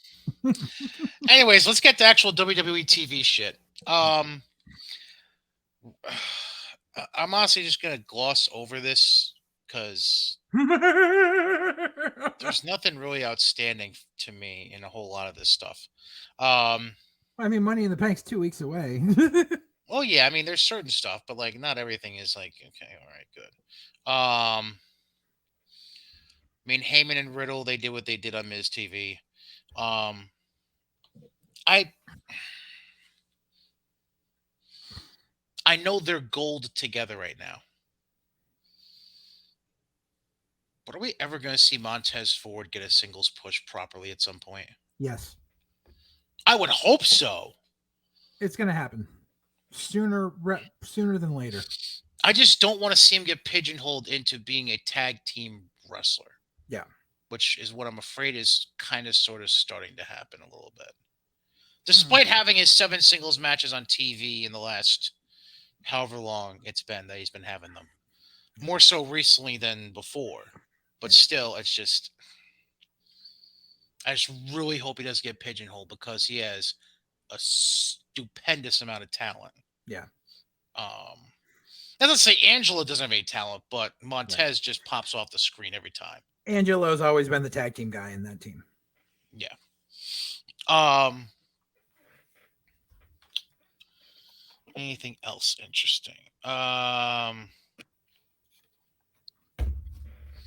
Anyways, let's get to actual WWE TV shit. I'm honestly just gonna gloss over this because there's nothing really outstanding to me in a whole lot of this stuff. I mean, Money in the Bank's 2 weeks away. Well, yeah, I mean, there's certain stuff, but like not everything is like okay, all right, good. I mean, Heyman and Riddle, they did what they did on Miz TV. I know they're gold together right now. But are we ever going to see Montez Ford get a singles push properly at some point? Yes. I would hope so. It's going to happen sooner than later. I just don't want to see him get pigeonholed into being a tag team wrestler. Yeah. Which is what I'm afraid is kind of sort of starting to happen a little bit. Despite having his 7 singles matches on TV in the last however long it's been that he's been having them. More so recently than before. But still, it's just... I just really hope he doesn't get pigeonholed because he has a stupendous amount of talent. Yeah. Not to say Angela doesn't have any talent, but Montez just pops off the screen every time. Angelo's always been the tag team guy in that team. Yeah. Anything else interesting?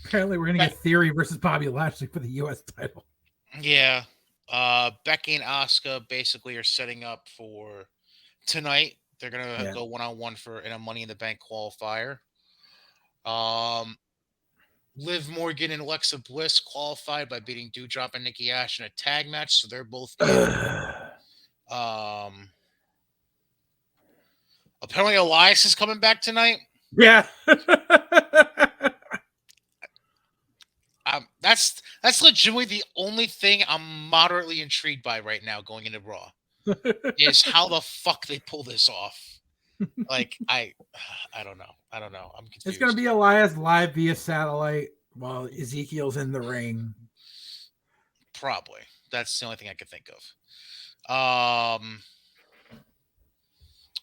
Apparently we're going to get Theory versus Bobby Lashley for the U.S. title. Yeah. Becky and Asuka basically are setting up for tonight. They're going to go one-on-one in a Money in the Bank qualifier. Liv Morgan and Alexa Bliss qualified by beating Doudrop and Nikki Ash in a tag match, so they're both in. Um, Apparently Elias is coming back tonight. Yeah. That's legitimately the only thing I'm moderately intrigued by right now going into Raw is how the fuck they pull this off. Like I don't know. I don't know. I'm It's gonna confused. be Elias live via satellite while Ezekiel's in the ring. Probably. That's the only thing I could think of.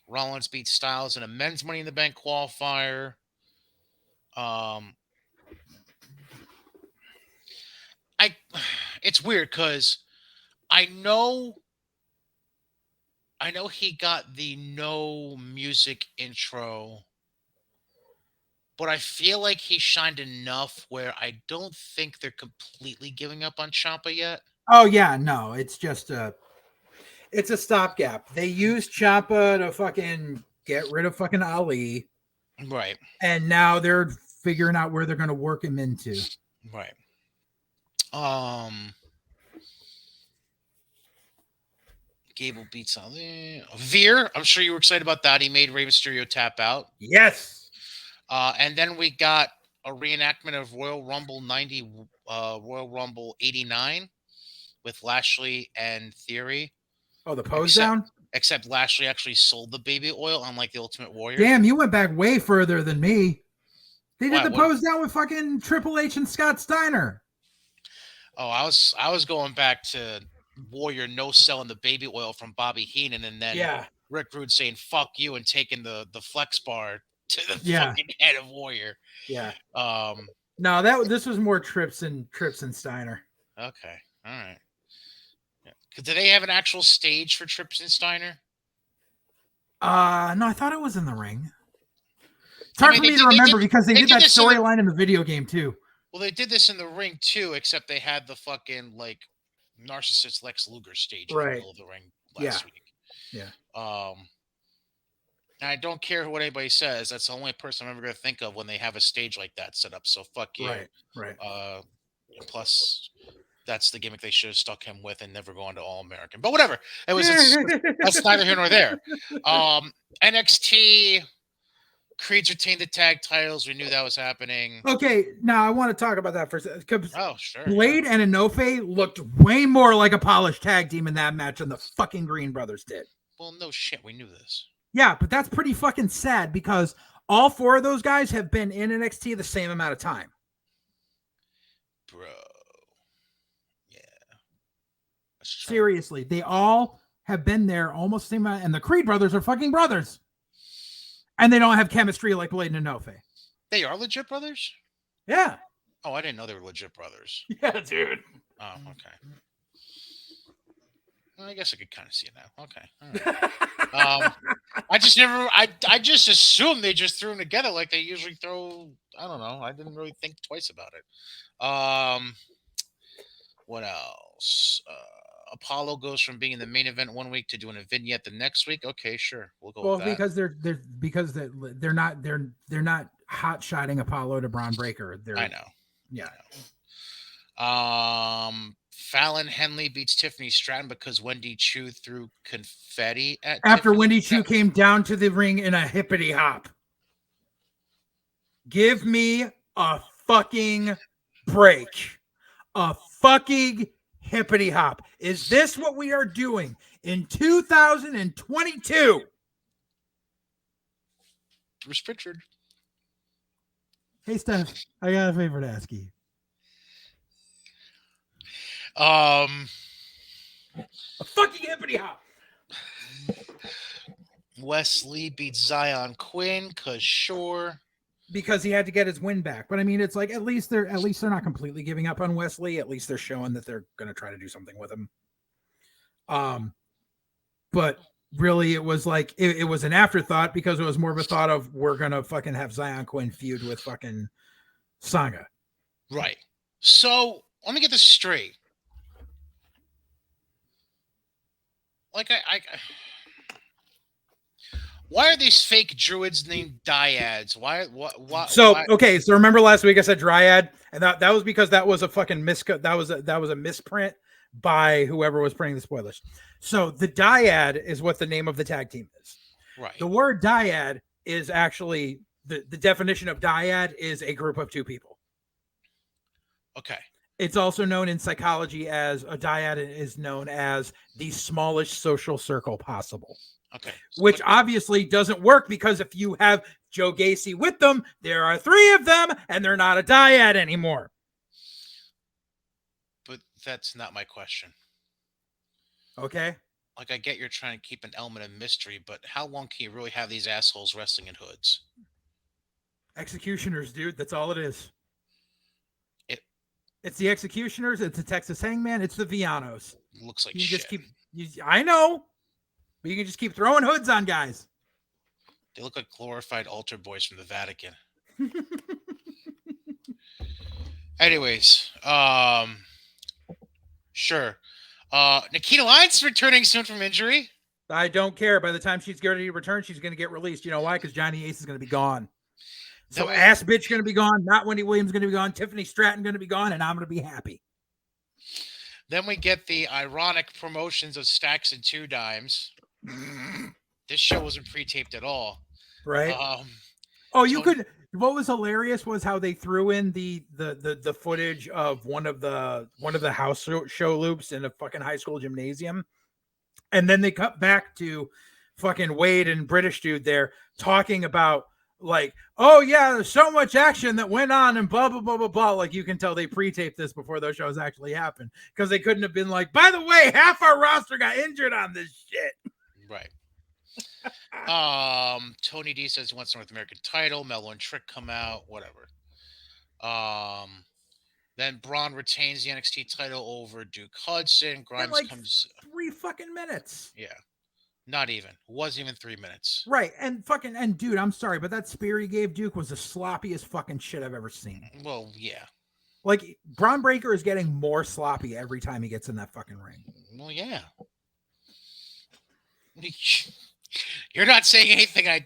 Rollins beats Styles in a men's Money in the Bank qualifier. Um, I it's weird because I know I know he got the no music intro, but I feel like he shined enough where I don't think they're completely giving up on Ciampa yet. Oh yeah, no, it's a stopgap. They used Ciampa to fucking get rid of fucking Ali, Right, and now they're figuring out where they're gonna work him into. right. Um, Gable beats Ali. Veer, I'm sure you were excited about that. He made Rey Mysterio tap out. Yes. And then we got a reenactment of Royal Rumble 90, Royal Rumble 89 with Lashley and Theory. Oh, the pose Except down. except Lashley actually sold the baby oil, unlike the Ultimate Warrior. Damn, you went back way further than me. They did Why? the What? pose down with fucking Triple H and Scott Steiner. Oh, I was going back to Warrior no selling the baby oil from Bobby Heenan, and then Yeah. Rick Rude saying "fuck you" and taking the flex bar to the Yeah. fucking head of Warrior. Yeah. Um. No, this was more Trips and Steiner. Okay. All right. Yeah. Do they have an actual stage for Trips and Steiner? No, I thought it was in the ring. It's I hard mean, for me to remember because they did did that this in the storyline in the video game too. well, they did this in the ring too, except they had the fucking like narcissist Lex Luger stage in the Right. middle of the ring Yeah. last week. Yeah. And I don't care what anybody says. That's the only person I'm ever going to think of when they have a stage like that set up. So fuck you. Right. Right. Uh, plus, that's the gimmick they should have stuck him with and never gone to All American. But whatever. That's neither here nor there. NXT Creeds retained the tag titles. We knew that was happening. Okay, now I want to talk about that for a second. Oh, sure. Blade and Inoue looked way more like a polished tag team in that match than the fucking Green Brothers did. Well, no shit. We knew this. Yeah, but that's pretty fucking sad because all four of those guys have been in NXT the same amount of time. Bro. Yeah. Seriously, they all have been there almost the same amount, and the Creed brothers are fucking brothers. And they don't have chemistry like Blade and Inoue. They are legit brothers? Yeah. Oh, I didn't know they were legit brothers. Yeah, dude. Oh, okay. Well, I guess I could kind of see it now. Okay. All right. I just assumed they just threw them together like they usually throw. I don't know. I didn't really think twice about it. What else? Apollo goes from being in the main event one week to doing a vignette the next week. Okay, sure, we'll go with that. Because they're not hot shotting Apollo to Braun Breaker. I know. Yeah. I know. Fallon Henley beats Tiffany Stratton because Wendy Chu threw confetti at after Tiffany. Wendy Chu came down to the ring in a hippity hop. Give me a fucking break. A fucking hippity hop. Is this what we are doing in 2022? Bruce Pritchard. Hey, Steph, I got a favor to ask you. A fucking hippity hop. Wesley beats Zion Quinn because sure. Because he had to get his win back. But I mean, it's like at least they're not completely giving up on Wesley. At least they're showing that they're gonna try to do something with him. But really it was like it was an afterthought because it was more of a thought of we're gonna fucking have Zion Quinn feud with fucking Sanga. Right. So let me get this straight. Like Why are these fake druids named dyads? Why? What? So Why? okay, so remember last week I said Dryad, and that was because that was a fucking that was a misprint by whoever was printing the spoilers. So the Dyad is what the name of the tag team is. Right. The word Dyad is actually the definition of Dyad is a group of two people. Okay. It's also known in psychology as a dyad is known as the smallest social circle possible, Okay. which But obviously doesn't work because if you have Joe Gacy with them, there are three of them and they're not a dyad anymore. but that's not my question. Okay. Like, I get you're trying to keep an element of mystery, but how long can you really have these assholes wrestling in hoods? Executioners, dude. That's all it is. It It's the executioners. It's the Texas Hangman. It's the Villanos. looks like You can just shit. keep. I know, but you can just keep throwing hoods on guys. They look like glorified altar boys from the Vatican. Anyways, sure. Nikita Lyons returning soon from injury. I don't care. By the time she's ready to return, she's going to get released. You know why? Because Johnny Ace is going to be gone. Then So we, ass bitch going to be gone. Not Wendy Williams going to be gone. Tiffany Stratton going to be gone, and I'm going to be happy. then we get the ironic promotions of Stacks and Two Dimes. This show wasn't pre-taped at all. Right? Um, Oh, you Tony- could. What was hilarious was how they threw in the footage of one of the house show loops in a fucking high school gymnasium, and then they cut back to fucking Wade and British dude there talking about like, oh yeah, there's so much action that went on and blah blah blah blah blah. Like you can tell they pre-taped this before those shows actually happened because they couldn't have been like, by the way, half our roster got injured on this shit. right. Tony D says he wants the North American title. Mello and Trick come out. Whatever. Then Braun retains the NXT title over Duke Hudson. In Grimes like comes. 3 fucking minutes. Yeah, not even. Wasn't even 3 minutes. Right. And dude, I'm sorry, but that spear he gave Duke was the sloppiest fucking shit I've ever seen. Well, yeah. Like Braun Breaker is getting more sloppy every time he gets in that fucking ring. Well, yeah. You're not saying anything I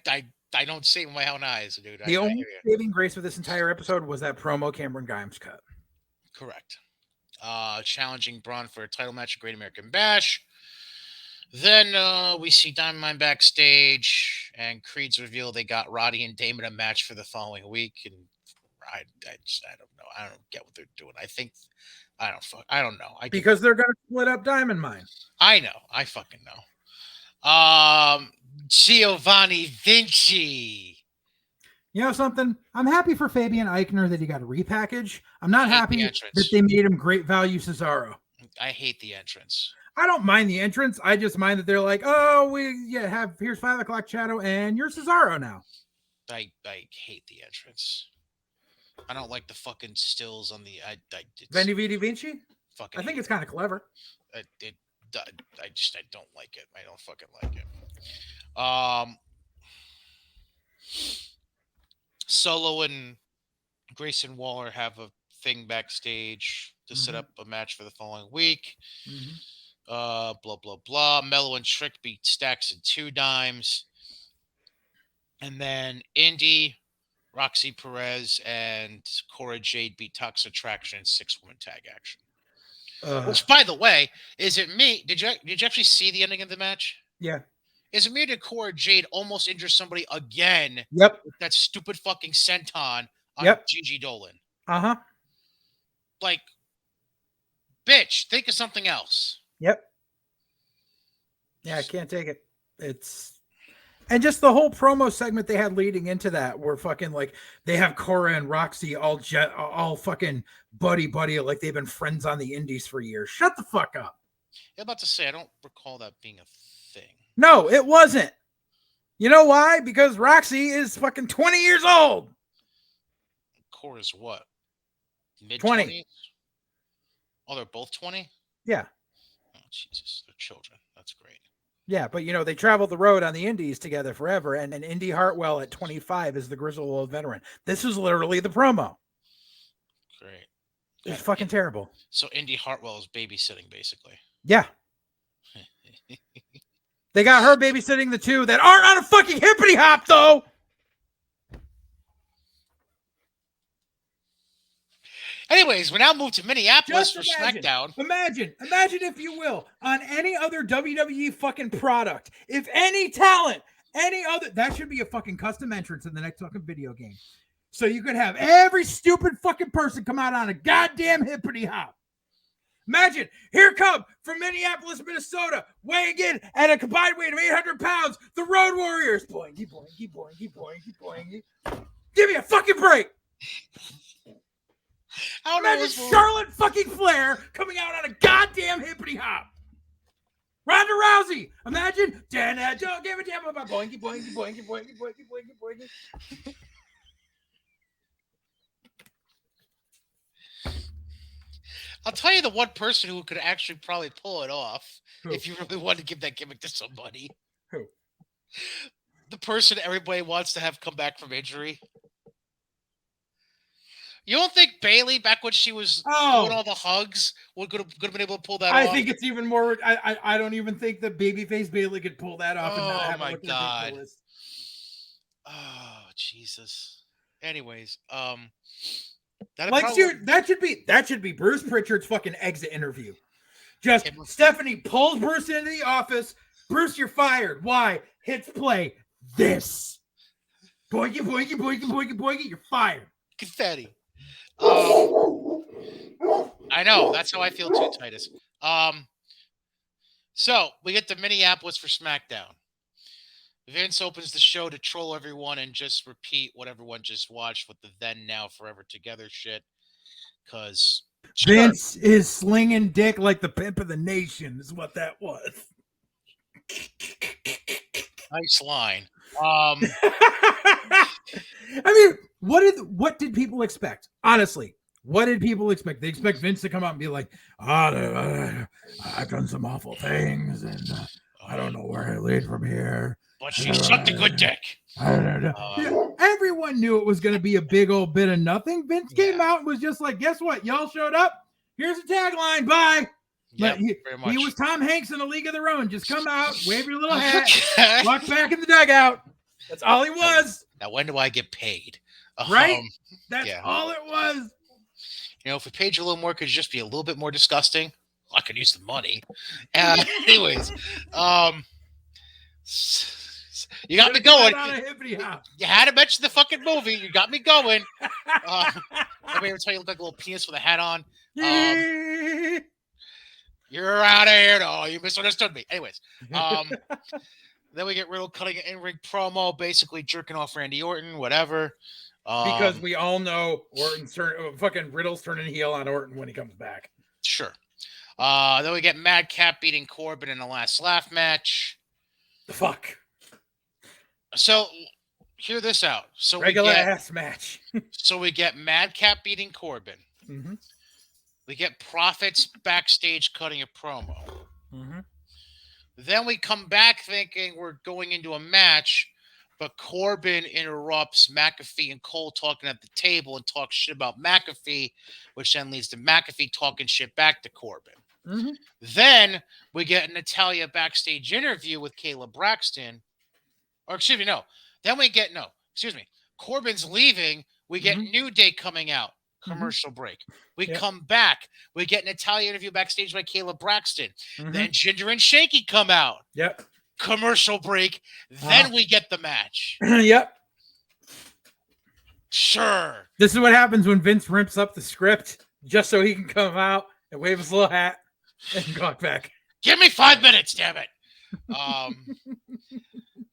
don't see with my own eyes, dude. The I only hear you. saving grace of this entire episode was that promo Cameron Grimes cut. Correct. Challenging Braun for a title match at Great American Bash. Then we see Diamond Mine backstage, and Creed's reveal they got Roddy and Damon a match for the following week, and I don't know. I don't get what they're doing. I don't know. Because they're gonna split up Diamond Mine. I know. I fucking know. Giovanni Vinci. You know something? I'm happy for Fabian Eichner that he got a repackage. I'm not I hate the happy entrance. that they made him great value Cesaro. I hate the entrance. I don't mind the entrance. I just mind that they're like, oh, here's 5 o'clock Shadow and you're Cesaro now. I hate the entrance. I don't like the fucking stills on the. Vandy Vidi Vinci? Fucking. I think it's kind of clever. I don't like it. I don't fucking like it. Solo and Grayson Waller have a thing backstage to set up a match for the following week. Blah blah blah. Mello and Trick beat Stacks and Two Dimes, and then Indy, Roxy Perez, and Cora Jade beat Toxic Attraction in 6-woman tag action. Which, by the way, is it me? Did you actually see the ending of the match? Yeah. Is it me that Cora Jade almost injured somebody again? Yep. With that stupid fucking senton on Gigi Dolan. Uh-huh. Like, bitch, think of something else. Yep. Yeah, I can't take it. And just the whole promo segment they had leading into that were fucking like they have Cora and Roxy all fucking buddy like they've been friends on the indies for years. Shut the fuck up. I'm about to say I don't recall that being a thing. No, it wasn't. You know why? Because Roxy is fucking 20 years old. Cora's what? Mid 20. Oh, they're both 20? Yeah. Oh, Jesus. They're children. That's great. Yeah, but they traveled the road on the indies together forever, and Indy Hartwell at 25 is the grizzled old veteran. This is literally the promo. Great. It's fucking terrible. So Indy Hartwell is babysitting, basically. Yeah. They got her babysitting the two that aren't on a fucking hippity hop, though. Anyways, we now move to Minneapolis for SmackDown. Imagine, if you will, on any other WWE fucking product, if any talent, any other, that should be a fucking custom entrance in the next fucking video game. So you could have every stupid fucking person come out on a goddamn hippity hop. Imagine, here come from Minneapolis, Minnesota, weighing in at a combined weight of 800 pounds, the Road Warriors. Boingy, boingy, boingy, boingy, boingy. Give me a fucking break. Imagine Charlotte fucking Flair coming out on a goddamn hippity hop. Ronda Rousey. Imagine. Don't give a damn about boingy, boingy, boingy, boingy, boingy, boingy, boingy. I'll tell you the one person who could actually probably pull it off Who? if you really want to give that gimmick to somebody. Who? The person everybody wants to have come back from injury. You don't think Bailey, back when she was doing all the hugs, would have been able to pull that off? I think it's even more. I don't even think that babyface Bailey could pull that off and not have it look ridiculous. Oh, Jesus. Anyways, that should be Bruce Pritchard's fucking exit interview. Just Stephanie pulls Bruce into the office. Bruce, you're fired. Why? Hits play. This. Boinky, boinky, boinky, boinky, boinky. You're fired. Confetti. I know. That's how I feel too, Titus. So we get to Minneapolis for SmackDown. Vince opens the show to troll everyone and just repeat what everyone just watched with the then, now, forever together shit. Because Vince is slinging dick like the pimp of the nation is what that was. Nice line. I mean, what did people expect? Honestly, what did people expect? They expect Vince to come out and be like, I've done some awful things, and I don't know where I lead from here. But she sucked a good dick. Everyone knew it was going to be a big old bit of nothing. Vince came out and was just like, guess what? Y'all showed up. Here's a tagline. Bye. Yeah, he was Tom Hanks in A League of Their Own. Just come out, wave your little hat, walk back in the dugout. That's all he was. Now, when do I get paid? Right? That's all it was. You know, if we paid you a little more, could you just be a little bit more disgusting? I could use the money. Anyways, you got me going. You had to mention the fucking movie. You got me going. Everybody ever tell you look like a little penis with a hat on? You're out of here. No, you misunderstood me. Anyways, then we get Riddle cutting an in-ring promo, basically jerking off Randy Orton, whatever. Because we all know fucking Riddle's turning heel on Orton when he comes back. Sure. Then we get Madcap beating Corbin in the last laugh match. The fuck. So, hear this out. So regular ass match. So we get Madcap beating Corbin. Mm-hmm. We get Profits backstage cutting a promo. Mm-hmm. Then we come back thinking we're going into a match, but Corbin interrupts McAfee and Cole talking at the table and talks shit about McAfee, which then leads to McAfee talking shit back to Corbin. Mm-hmm. Then we get a Natalya backstage interview with Kayla Braxton. Or excuse me, no. Then we get, Corbin's leaving. We get New Day coming out. Commercial break. We come back. We get Natalya interview backstage by Kayla Braxton. Then Jinder and Shanky come out. Yep. Commercial break. Then we get the match. Yep. Sure. This is what happens when Vince rips up the script just so he can come out and wave his little hat and go back. Give me 5 minutes, damn it.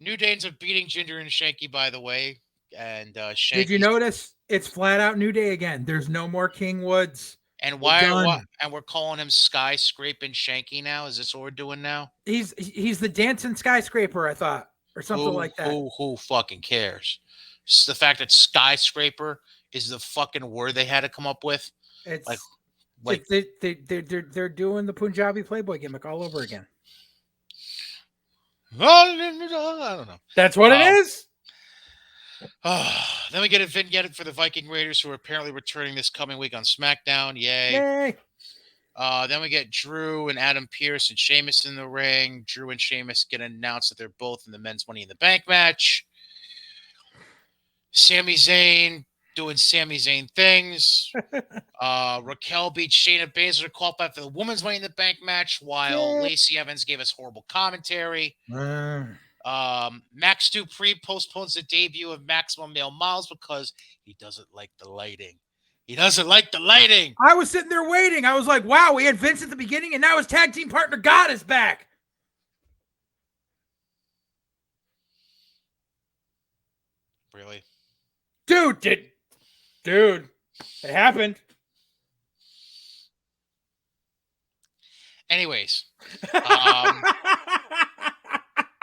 New Day ends up beating Jinder and Shanky, by the way. And Shanky. Did you notice? It's flat out New Day again. There's no more King Woods. And and we're calling him Skyscraping Shanky now? Is this what we're doing now? He's the dancing skyscraper, I thought, or something like that. Who fucking cares? It's the fact that skyscraper is the fucking word they had to come up with. It's like they're doing the Punjabi Playboy gimmick all over again. I don't know. That's what it is. Then we get a vignette for the Viking Raiders, who are apparently returning this coming week on SmackDown. Yay. Then we get Drew and Adam Pearce and Sheamus in the ring. Drew and Sheamus get announced that they're both in the men's Money in the Bank match. Sami Zayn doing Sami Zayn things. Raquel beat Shayna Baszler qualified for the women's Money in the Bank match, while Lacey Evans gave us horrible commentary. Max Dupree postpones the debut of Maximum Male Models because he doesn't like the lighting. He doesn't like the lighting. I was sitting there waiting. I was like, wow, we had Vince at the beginning, and now his tag team partner God is back. Really? Dude, it happened. Anyways,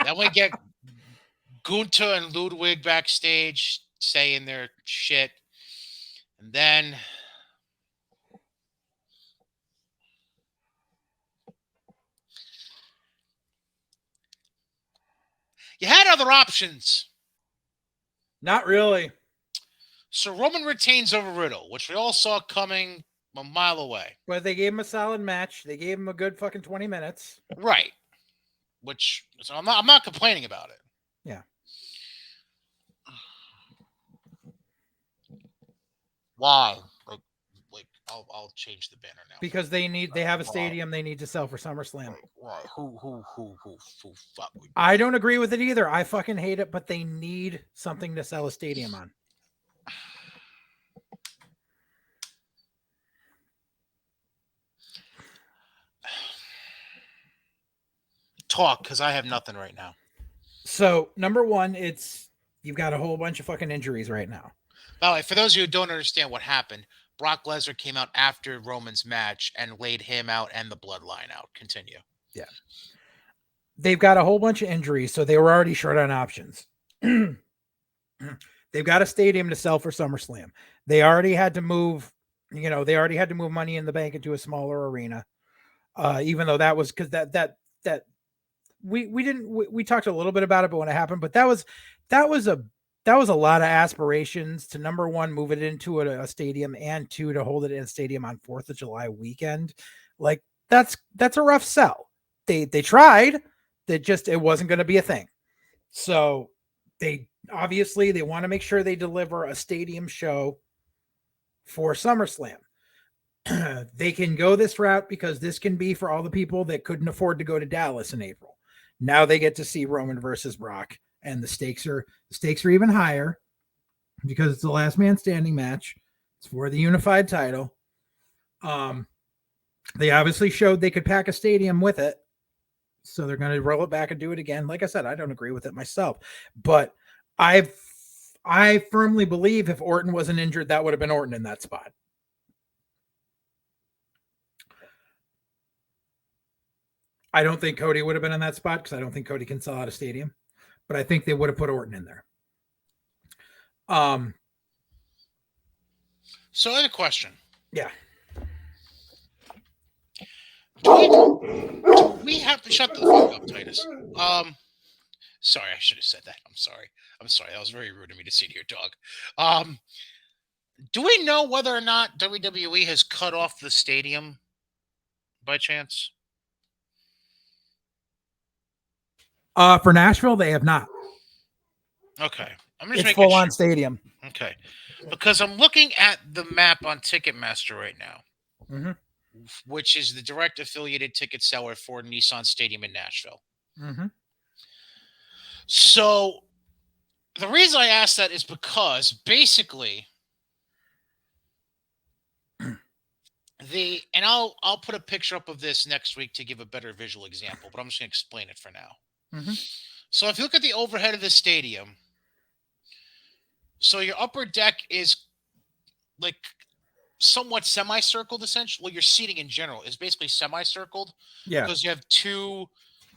then we get Gunther and Ludwig backstage saying their shit. And then you had other options. Not really. So Roman retains over Riddle, which we all saw coming a mile away. But they gave him a solid match. They gave him a good fucking 20 minutes. Right. Which, so I'm not complaining about it. Yeah. Why? Like I'll change the banner now. Because they have a stadium they need to sell for SummerSlam. Right. Who fuck? I don't agree with it either. I fucking hate it, but they need something to sell a stadium on. Talk, because I have nothing right now. So, number one, you've got a whole bunch of fucking injuries right now. By the way, for those of you who don't understand what happened, Brock Lesnar came out after Roman's match and laid him out and the bloodline out. Continue. Yeah. They've got a whole bunch of injuries, so they were already short on options. They've got a stadium to sell for SummerSlam. They already had to move, Money in the Bank into a smaller arena. Even though that was because we talked a little bit about it, but when it happened, but that was a lot of aspirations to, number one, move it into a stadium, and two, to hold it in a stadium on 4th of July weekend. Like that's a rough sell. They tried, it wasn't going to be a thing. So they want to make sure they deliver a stadium show for SummerSlam. They can go this route because this can be for all the people that couldn't afford to go to Dallas in April. Now they get to see Roman versus Brock, and the stakes are even higher because it's the last man standing match. It's for the unified title. They obviously showed they could pack a stadium with it, so they're going to roll it back and do it again. Like I said, I don't agree with it myself, but I firmly believe if Orton wasn't injured, that would have been Orton in that spot. I don't think Cody would have been in that spot because I don't think Cody can sell out a stadium, but I think they would have put Orton in there. So I have a question. Yeah. Do we have to shut the fuck up, Titus? Sorry, I should have said that. I'm sorry. That was very rude of me to say to your dog. Do we know whether or not WWE has cut off the stadium by chance? For Nashville, they have not. Okay. It's full on stadium. Okay. Because I'm looking at the map on Ticketmaster right now, which is the direct affiliated ticket seller for Nissan Stadium in Nashville. So the reason I asked that is because basically and I'll put a picture up of this next week to give a better visual example, but I'm just going to explain it for now. So if you look at the overhead of the stadium, so your upper deck is like somewhat semicircled, essentially. Well, your seating in general is basically semicircled. Yeah. Because you have two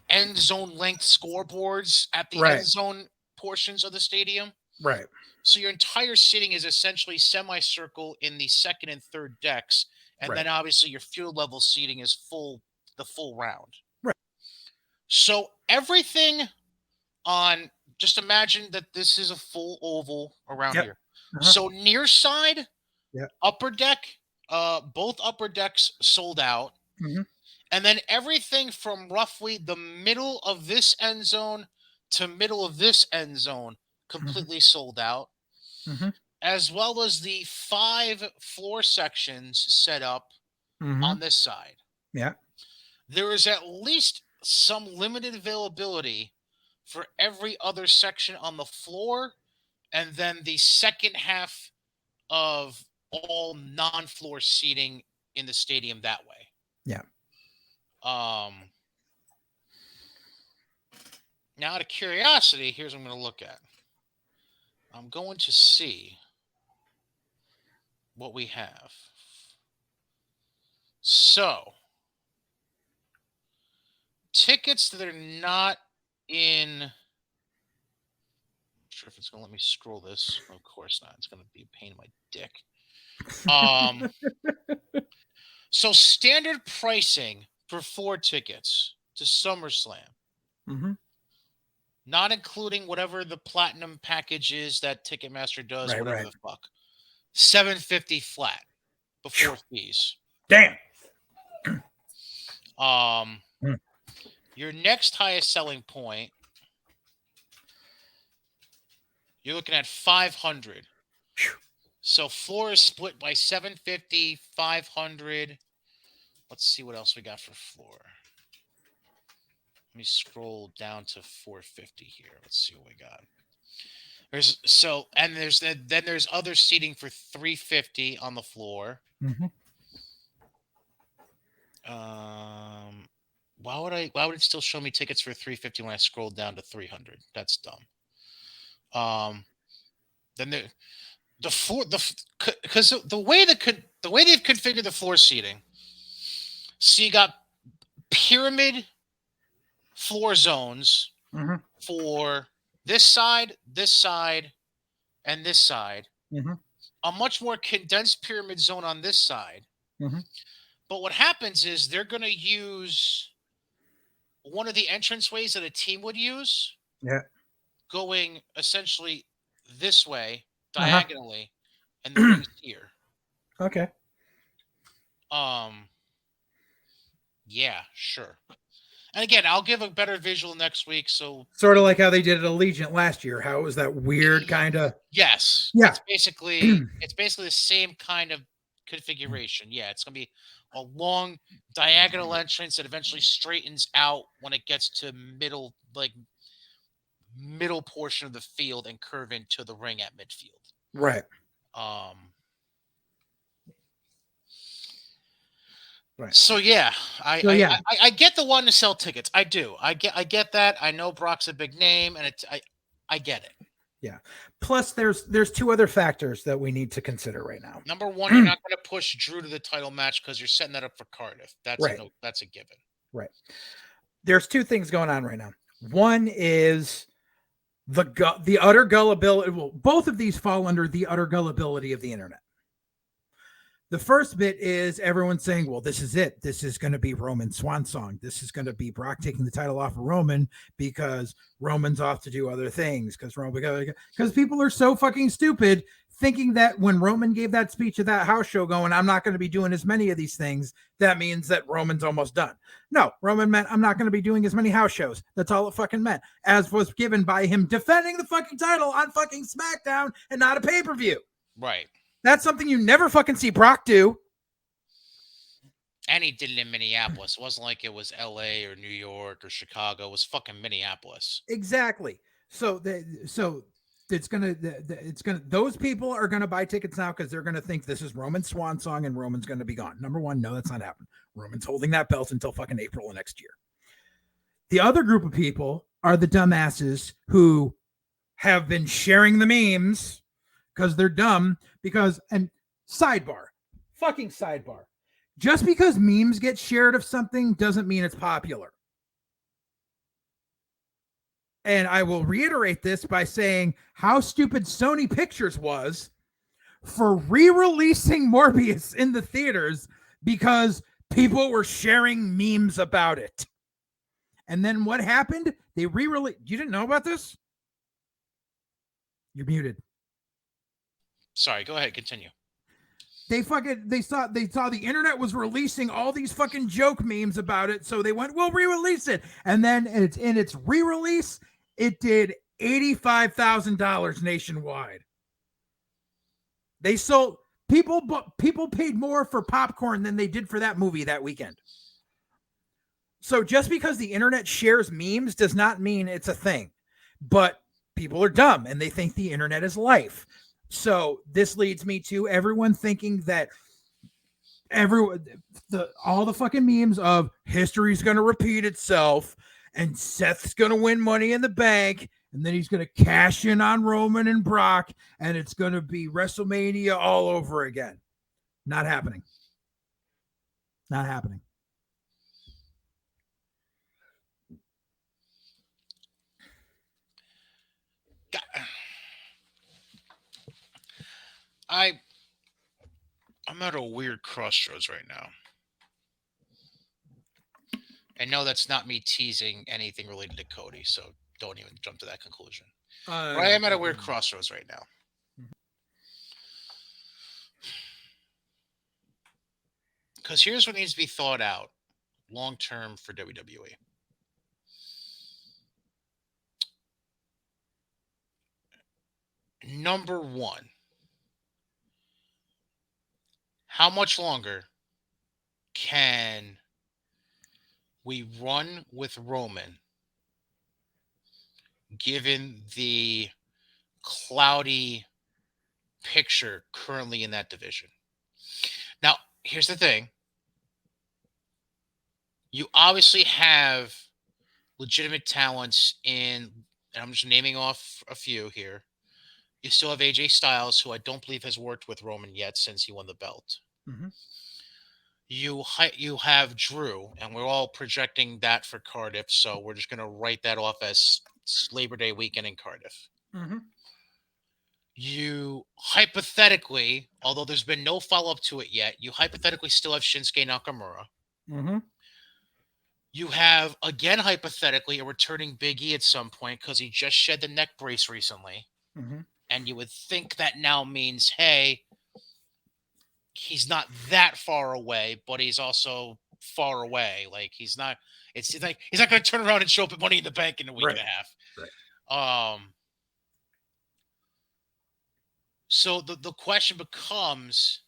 end zone length scoreboards at the end zone portions of the stadium. Right. So your entire seating is essentially semicircle in the second and third decks. And then obviously your field level seating is the full round. Right. So everything just imagine that this is a full oval around here. So near side, upper deck, both upper decks sold out. Mm-hmm. And then everything from roughly the middle of this end zone to middle of this end zone Mm-hmm. completely sold out, Mm-hmm. as well as the 5 floor sections set up Mm-hmm. on this side. Yeah. There is at least some limited availability for every other section on the floor, and then the second half of all non-floor seating in the stadium that way. Yeah. Um, Now, out of curiosity, here's what I'm going to look at. I'm going to see what we have. So, tickets that are not in. I'm sure if it's going to let me scroll this. Of course not. It's going to be a pain in my dick. Um, so standard pricing for 4 tickets to SummerSlam, Mm-hmm. not including whatever the platinum package is that Ticketmaster does, Right. whatever Right. the fuck. $750 flat before fees. Damn. Um, Mm. your next highest selling point, you're looking at 500. So floor is split by 750, 500. Let's see what else we got for floor. Let me scroll down to 450 here. Let's see what we got. Then there's other seating for 350 on the floor. Mm-hmm. Why would it still show me tickets for 350 when I scrolled down to 300? That's dumb. Then the floor because the way they've configured the floor seating. So you got pyramid floor zones Mm-hmm. for this side, and this side. Mm-hmm. A much more condensed pyramid zone on this side. Mm-hmm. But what happens is they're going to use one of the entranceways that a team would use, Yeah. going essentially this way Uh-huh. diagonally, and the rings here. Okay. Um, yeah, sure. And again, I'll give a better visual next week. So Sort of like how they did at Allegiant last year. How it was that weird kind of. yes, Yeah. it's basically the same kind of configuration. Yeah, it's gonna be a long diagonal entrance that eventually straightens out when it gets to middle portion of the field and curve into the ring at midfield. Right. Um, Right. so yeah, So yeah. I get the one to sell tickets. I do. I get that. I know Brock's a big name, and I get it. Yeah. Plus, there's 2 other factors that we need to consider right now. Number one, you're not going to push Drew to the title match because you're setting that up for Cardiff. Right. That's a given. Right. There's 2 things going on right now. One is the utter gullibility. Well, both of these fall under the utter gullibility of the internet. The first bit is everyone saying, well, this is it. This is going to be Roman's swan song. This is going to be Brock taking the title off of Roman because Roman's off to do other things. Because people are so fucking stupid thinking that when Roman gave that speech at that house show going, I'm not going to be doing as many of these things. That means that Roman's almost done. No, Roman meant I'm not going to be doing as many house shows. That's all it fucking meant, as was given by him defending the fucking title on fucking SmackDown and not a pay-per-view. Right. That's something you never fucking see Brock do. And he did it in Minneapolis. It wasn't like it was LA or New York or Chicago. It was fucking Minneapolis. Exactly. So it's gonna those people are gonna buy tickets now because they're gonna think this is Roman's swan song and Roman's gonna be gone. Number one, no, that's not happening. Roman's holding that belt until fucking April of next year. The other group of people are the dumbasses who have been sharing the memes because they're dumb. And fucking sidebar. Just because memes get shared of something doesn't mean it's popular. And I will reiterate this by saying how stupid Sony Pictures was for re-releasing Morbius in the theaters because people were sharing memes about it. And then what happened? They re-released. You didn't know about this? You're muted. Sorry, go ahead, continue. They saw the internet was releasing all these fucking joke memes about it, so they went, we'll re-release it. And then it's in its re-release, it did $85,000 nationwide. They sold people paid more for popcorn than they did for that movie that weekend. So just because the internet shares memes does not mean it's a thing. But people are dumb and they think the internet is life. So this leads me to everyone thinking that all the fucking memes of history's going to repeat itself and Seth's going to win Money in the Bank and then he's going to cash in on Roman and Brock and it's going to be WrestleMania all over again. Not happening. Not happening. I'm at a weird crossroads right now. And no, that's not me teasing anything related to Cody, so don't even jump to that conclusion. But I am at a weird crossroads right now. Because here's what needs to be thought out long term for WWE. Number one, how much longer can we run with Roman given the cloudy picture currently in that division? Now, here's the thing. You obviously have legitimate talents in, and I'm just naming off a few here. You still have AJ Styles, who I don't believe has worked with Roman yet since he won the belt. Mm-hmm. You have Drew, and we're all projecting that for Cardiff, so we're just going to write that off as Labor Day weekend in Cardiff. Mm-hmm. You hypothetically, although there's been no follow-up to it yet, you hypothetically still have Shinsuke Nakamura. Mm-hmm. You have, again, hypothetically, a returning Big E at some point because he just shed the neck brace recently. Mm-hmm. And you would think that now means, hey, he's not that far away, but he's also far away. Like he's not going to turn around and show up at Money in the Bank in a week and a half. Right. So the question becomes,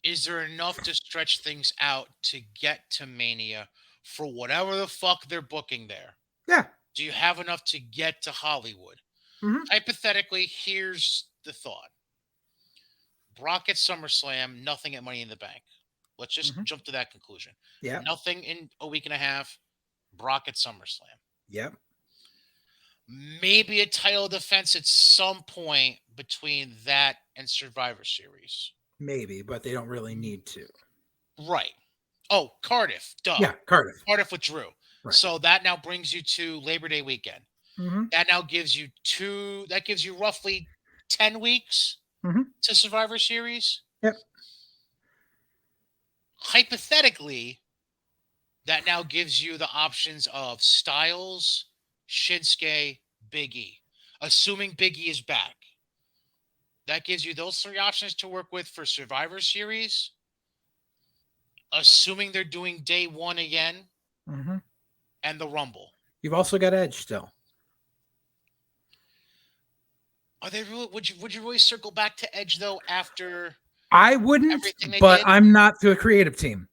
is there enough to stretch things out to get to Mania for whatever the fuck they're booking there? Yeah. Do you have enough to get to Hollywood? Mm-hmm. Hypothetically, here's the thought. Brock at SummerSlam, nothing at Money in the Bank. Let's just jump to that conclusion. Yeah. Nothing in a week and a half. Brock at SummerSlam. Yep. Maybe a title defense at some point between that and Survivor Series. Maybe, but they don't really need to. Right. Oh, Cardiff. Duh. Yeah, Cardiff. Cardiff with Drew. Right. So that now brings you to Labor Day weekend. Mm-hmm. That now gives you roughly 10 weeks to Survivor Series. Yep. Hypothetically, that now gives you the options of Styles, Shinsuke, Big E. Assuming Big E is back. That gives you those three options to work with for Survivor Series. Assuming they're doing day one again. And the Rumble. You've also got Edge still. Are they really? Would you really circle back to Edge though after? I wouldn't, but did? I'm not the creative team.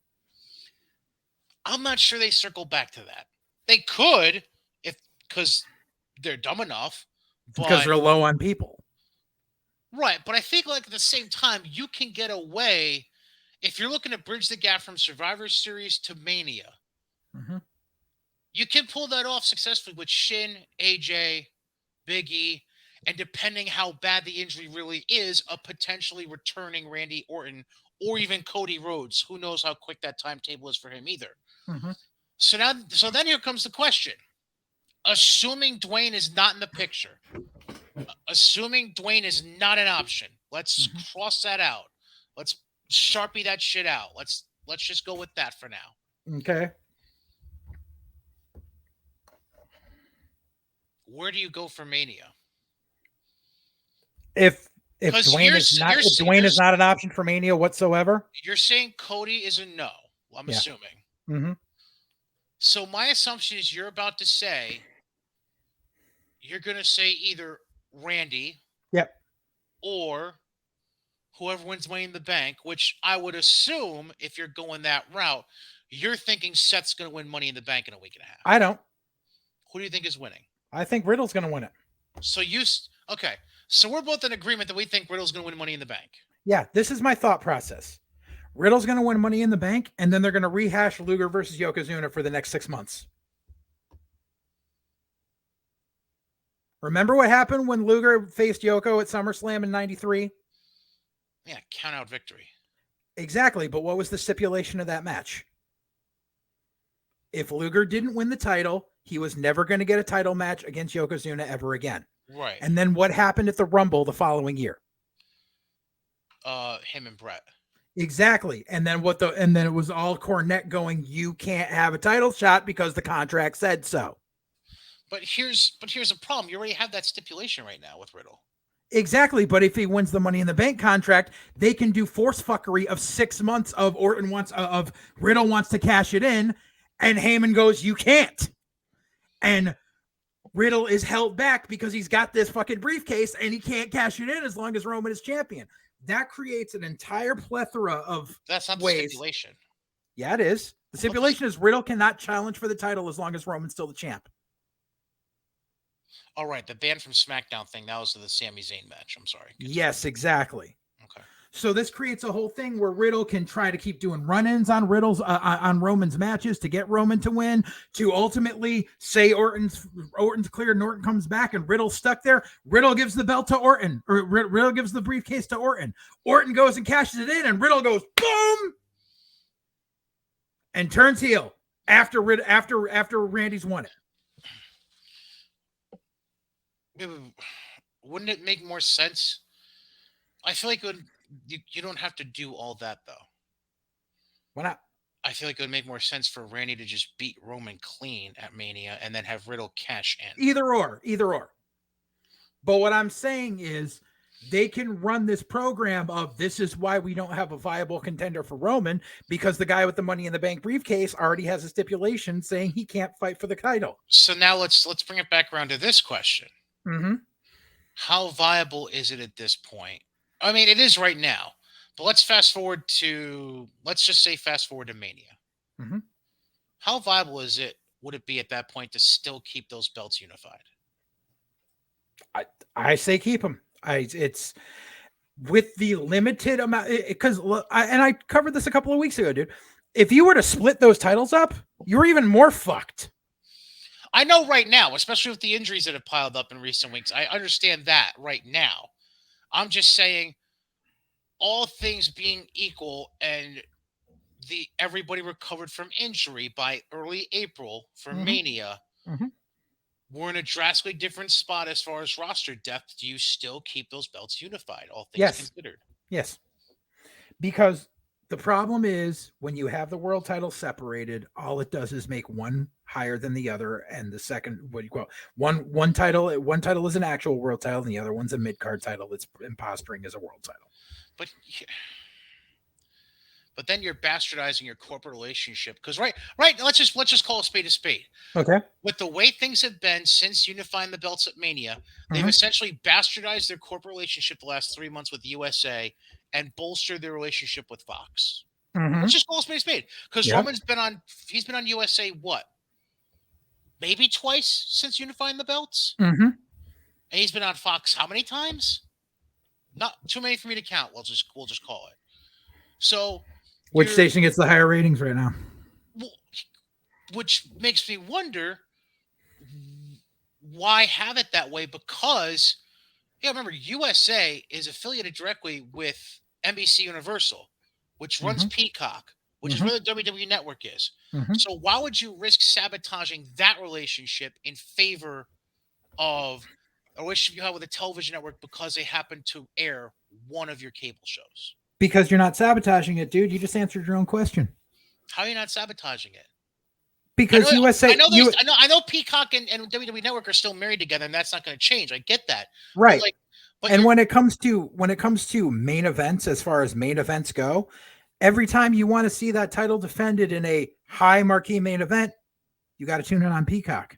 I'm not sure they circle back to that. They could, because they're dumb enough. Because they're low on people. Right, but I think like at the same time, you can get away if you're looking to bridge the gap from Survivor Series to Mania. You can pull that off successfully with Shin, AJ, Big E, and depending how bad the injury really is, a potentially returning Randy Orton or even Cody Rhodes. Who knows how quick that timetable is for him either. So then here comes the question. Assuming Dwayne is not in the picture, assuming Dwayne is not an option, let's cross that out. Let's Sharpie that shit out. Let's just go with that for now. Okay. Where do you go for Mania? If If Because Dwayne is not if Dwayne is not an option for Mania whatsoever. you're saying Cody is a no. I'm Yeah. assuming. Mm-hmm. So my assumption is you're about to say you're going to say either Randy Yep. or whoever wins Money in the Bank, which I would assume if you're going that route, you're thinking Seth's going to win Money in the Bank in a week and a half. I don't. Who do you think is winning? I think Riddle's going to win it. So okay. So we're both in agreement that we think Riddle's going to win Money in the Bank. Yeah, this is my thought process. Riddle's going to win Money in the Bank, and then they're going to rehash Luger versus Yokozuna for the next 6 months. Remember what happened when Luger faced Yoko at SummerSlam in '93? Yeah, count out victory. Exactly, but what was the stipulation of that match? If Luger didn't win the title, he was never going to get a title match against Yokozuna ever again. Right. And then what happened at the Rumble the following year? Him and Brett. Exactly. And then it was all Cornette going, you can't have a title shot because the contract said so. But here's a problem. You already have that stipulation right now with Riddle. Exactly. But if he wins the Money in the Bank contract, they can do force fuckery of 6 months of Riddle wants to cash it in, and Heyman goes, you can't. And Riddle is held back because he's got this fucking briefcase and he can't cash it in as long as Roman is champion. That creates an entire plethora of That's not ways. The stipulation. Yeah, it is. The stipulation is Riddle cannot challenge for the title as long as Roman's still the champ. All right, the ban from SmackDown thing, that was the Sami Zayn match. I'm sorry. Yes, exactly. Okay. So this creates a whole thing where Riddle can try to keep doing run-ins on on Roman's matches to get Roman to win, to ultimately say Orton's clear, Orton comes back, and Riddle's stuck there. Riddle gives the belt to Orton, or Riddle gives the briefcase to Orton. Orton goes and cashes it in, and Riddle goes boom and turns heel after Randy's won it. Wouldn't it make more sense? I feel like you don't have to do all that, though. Why not? I feel like it would make more sense for Randy to just beat Roman clean at Mania and then have Riddle cash in. Either or. But what I'm saying is they can run this program of this is why we don't have a viable contender for Roman, because the guy with the Money in the Bank briefcase already has a stipulation saying he can't fight for the title. So now let's bring it back around to this question. Mm-hmm. How viable is it at this point? I mean, it is right now, but let's just say fast forward to Mania. Mm-hmm. How viable would it be at that point to still keep those belts unified? I say keep them. It's with the limited amount, because I covered this a couple of weeks ago, dude. If you were to split those titles up, you're even more fucked. I know right now, especially with the injuries that have piled up in recent weeks. I understand that right now. I'm just saying, all things being equal, and everybody recovered from injury by early April for Mania, we're in a drastically different spot as far as roster depth. Do you still keep those belts unified, all things considered? Yes. Because the problem is when you have the world title separated, all it does is make one higher than the other, and the second, what do you call it? One title is an actual world title, and the other one's a mid-card title that's imposturing as a world title. But then you're bastardizing your corporate relationship, because right. Let's just call a spade a spade. Okay. With the way things have been since unifying the belts at Mania, they've essentially bastardized their corporate relationship the last 3 months with USA and bolstered their relationship with Fox. Let's just call a spade a spade, because Roman's been on USA what? Maybe twice since unifying the belts, and he's been on Fox how many times? Not too many for me to count. We'll just call it. So, which station gets the higher ratings right now? Which makes me wonder why have it that way? Because, remember, USA is affiliated directly with NBC Universal, which runs Peacock, which is where the WWE Network is. So why would you risk sabotaging that relationship in favor of a relationship you have with a television network because they happen to air one of your cable shows? Because you're not sabotaging it, dude. You just answered your own question. How are you not sabotaging it? Because USA, I know Peacock and WWE Network are still married together, and that's not going to change. I get that, right? But And you're when it comes to main events, as far as main events go, every time you want to see that title defended in a high marquee main event, you got to tune in on Peacock.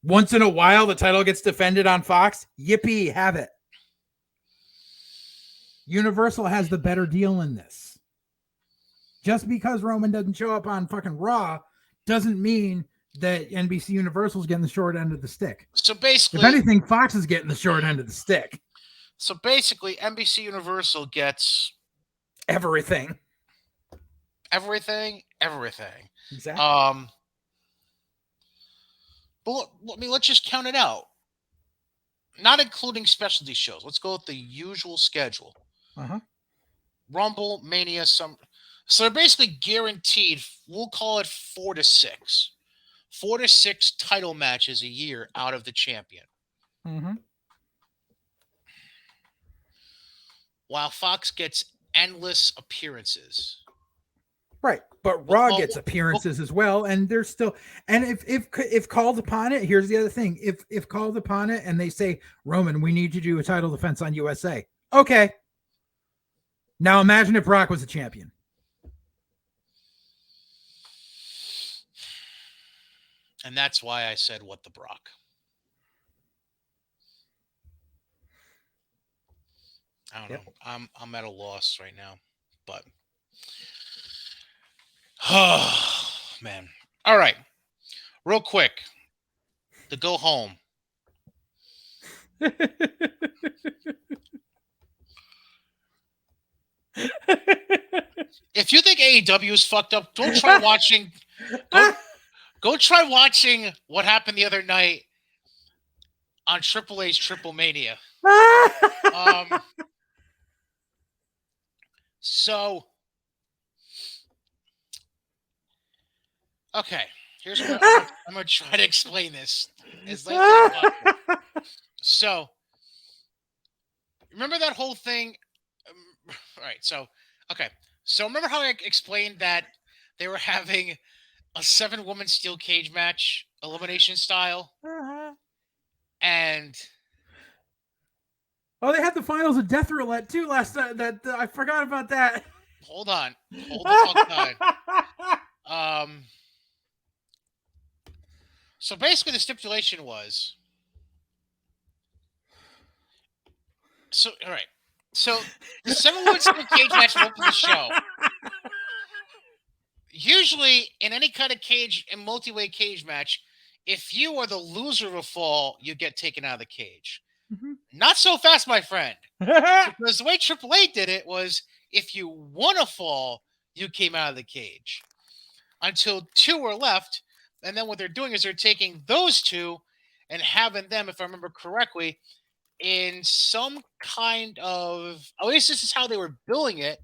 Once in a while, the title gets defended on Fox. Yippee, have it. Universal has the better deal in this. Just because Roman doesn't show up on fucking Raw doesn't mean that NBC Universal is getting the short end of the stick. so If basically anything, Fox is getting the short end of the stick. so basically NBC Universal gets Everything. everything. Exactly. But let's just count it out. Not including specialty shows. Let's go with the usual schedule. Uh-huh. Rumble, Mania, some. So they're basically guaranteed. We'll call it 4 to 6, 4 to 6 title matches a year out of the champion. Mm-hmm. While Fox gets endless appearances. Right, but Well, Raw well, gets appearances as well, and there's still, and if called upon it, here's the other thing: if called upon it, and they say, Roman, we need you to do a title defense on USA, okay. Now imagine if Brock was a champion. And that's why I said, what the Brock? I don't know. I'm at a loss right now, but oh man. All right, real quick to go home. If you think AEW is fucked up, don't try watching. Go try watching what happened the other night on Triple A's Triple Mania. So, okay, here's what I'm going to try to explain this as lately as possible. So, remember that whole thing? All right, so, okay. So, remember how I explained that they were having a 7-woman steel cage match, elimination style? And oh, they had the finals of Death Roulette too last night. That I forgot about that. hold the fuck on. So basically, the stipulation was. So all right, so the 7-woman steel cage match opens the show. Usually, in any kind of cage and multi-way cage match, if you are the loser of a fall, you get taken out of the cage. Mm-hmm. Not so fast, my friend. Because the way AAA did it was if you won a fall, you came out of the cage. Until 2 were left. And then what they're doing is they're taking those 2 and having them, if I remember correctly, in some kind of, at least this is how they were billing it.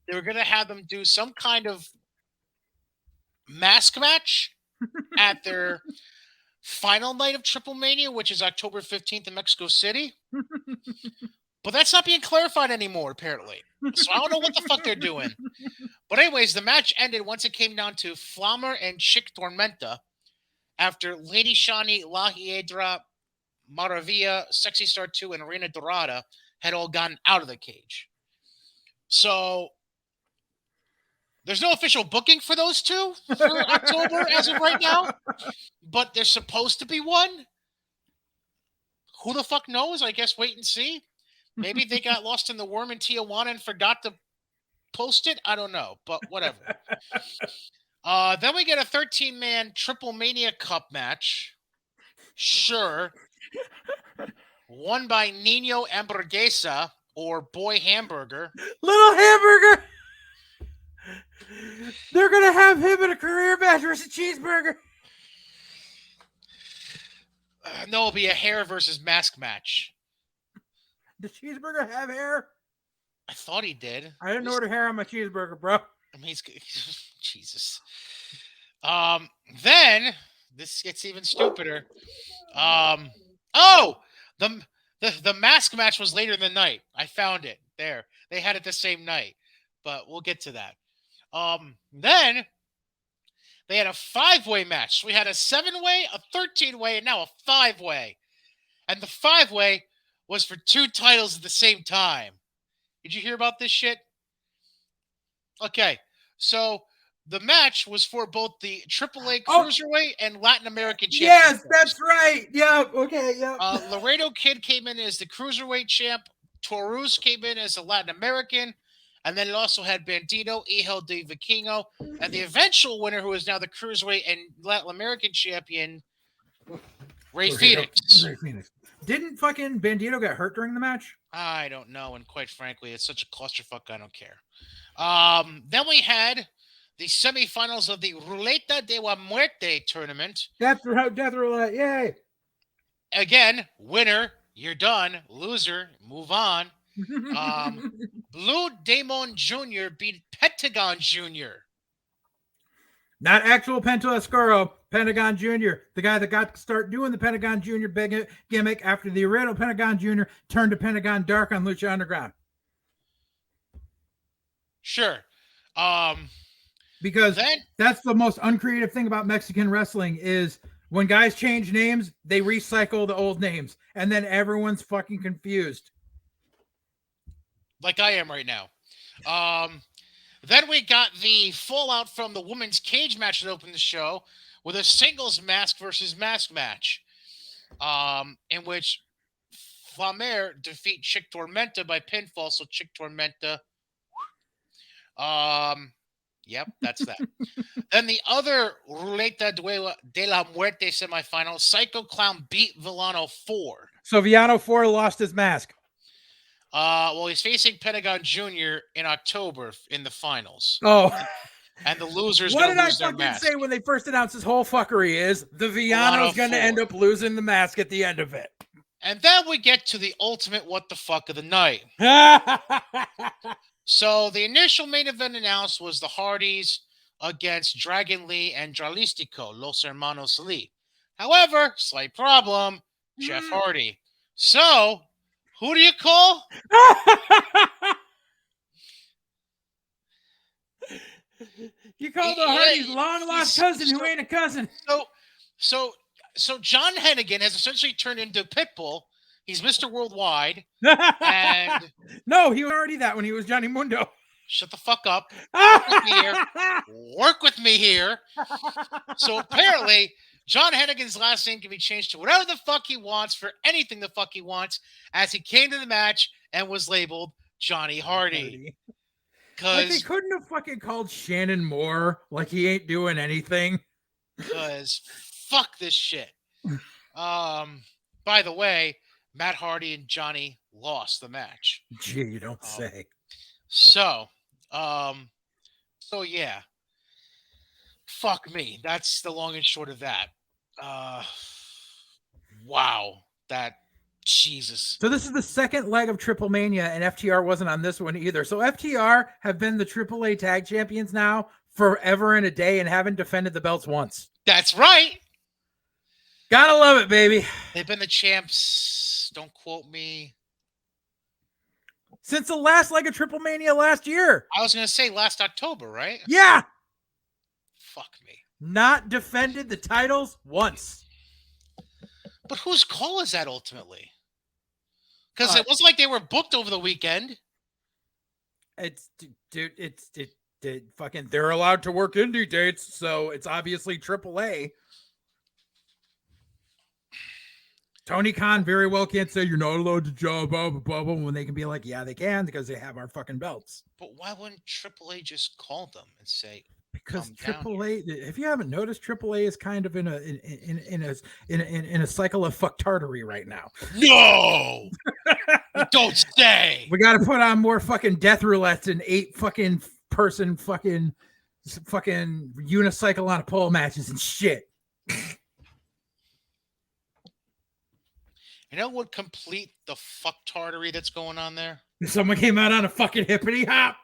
They were going to have them do some kind of mask match at their final night of Triple Mania, which is October 15th in Mexico City. But that's not being clarified anymore, apparently. So I don't know what the fuck they're doing. But anyways, the match ended once it came down to Flammer and Chick Tormenta after Lady Shani, La Hiedra, Maravilla, Sexy Star 2, and Reina Dorada had all gotten out of the cage. So there's no official booking for those 2 for October as of right now, but there's supposed to be one. Who the fuck knows? I guess wait and see. Maybe they got lost in the worm in Tijuana and forgot to post it. I don't know, but whatever. Then we get a 13-man Triple Mania Cup match. Sure. Won by Nino Hamburguesa or Boy Hamburger. Little Hamburger. They're going to have him in a career match versus Cheeseburger. No, it'll be a hair versus mask match. Does Cheeseburger have hair? I thought he did. I didn't order hair on my cheeseburger, bro. I mean, he's Jesus. Then this gets even stupider. The mask match was later in the night. I found it there. They had it the same night, but we'll get to that. Then they had a 5-way match. We had a 7-way, a 13-way, and now a 5-way. And the 5-way was for 2 titles at the same time. Did you hear about this shit? Okay, so the match was for both the AAA Oh, Cruiserweight and Latin American yes, Championships. that's right. Yep. Okay. Yep. Laredo Kid came in as the Cruiserweight champ. Taurus came in as a Latin American. And then it also had Bandito, Hijo de Vikingo, and the eventual winner, who is now the Cruiserweight and Latin American champion, Ray Phoenix. Ray Phoenix. Didn't fucking Bandito get hurt during the match? I don't know, and quite frankly, it's such a clusterfuck, I don't care. Then we had the semifinals of the Ruleta de la Muerte tournament. Death Roulette, yay! Again, winner, you're done. Loser, move on. Blue Demon Jr. beat Pentagon Jr. Not actual Pento Escuro, Pentagon Jr., the guy that got to start doing the Pentagon Jr. big gimmick after the original Pentagon Jr. turned to Pentagon Dark on Lucha Underground. Sure. Because that's the most uncreative thing about Mexican wrestling is when guys change names, they recycle the old names, and then everyone's fucking confused. Like I am right now. Then we got the fallout from the women's cage match that opened the show with a singles mask versus mask match, in which Flamer defeat Chick Tormenta by pinfall. So Chick Tormenta. Yep, that's that. Then the other Ruleta de la Muerte semifinal, Psycho Clown beat Villano 4. So Villano 4 lost his mask. Well, he's facing Pentagon Jr. in October in the finals. Oh. And the losers what going to lose their mask. What did I fucking say when they first announced this whole fuckery is the Villano's going to end up losing the mask at the end of it. And then we get to the ultimate what the fuck of the night. So the initial main event announced was the Hardys against Dragon Lee and Dralistico, Los Hermanos Lee. However, slight problem, Jeff Hardy. So, who do you call? You call the Hardys long lost cousin who ain't a cousin. So John Hennigan has essentially turned into Pitbull. He's Mr. Worldwide. And no, he was already that when he was Johnny Mundo. Shut the fuck up. Work with me here. So apparently, John Hennigan's last name can be changed to whatever the fuck he wants for anything the fuck he wants, as he came to the match and was labeled Johnny Hardy. Like they couldn't have fucking called Shannon Moore like he ain't doing anything. Because fuck this shit. By the way, Matt Hardy and Johnny lost the match. Gee, you don't say. So yeah. Fuck me. That's the long and short of that. Wow. That, Jesus. So this is the second leg of Triple Mania, and FTR wasn't on this one either. So FTR have been the AAA tag champions now forever and a day and haven't defended the belts once. That's right. Gotta love it, baby. They've been the champs. Don't quote me. Since the last leg of Triple Mania last year. I was going to say last October, right? Yeah. Fuck me. Not defended the titles once. But whose call is that ultimately? Because it wasn't like they were booked over the weekend. Fucking, they're allowed to work indie dates, so it's obviously AAA. Tony Khan very well can't say you're not allowed to job bubble when they can be like, yeah, they can because they have our fucking belts. But why wouldn't AAA just call them and say? Because AAA, if you haven't noticed, AAA is kind of in a cycle of fucktardery right now. No, don't say. We got to put on more fucking death roulettes and 8 fucking person fucking unicycle on a pole matches and shit. You know what complete the fucktardery that's going on there? Someone came out on a fucking hippity hop.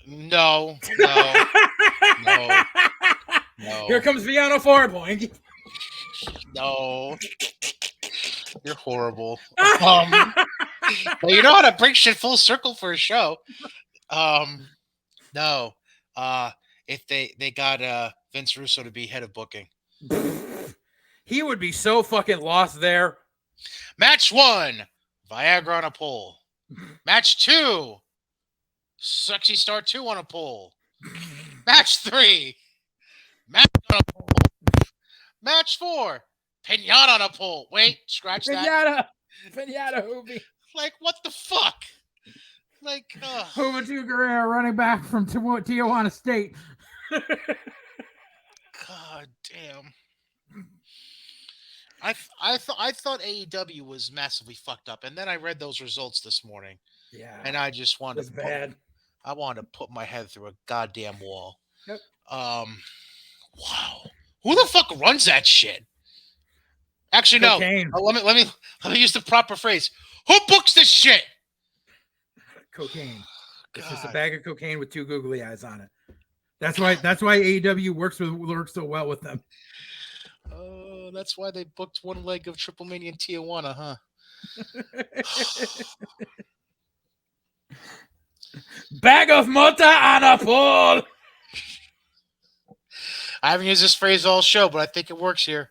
No. Here comes Villano 4, boing. No. You're horrible. Well, you know how to bring shit full circle for a show. No. If they got Vince Russo to be head of booking. He would be so fucking lost there. Match 1. Viagra on a pole. Match 2. Sexy Star 2 on a pole. Match 3. Match on a pole. Match 4. Pinata on a pole. Wait, scratch that. Pinata. Pinata Hoobie. Like, what the fuck? Like, Juventud Guerrero running back from Tijuana State. God damn. I thought AEW was massively fucked up, and then I read those results this morning, Yeah. and I just wanted It's to bad. I wanted to put my head through a goddamn wall. Yep. Wow. Who the fuck runs that shit? Actually, no. Cocaine. Let me use the proper phrase. Who books this shit? Cocaine. It's just a God. bag of cocaine with 2 googly eyes on it. That's why AEW works so well with them. Oh, that's why they booked one leg of Triple Mania in Tijuana, huh? Bag of mota on a pole. I haven't used this phrase all show, but I think it works here.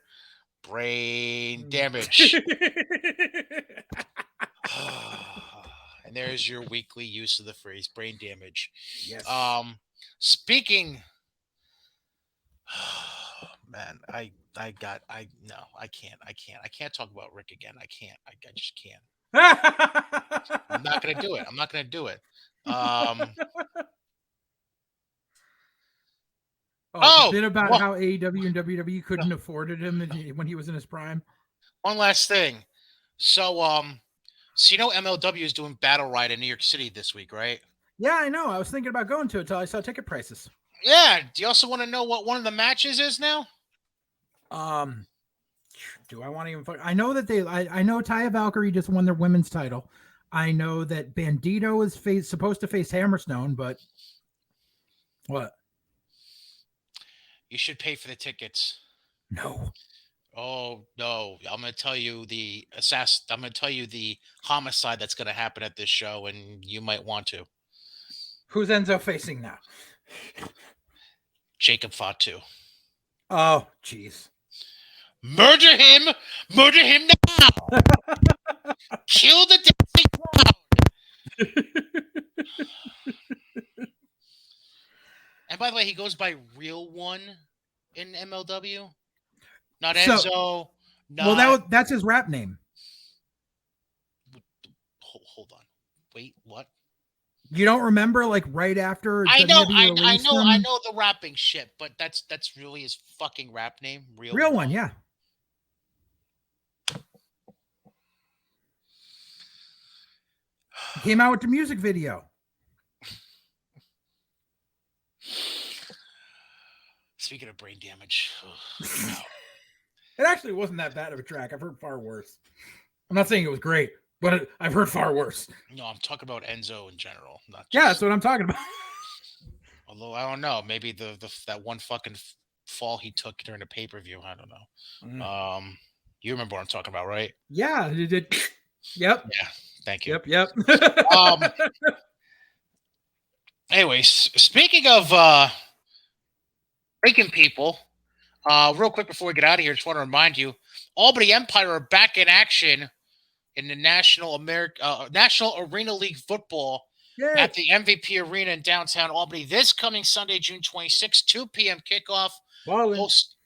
Brain damage. And there's your weekly use of the phrase brain damage. Yes. Speaking, man, I can't talk about Rick again. I just can't. I'm not gonna do it. I'm not gonna do it. The bit about how AEW and WWE couldn't afforded him when he was in his prime. One last thing. So you know MLW is doing Battle Ride in New York City this week, right? Yeah, I know. I was thinking about going to it until I saw ticket prices. Yeah. Do you also want to know what one of the matches is now? Do I want to even? I know that I know Taya Valkyrie just won their women's title. I know that Bandito is supposed to face Hammerstone, but what? You should pay for the tickets. No. Oh no! I'm going to tell you the I'm going to tell you the homicide that's going to happen at this show, and you might want to. Who's Enzo facing now? Jacob Fatu. Oh, jeez. Murder him! Murder him now! Kill the dancing crowd! And by the way, he goes by Real One in MLW. Not Enzo. That's his rap name. Hold on. Wait, what? You don't remember, like, right after I know WWE the rapping shit, but that's really his fucking rap name. Real One, yeah. He came out with the music video. Speaking of brain damage, It actually wasn't that bad of a track. I've heard far worse. I'm not saying it was great, but I've heard far worse. No, I'm talking about Enzo in general. Yeah, that's what I'm talking about. Although I don't know, maybe that one fucking fall he took during the pay-per-view. I don't know. You remember what I'm talking about, right? Yeah, it did. Yep. Yeah. Thank you. Yep. Anyways, speaking of breaking people, real quick before we get out of here, just want to remind you, Albany Empire are back in action in the National Arena League football at the MVP Arena in downtown Albany this coming Sunday, June 26th, 2 p.m. kickoff,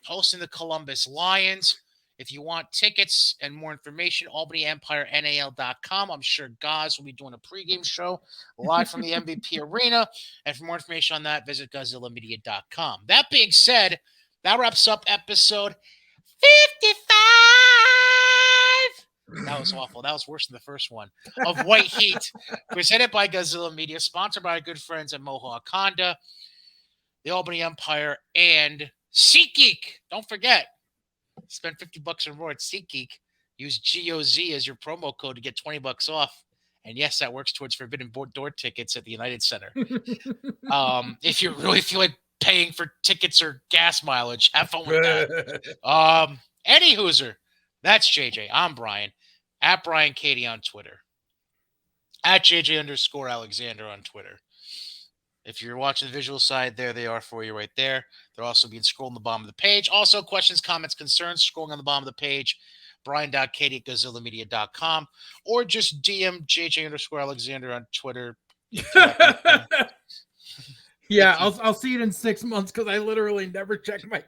hosting the Columbus Lions. If you want tickets and more information, AlbanyEmpireNAL.com. I'm sure Gaz will be doing a pregame show live from the MVP Arena. And for more information on that, visit GodzillaMedia.com. That being said, that wraps up episode 55. That was awful. That was worse than the first one. Of White Heat, presented by Godzilla Media, sponsored by our good friends at Mohawk Honda, the Albany Empire, and SeatGeek. Don't forget, spend $50 or more at SeatGeek. Use GOZ as your promo code to get $20 off. And yes, that works towards Forbidden Door tickets at the United Center. If you really feel like paying for tickets or gas mileage, have fun with that. Any Hooser, that's JJ. I'm Brian. At Brian Katie on Twitter. At JJ_Alexander on Twitter. If you're watching the visual side, there they are for you right there. They're also being scrolled on the bottom of the page. Also, questions, comments, concerns, scrolling on the bottom of the page. brian.katie@gozillamedia.com, or just DM JJ_Alexander on Twitter if you happen to. Yeah, If you, I'll see it in 6 months because I literally never check my I'm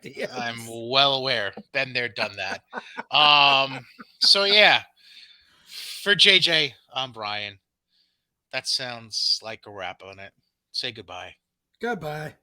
DMs. well aware. Been there, done that. Um, so yeah, for JJ, I'm Brian. That sounds like a wrap on it. Say goodbye. Goodbye.